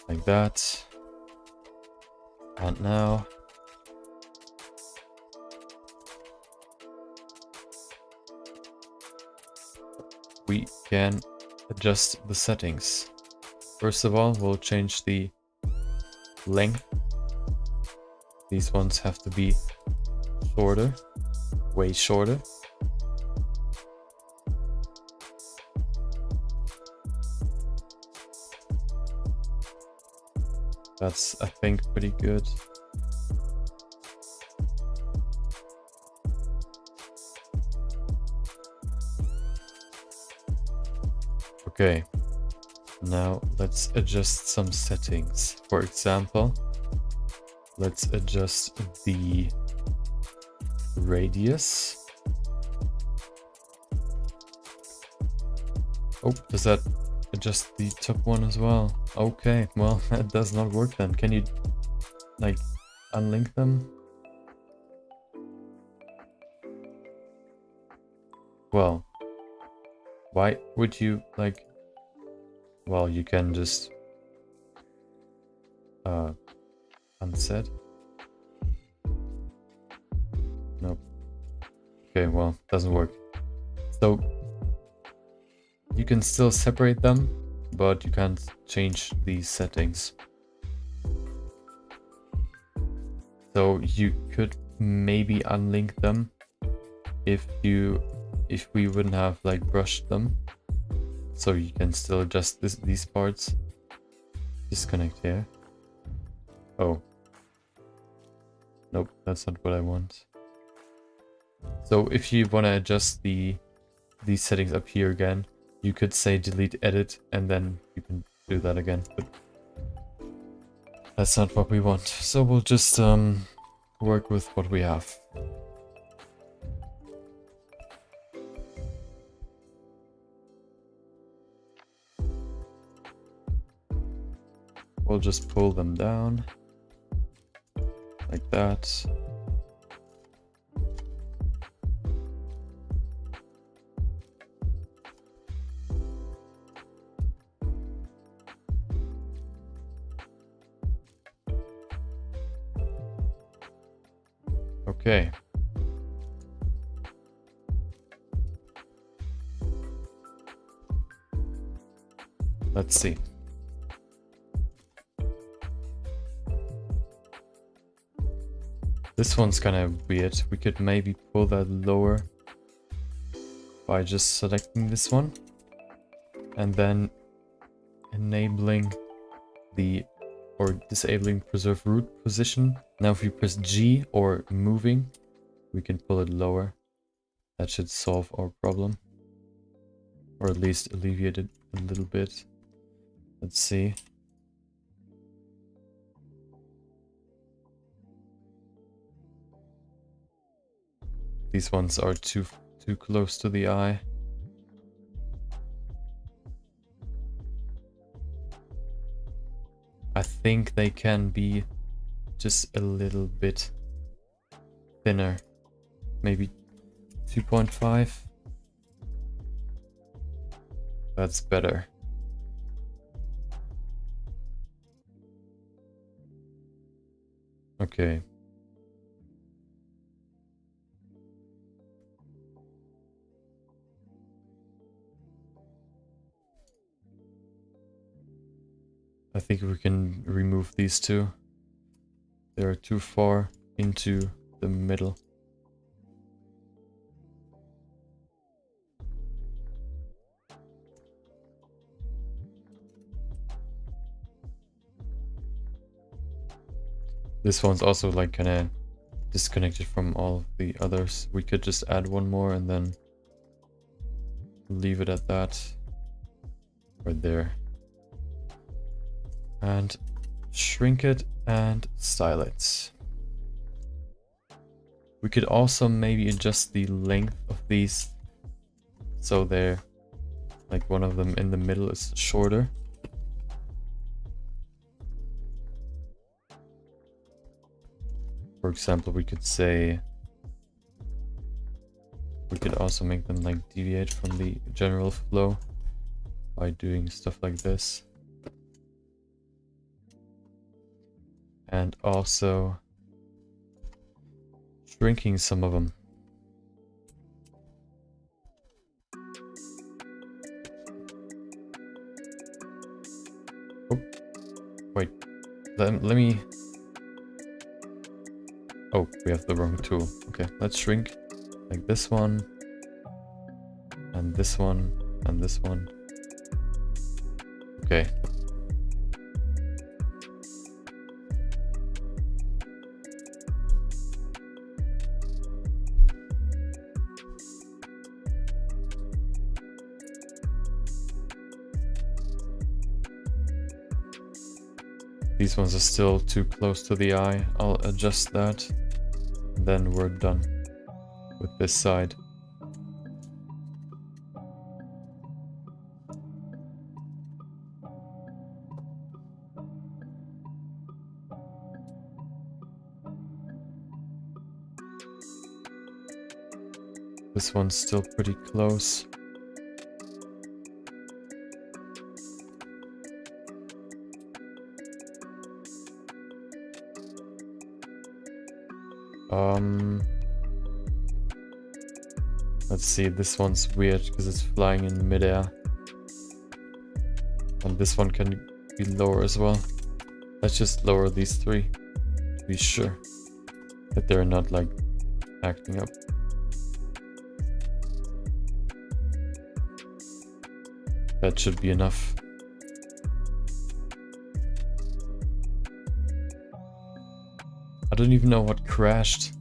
Like that. And now we can adjust the settings. First of all, we'll change the length. These ones have to be shorter, way shorter. That's, I think, pretty good. Okay, now let's adjust some settings. For example, let's adjust the radius. Oh, does that adjust the top one as well? Okay, well, that does not work then. Can you, like, unlink them? Well, why would you, like... Well, you can just... unset? Nope. Okay, well, doesn't work. So, you can still separate them, but you can't change these settings. So you could maybe unlink them if we wouldn't have like brushed them. So you can still adjust these parts. Disconnect here. Oh. Nope, that's not what I want. So if you want to adjust these settings up here again, you could say delete edit and then you can do that again. But that's not what we want. So we'll just work with what we have. We'll just pull them down like that. Okay. Let's see. This one's kind of weird. We could maybe pull that lower by just selecting this one and then enabling or disabling preserve root position. Now if we press G or moving, we can pull it lower. That should solve our problem, or at least alleviate it a little bit. Let's see. These ones are too close to the eye. I think they can be just a little bit thinner. Maybe 2.5. That's better. Okay. I think we can remove these two. They are too far into the middle. This one's also like kind of disconnected from all of the others. We could just add one more and then leave it at that. Right there. And shrink it and style it. We could also maybe adjust the length of these so they're like one of them in the middle is shorter. For example, we could say we could also make them like deviate from the general flow by doing stuff like this. And also shrinking some of them. Oh, wait, let me... Oh, we have the wrong tool. Okay, let's shrink like this one, and this one, and this one. Okay. These ones are still too close to the eye. I'll adjust that. And then we're done with this side. This one's still pretty close. Let's see, this one's weird because it's flying in midair. And this one can be lower as well. Let's just lower these three to be sure that they're not like acting up. That should be enough. I don't even know what crashed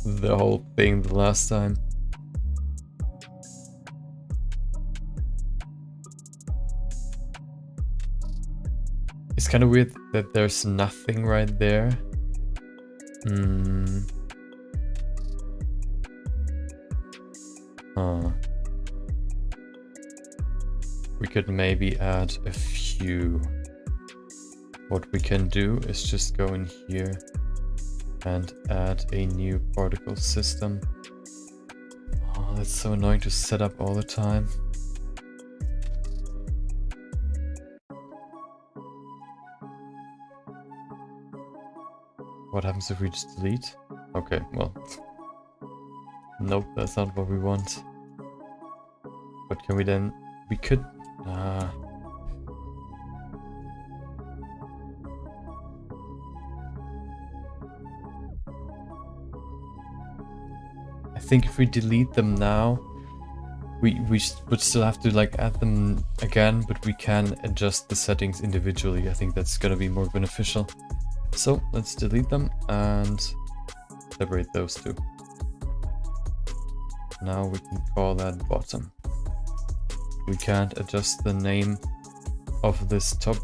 the whole thing the last time. It's kind of weird that there's nothing right there. We could maybe add a few. What we can do is just go in here and add a new particle system. Oh, that's so annoying to set up all the time. What happens if we just delete? Okay, well. Nope, that's not what we want. But can we then... We could... I think if we delete them now, we would still have to like add them again, but we can adjust the settings individually. I think that's gonna be more beneficial. So let's delete them and separate those two. Now we can call that bottom. We can't adjust the name of this top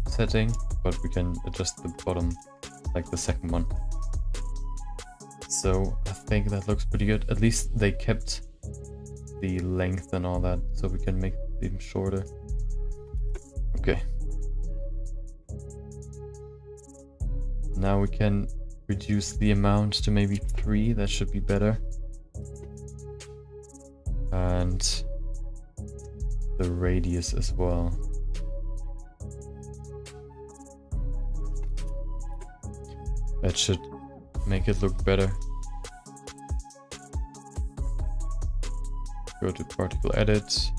setting, but we can adjust the bottom, like the second one. So I think that looks pretty good. At least they kept the length and all that, so we can make it even shorter. Okay. Now we can reduce the amount to maybe 3, that should be better. And the radius as well. That should make it look better. Go to particle edit.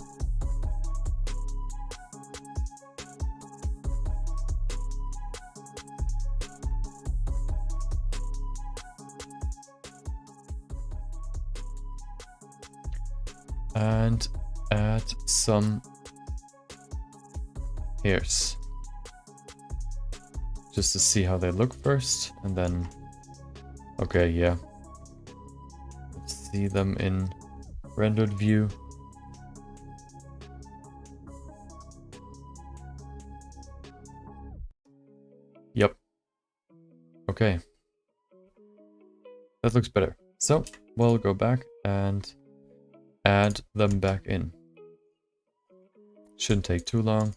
And add some hairs. Just to see how they look first, and then... Okay, yeah. Let's see them in rendered view. Yep. Okay. That looks better. So, we'll go back and add them back in. Shouldn't take too long.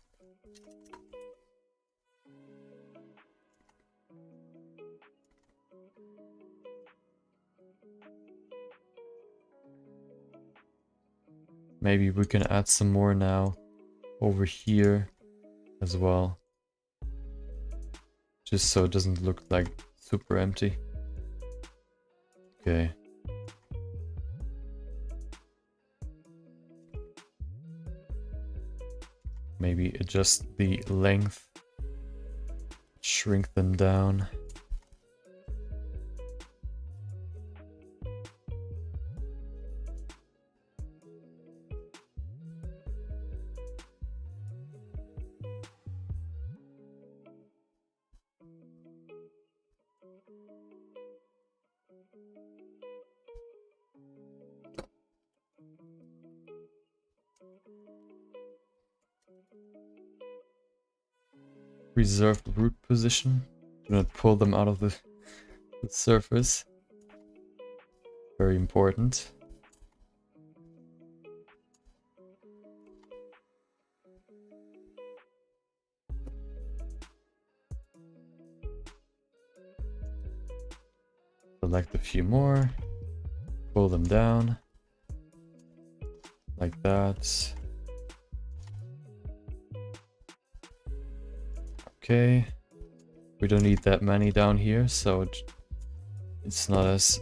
Maybe we can add some more now over here as well. Just so it doesn't look like super empty. Okay. Maybe adjust the length, shrink them down. Reserve root position. Do not pull them out of the surface. Very important. Select a few more, pull them down, like that. Okay, we don't need that many down here, so it's not as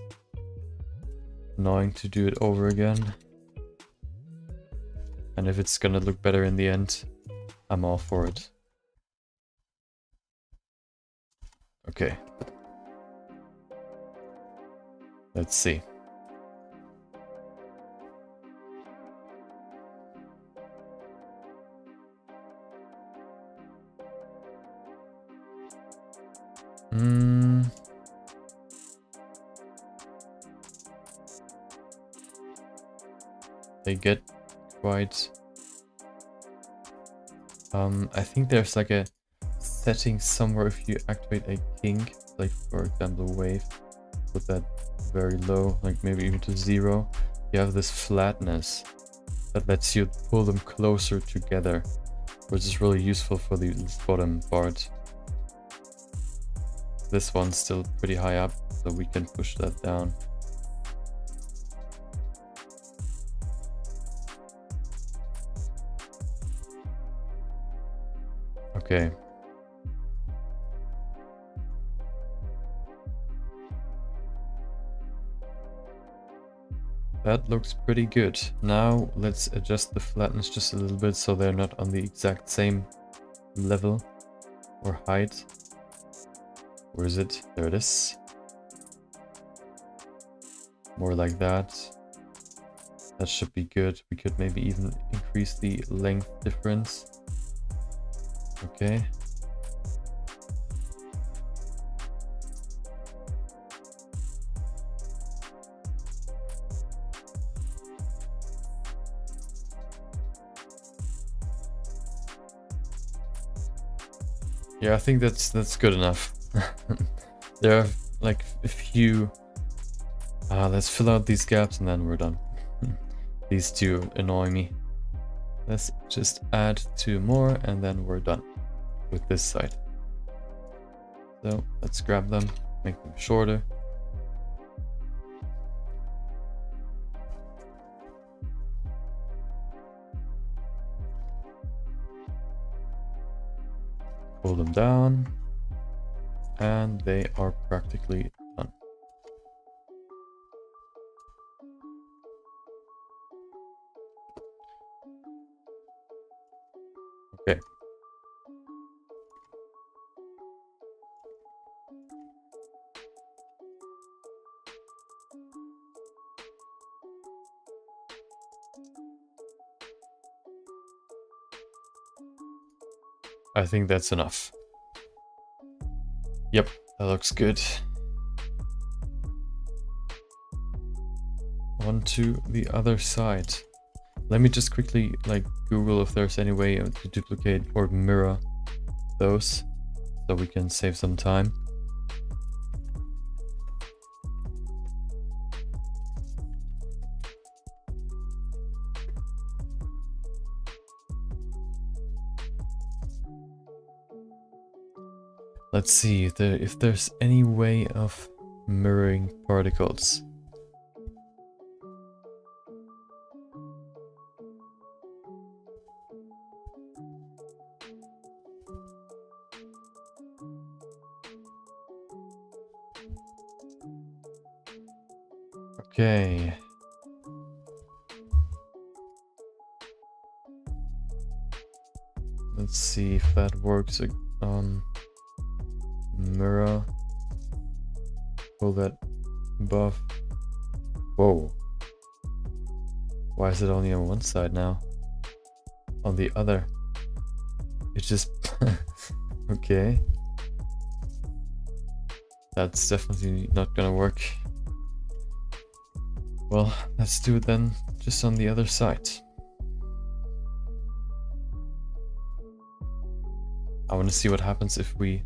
annoying to do it over again. And if it's gonna look better in the end, I'm all for it. Okay. Let's see. They get quite... I think there's like a setting somewhere if you activate a kink, like for example wave, put that very low, like maybe even to 0. You have this flatness that lets you pull them closer together, which is really useful for the bottom part. This one's still pretty high up, so we can push that down. Okay. That looks pretty good. Now let's adjust the flatness just a little bit so they're not on the exact same level or height. Where is it? There it is. More like that. That should be good. We could maybe even increase the length difference. Okay. Yeah, I think that's good enough. There are like a few. Let's fill out these gaps and then we're done. These two annoy me. Let's just add 2 more and then we're done with this side. So let's grab them, make them shorter. Pull them down and they are practically done. Okay. I think that's enough. Yep, that looks good. On to the other side. Let me just quickly like Google if there's any way to duplicate or mirror those so we can save some time. Let's see if there's any way of mirroring particles. Okay. Let's see if that works. Mirror. Pull that above. Whoa. Why is it only on one side now? On the other. It's just... Okay. That's definitely not gonna work. Well, let's do it then, just on the other side. I want to see what happens if we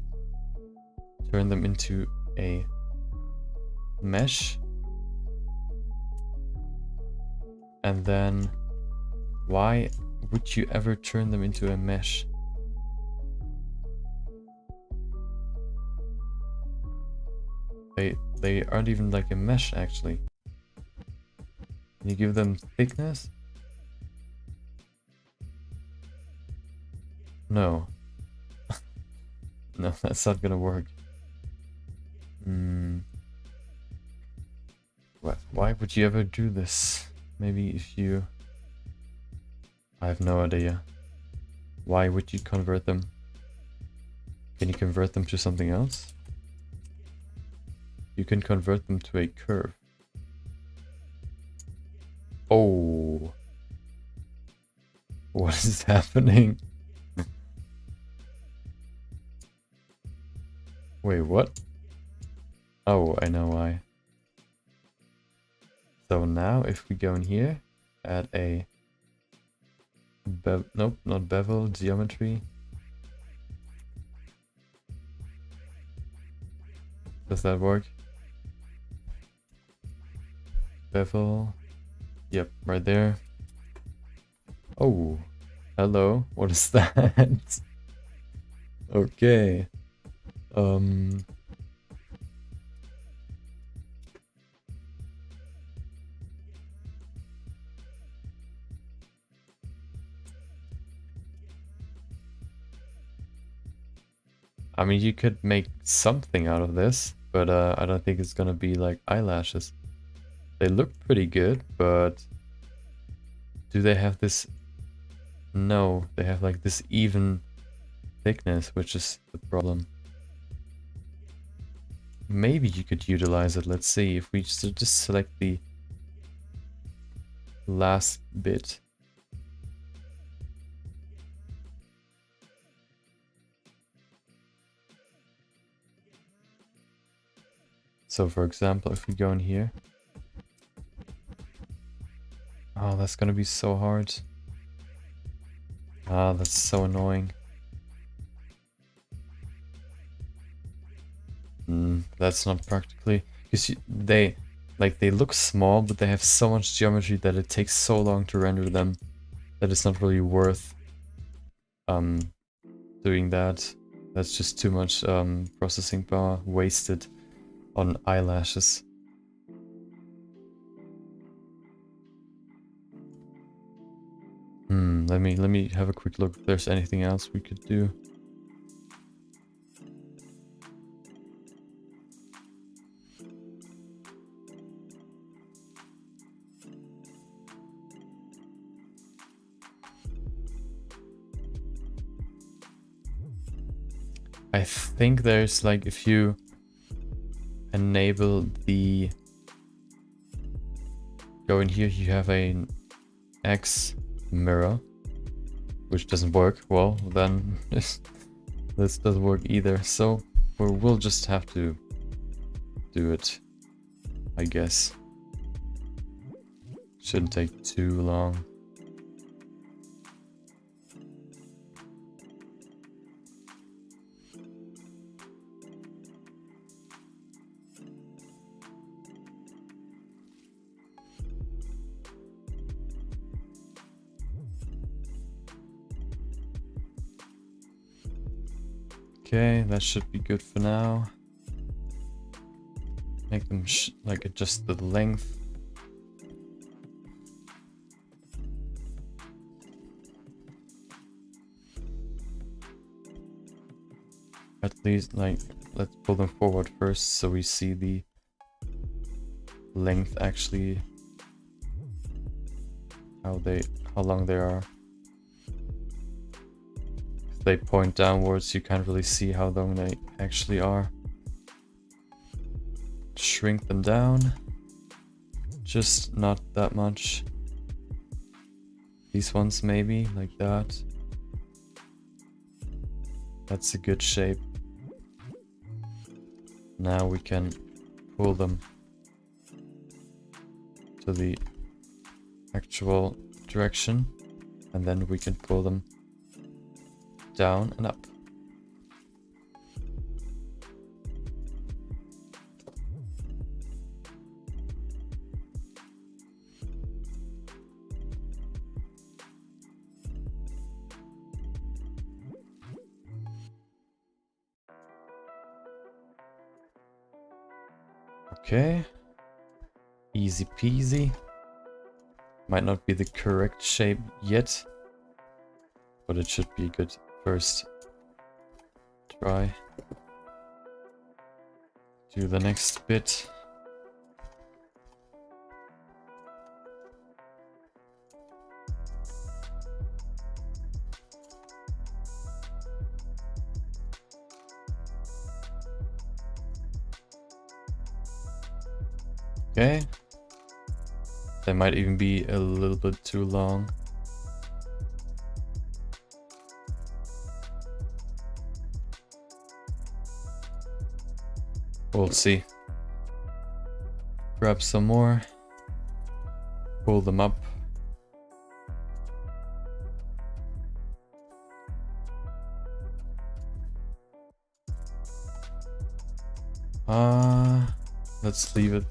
turn them into a mesh. And then, why would you ever turn them into a mesh? They aren't even like a mesh actually. Can you give them thickness? No. No, that's not gonna work. Why would you ever do this? Maybe if you... I have no idea. Why would you convert them? Can you convert them to something else? You can convert them to a curve. Oh. What is happening? Wait, what? Oh, I know why. So now if we go in here, add a nope, not bevel, geometry. Does that work? Bevel. Yep, right there. Oh, hello. What is that? Okay. I mean, you could make something out of this, but I don't think it's gonna be like eyelashes. They look pretty good, but do they have this? No, they have like this even thickness, which is the problem. Maybe you could utilize it. Let's see if we just select the last bit. So for example, if we go in here. Oh, that's gonna be so hard. Ah, that's so annoying. That's not practically, because they look small, but they have so much geometry that it takes so long to render them that it's not really worth doing that. That's just too much processing power wasted on eyelashes. Let me have a quick look if there's anything else we could do. I think there's like, if you enable the... Go in here, you have an X mirror, which doesn't work. Well, then this doesn't work either. So we'll just have to do it, I guess. Shouldn't take too long. Okay, that should be good for now. Make them like adjust the length. At least, like, let's pull them forward first so we see the length actually, how long they are. If they point downwards, you can't really see how long they actually are. Shrink them down, just not that much. These ones maybe, like that. That's a good shape. Now we can pull them to the actual direction, and then we can pull them down and up. Okay. Easy peasy. Might not be the correct shape yet, but it should be a good first try. Do the next bit. Okay. That might even be a little bit too long. We'll see. Grab some more. Pull them up. Let's leave it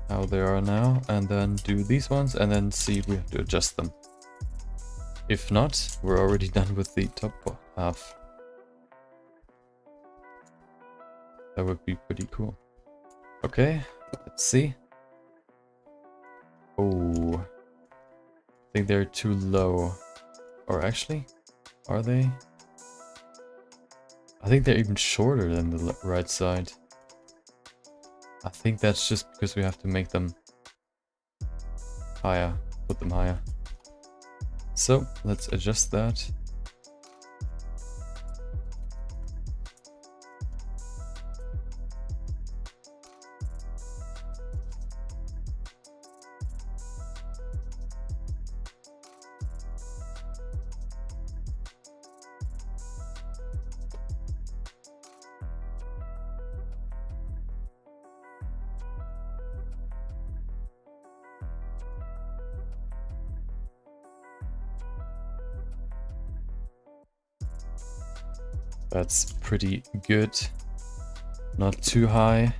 how they are now and then do these ones and then see if we have to adjust them. If not, we're already done with the top half. That would be pretty cool. Okay, let's see. Oh, I think they're too low. Or actually, are they? I think they're even shorter than the right side. I think that's just because we have to make them higher, put them higher. So let's adjust that. That's pretty good. Not too high.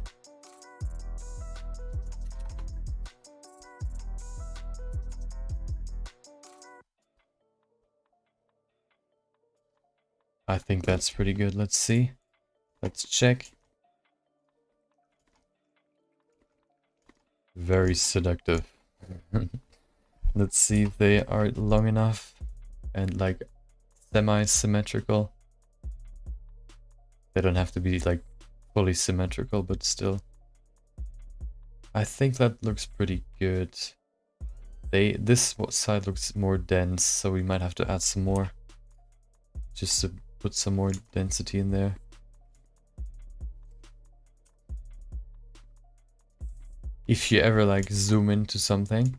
I think that's pretty good. Let's see. Let's check. Very seductive. Let's see if they are long enough and like semi-symmetrical. They don't have to be like fully symmetrical, but still. I think that looks pretty good. This side looks more dense, so we might have to add some more. Just to put some more density in there. If you ever like zoom into something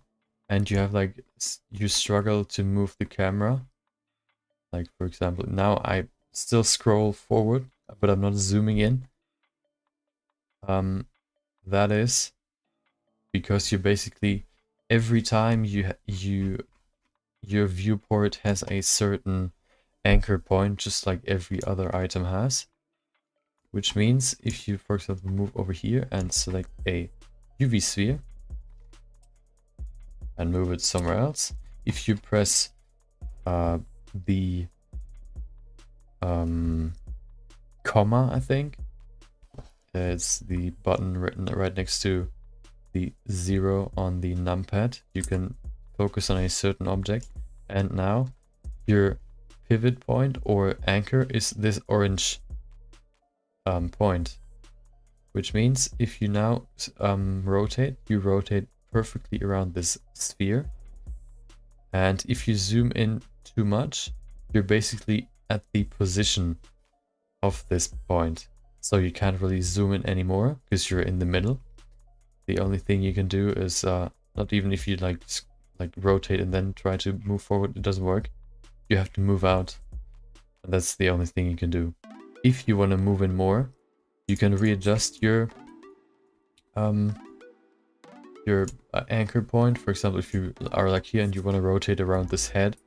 and you have like, you struggle to move the camera. Like for example, now I still scroll forward, but I'm not zooming in. That is because you basically, every time your viewport has a certain anchor point, just like every other item has. Which means if you, for example, move over here and select a UV sphere and move it somewhere else, if you press the comma, I think it's the button written right next to the 0 on the numpad, you can focus on a certain object, and now your pivot point or anchor is this orange point, which means if you now rotate, you rotate perfectly around this sphere, and if you zoom in too much, you're basically at the position of this point, so you can't really zoom in anymore because you're in the middle. The only thing you can do is not even if you like rotate and then try to move forward, it doesn't work. You have to move out, and that's the only thing you can do. If you want to move in more, you can readjust your anchor point. For example, if you are like here and you want to rotate around this head,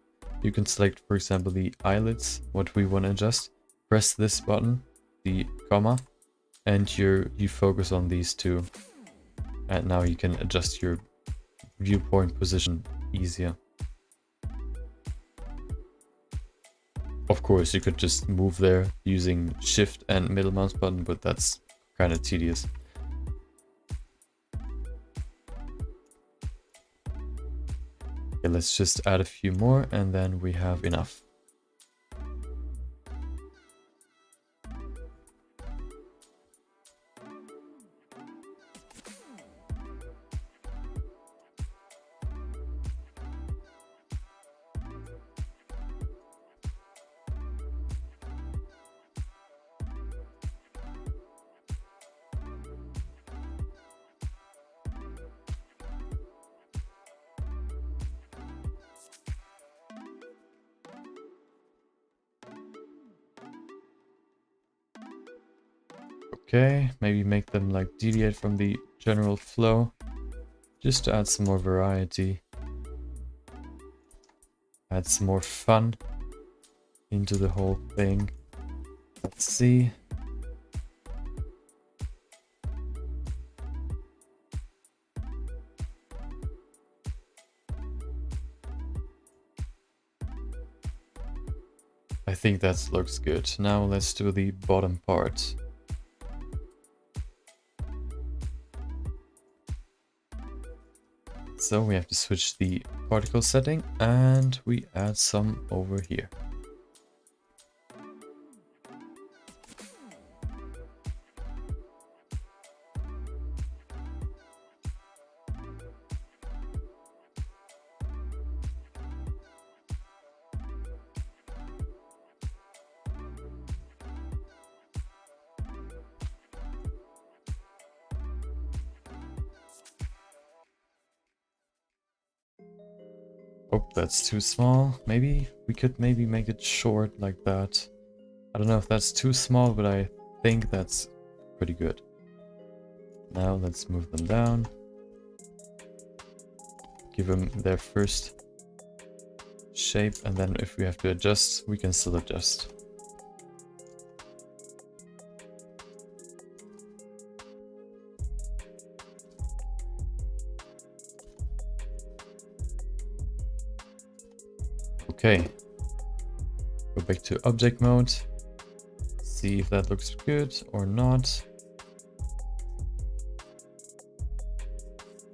you can select, for example, the eyelids, what we want to adjust. Press this button, the comma, and you focus on these two. And now you can adjust your viewpoint position easier. Of course, you could just move there using shift and middle mouse button, but that's kind of tedious. Okay, let's just add a few more and then we have enough. Okay, maybe make them like deviate from the general flow, just to add some more variety. Add some more fun into the whole thing. Let's see. I think that looks good. Now let's do the bottom part. So we have to switch the particle setting and we add some over here. Oh, that's too small. Maybe we could make it short like that. I don't know if that's too small, but I think that's pretty good. Now let's move them down. Give them their first shape, and then if we have to adjust, we can still adjust. Okay, go back to object mode, see if that looks good or not.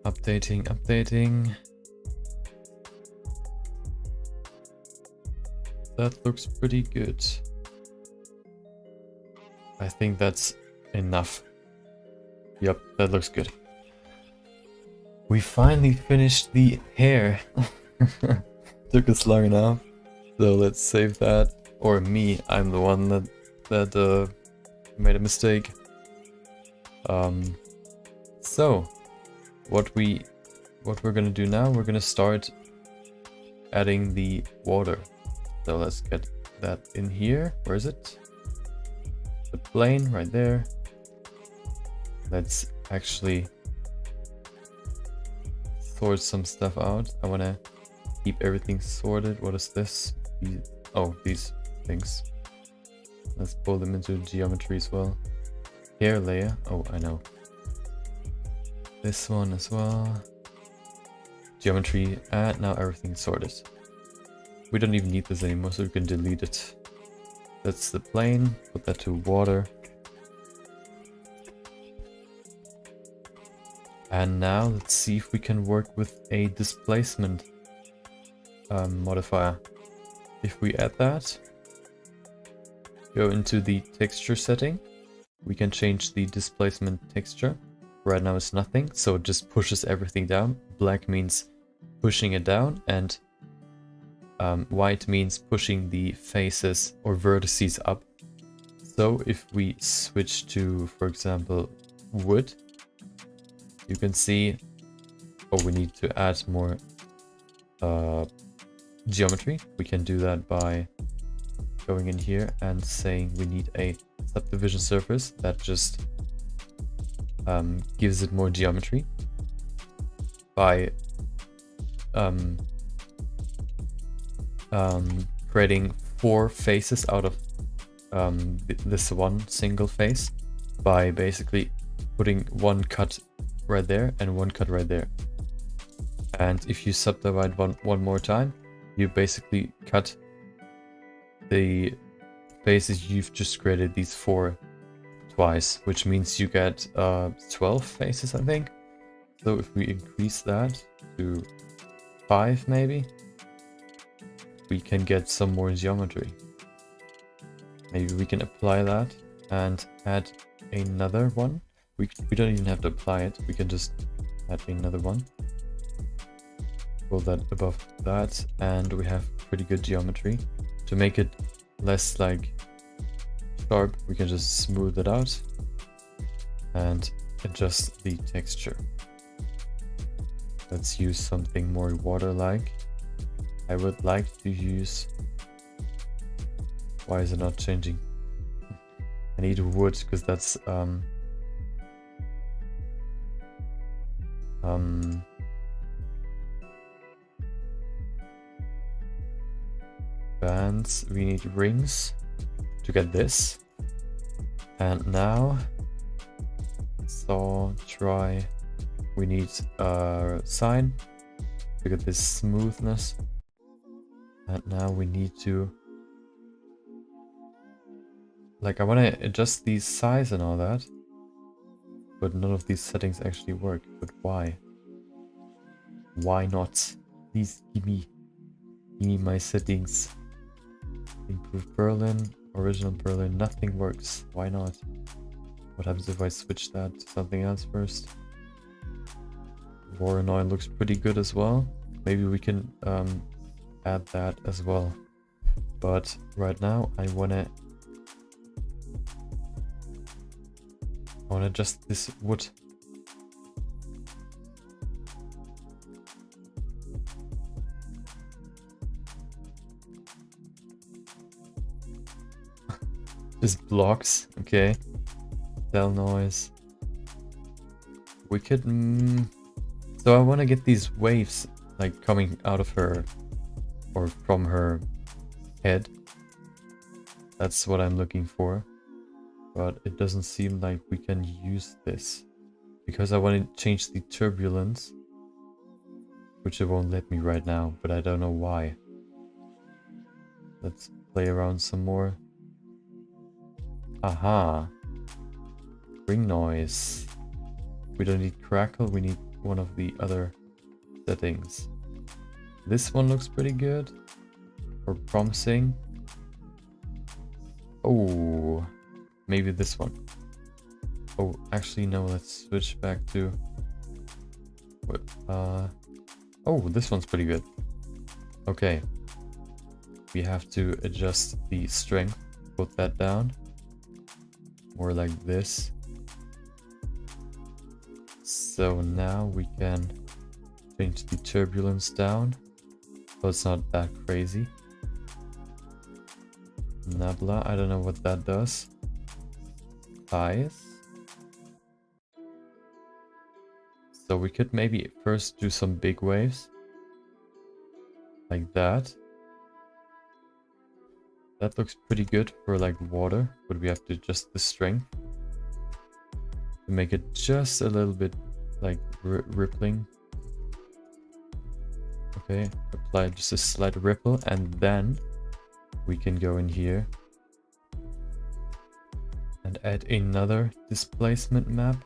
Updating. That looks pretty good. I think that's enough. Yep, that looks good. We finally finished the hair. Took us long enough, so let's save that. Or me, I'm the one that made a mistake. So what we're gonna do now, we're gonna start adding the water. So let's get that in here. Where is it? The plane right there. Let's actually sort some stuff out. I wanna keep everything sorted. What is this? These things. Let's pull them into geometry as well. Hair layer. Oh, I know. This one as well. Geometry, and now everything's sorted. We don't even need this anymore, so we can delete it. That's the plane. Put that to water. And now let's see if we can work with a displacement modifier. If we add that, go into the texture setting, we can change the displacement texture. Right now it's nothing, so it just pushes everything down. Black means pushing it down, and white means pushing the faces or vertices up. So if we switch to, for example, wood, you can see, we need to add more geometry. We can do that by going in here and saying we need a subdivision surface that just gives it more geometry by creating 4 faces out of this one single face by basically putting one cut right there and one cut right there. And if you subdivide one more time, you basically cut the faces you've just created, these 4, twice, which means you get 12 faces, I think. So if we increase that to 5 maybe, we can get some more geometry. Maybe we can apply that and add another one. We don't even have to apply it, we can just add another one. Pull that above that, and we have pretty good geometry. To make it less like sharp, we can just smooth it out and adjust the texture. Let's use something more water-like. I would like to use... Why is it not changing? I need wood, because that's bands. We need rings to get this. And now saw, try. We need a sign to get this smoothness. And now we need to, like, I want to adjust the size and all that, but none of these settings actually work. But why? Why not? Please give me my settings. Improve Berlin, original Berlin, nothing works. Why not? What happens if I switch that to something else first? Voronoi looks pretty good as well. Maybe we can add that as well. But right now I wanna adjust this wood. Just blocks, okay. Cell noise. We could... So I want to get these waves like coming out of her or from her head. That's what I'm looking for. But it doesn't seem like we can use this because I want to change the turbulence, which it won't let me right now, but I don't know why. Let's play around some more. Aha. Ring noise. We don't need crackle, we need one of the other settings. This one looks pretty good or promising. Oh, maybe this one. Oh, actually no, let's switch back to what? Oh, this one's pretty good. Okay, we have to adjust the strength, put that down more like this. So now we can change the turbulence down, so it's not that crazy. Nabla, I don't know what that does. Size. So we could maybe first do some big waves. Like that. That looks pretty good for like water, but we have to adjust the strength to make it just a little bit like rippling. Okay, apply just a slight ripple, and then we can go in here and add another displacement map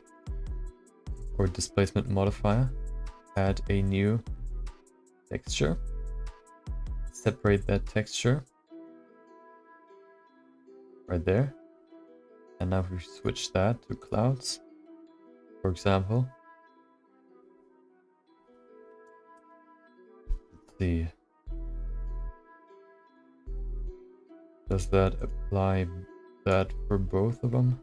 or displacement modifier. Add a new texture. Separate that texture right there. And now if we switch that to clouds, for example. Let's see. Does that apply that for both of them?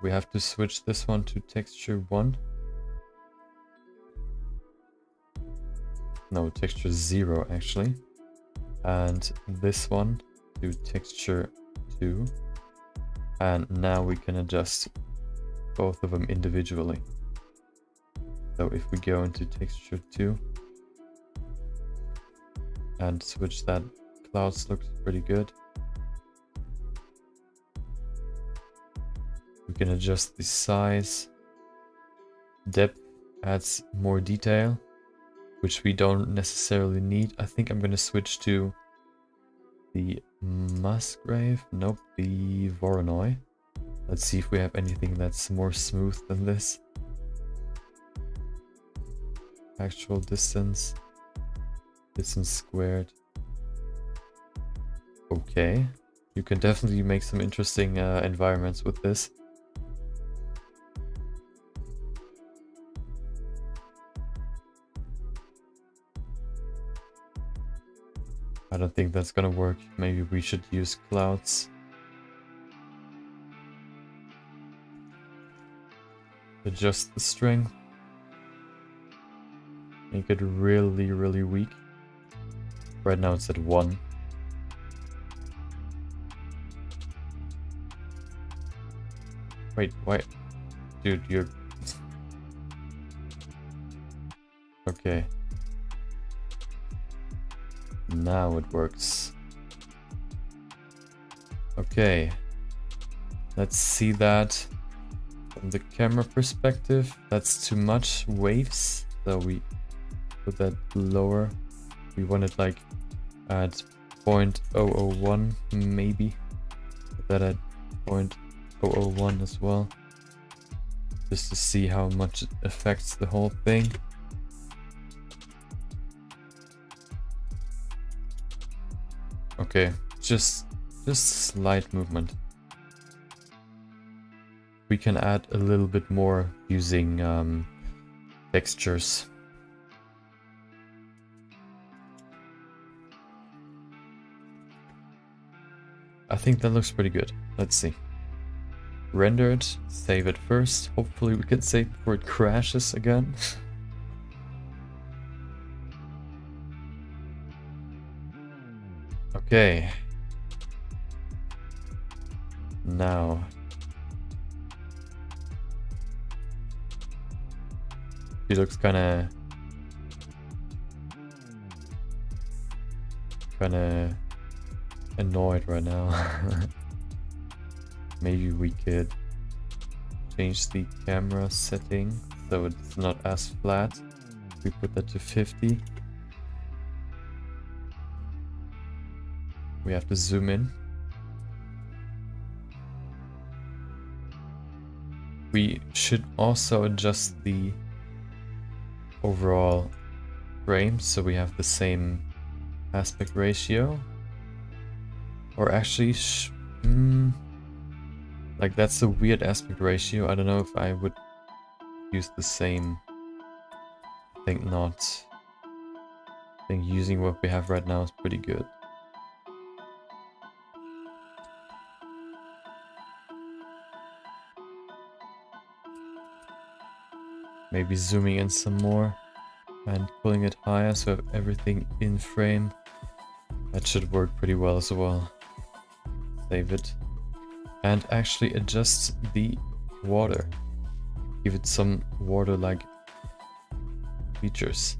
We have to switch this one to texture 1. No, texture 0 actually. And this one to texture 2. And now we can adjust both of them individually. So if we go into texture 2 and switch that, clouds looks pretty good. We can adjust the size. Depth adds more detail, which we don't necessarily need. I think I'm gonna switch to the Musgrave. Nope, the Voronoi. Let's see if we have anything that's more smooth than this. Actual distance. Distance squared. Okay. You can definitely make some interesting environments with this. I don't think that's gonna work. Maybe we should use clouds. Adjust the strength. Make it really, really weak. Right now it's at 1. Wait, why? Dude, you're... Okay. Now it works. Okay. Let's see that from the camera perspective. That's too much waves, so we put that lower. We want it like at 0.001 maybe. Put that at 0.001 as well. Just to see how much it affects the whole thing. Okay, just slight movement. We can add a little bit more using textures. I think that looks pretty good. Let's see. Render it, save it first. Hopefully we can save before it crashes again. Okay. Now. He looks kinda annoyed right now. Maybe we could change the camera setting so it's not as flat. We put that to 50. We have to zoom in. We should also adjust the overall frame so we have the same aspect ratio. Or actually, like that's a weird aspect ratio. I don't know if I would use the same. I think not. I think using what we have right now is pretty good. Maybe zooming in some more and pulling it higher so I have everything in frame. That should work pretty well as well. Save it. And actually adjust the water. Give it some water-like features.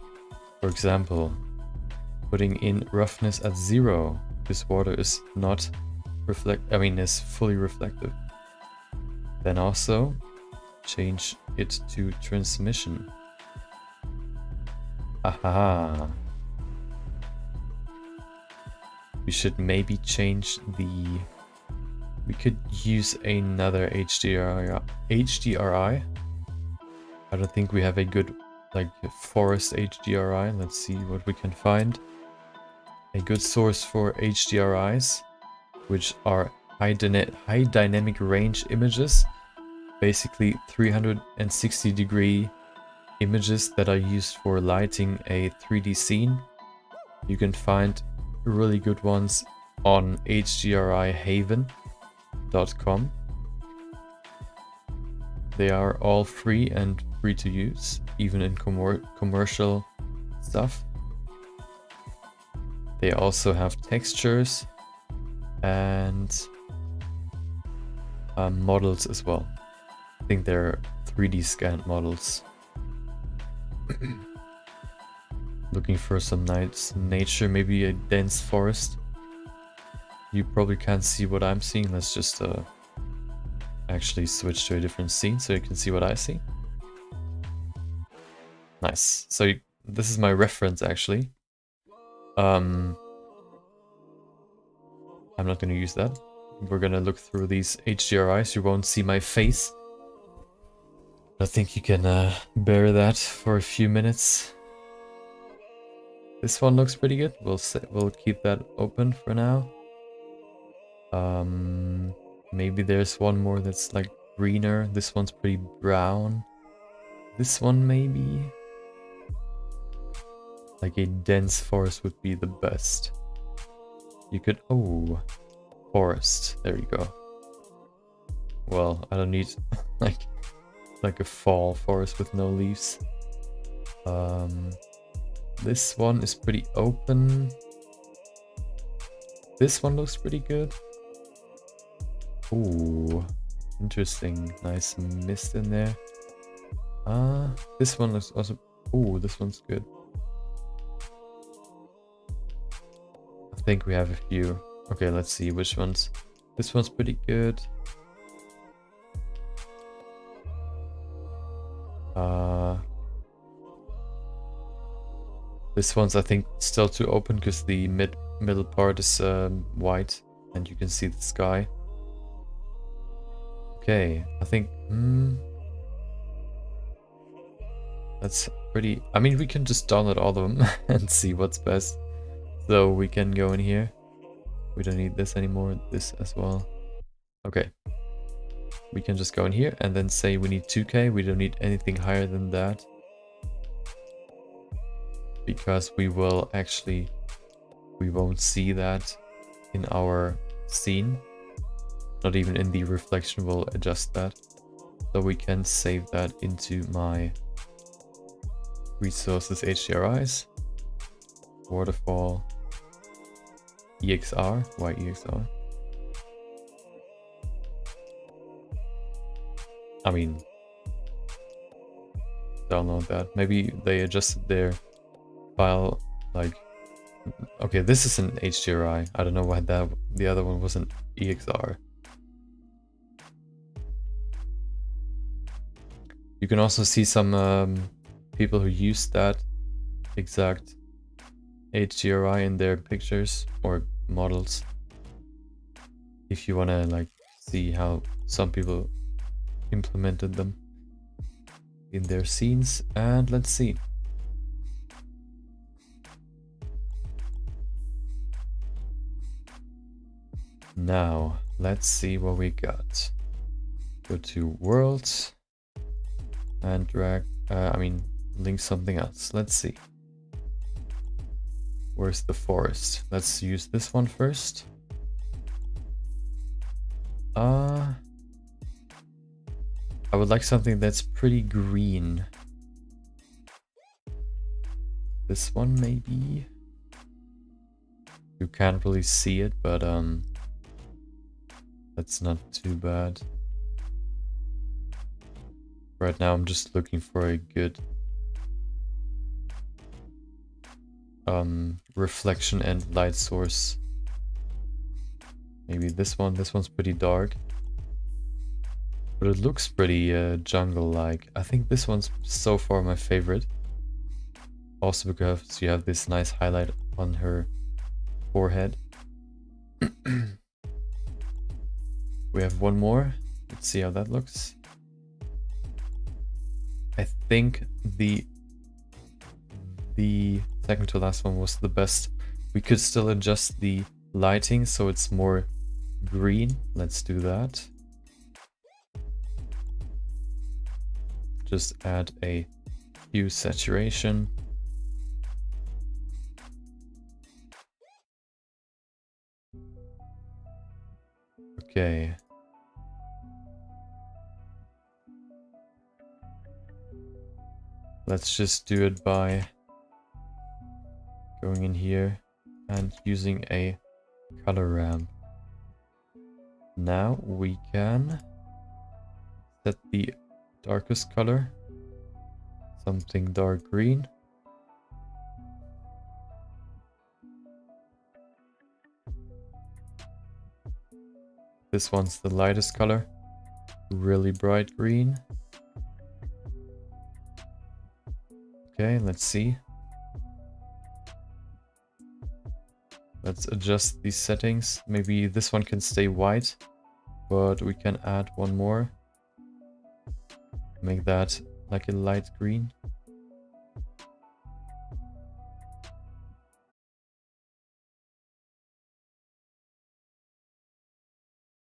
For example, putting in roughness at 0. This water is not is fully reflective. Then also change it to transmission. Aha. We should maybe change the... We could use another HDRI. I don't think we have a good like forest HDRI. Let's see what we can find. A good source for HDRIs, which are high dynamic range images. Basically 360-degree images that are used for lighting a 3D scene. You can find really good ones on hdrihaven.com. They are all free and free to use, even in commercial stuff. They also have textures and models as well. I think they're 3D scanned models. Looking for some nice nature, maybe a dense forest. You probably can't see what I'm seeing. Let's just actually switch to a different scene so you can see what I see. Nice. So this is my reference actually. I'm not going to use that. We're going to look through these HDRIs. You won't see my face. I think you can bear that for a few minutes. This one looks pretty good. We'll keep that open for now. Maybe there's one more that's like greener. This one's pretty brown. This one maybe. Like a dense forest would be the best. You could, oh, forest. There you go. Well, I don't need like a fall forest with no leaves. This one is pretty open. This one looks pretty good. Ooh, interesting. Nice mist in there. This one looks also. Ooh, this one's good. I think we have a few. Okay, let's see which ones. This one's pretty good. This one's I think still too open because the middle part is white and you can see the sky. Okay, I think that's pretty. I mean, we can just download all of them and see what's best. So we can go in here. We don't need this anymore. This as well. Okay. We can just go in here and then say we need 2K. We don't need anything higher than that. Because we won't see that in our scene. Not even in the reflection, we'll adjust that. So we can save that into my resources HDRIs. Waterfall. EXR. Why EXR? I mean, download that. Maybe they adjusted their file like. Okay, this is an HDRI. I don't know why the other one was an EXR. You can also see some people who use that exact HDRI in their pictures or models. If you want to like see how some people implemented them in their scenes. And let's see. Now, let's see what we got. Go to worlds and drag, link something else. Let's see. Where's the forest? Let's use this one first. I would like something that's pretty green. This one maybe. You can't really see it, but that's not too bad. Right now I'm just looking for a good reflection and light source. Maybe this one. This one's pretty dark. But it looks pretty jungle-like. I think this one's so far my favorite. Also because you have this nice highlight on her forehead. We have one more. Let's see how that looks. I think the second to last one was the best. We could still adjust the lighting so it's more green. Let's do that. Just add a hue saturation. Okay. Let's just do it by going in here and using a color ramp. Now we can set the darkest color, something dark green. This one's the lightest color, really bright green. Okay, let's see. Let's adjust these settings. Maybe this one can stay white, but we can add one more. Make that like a light green.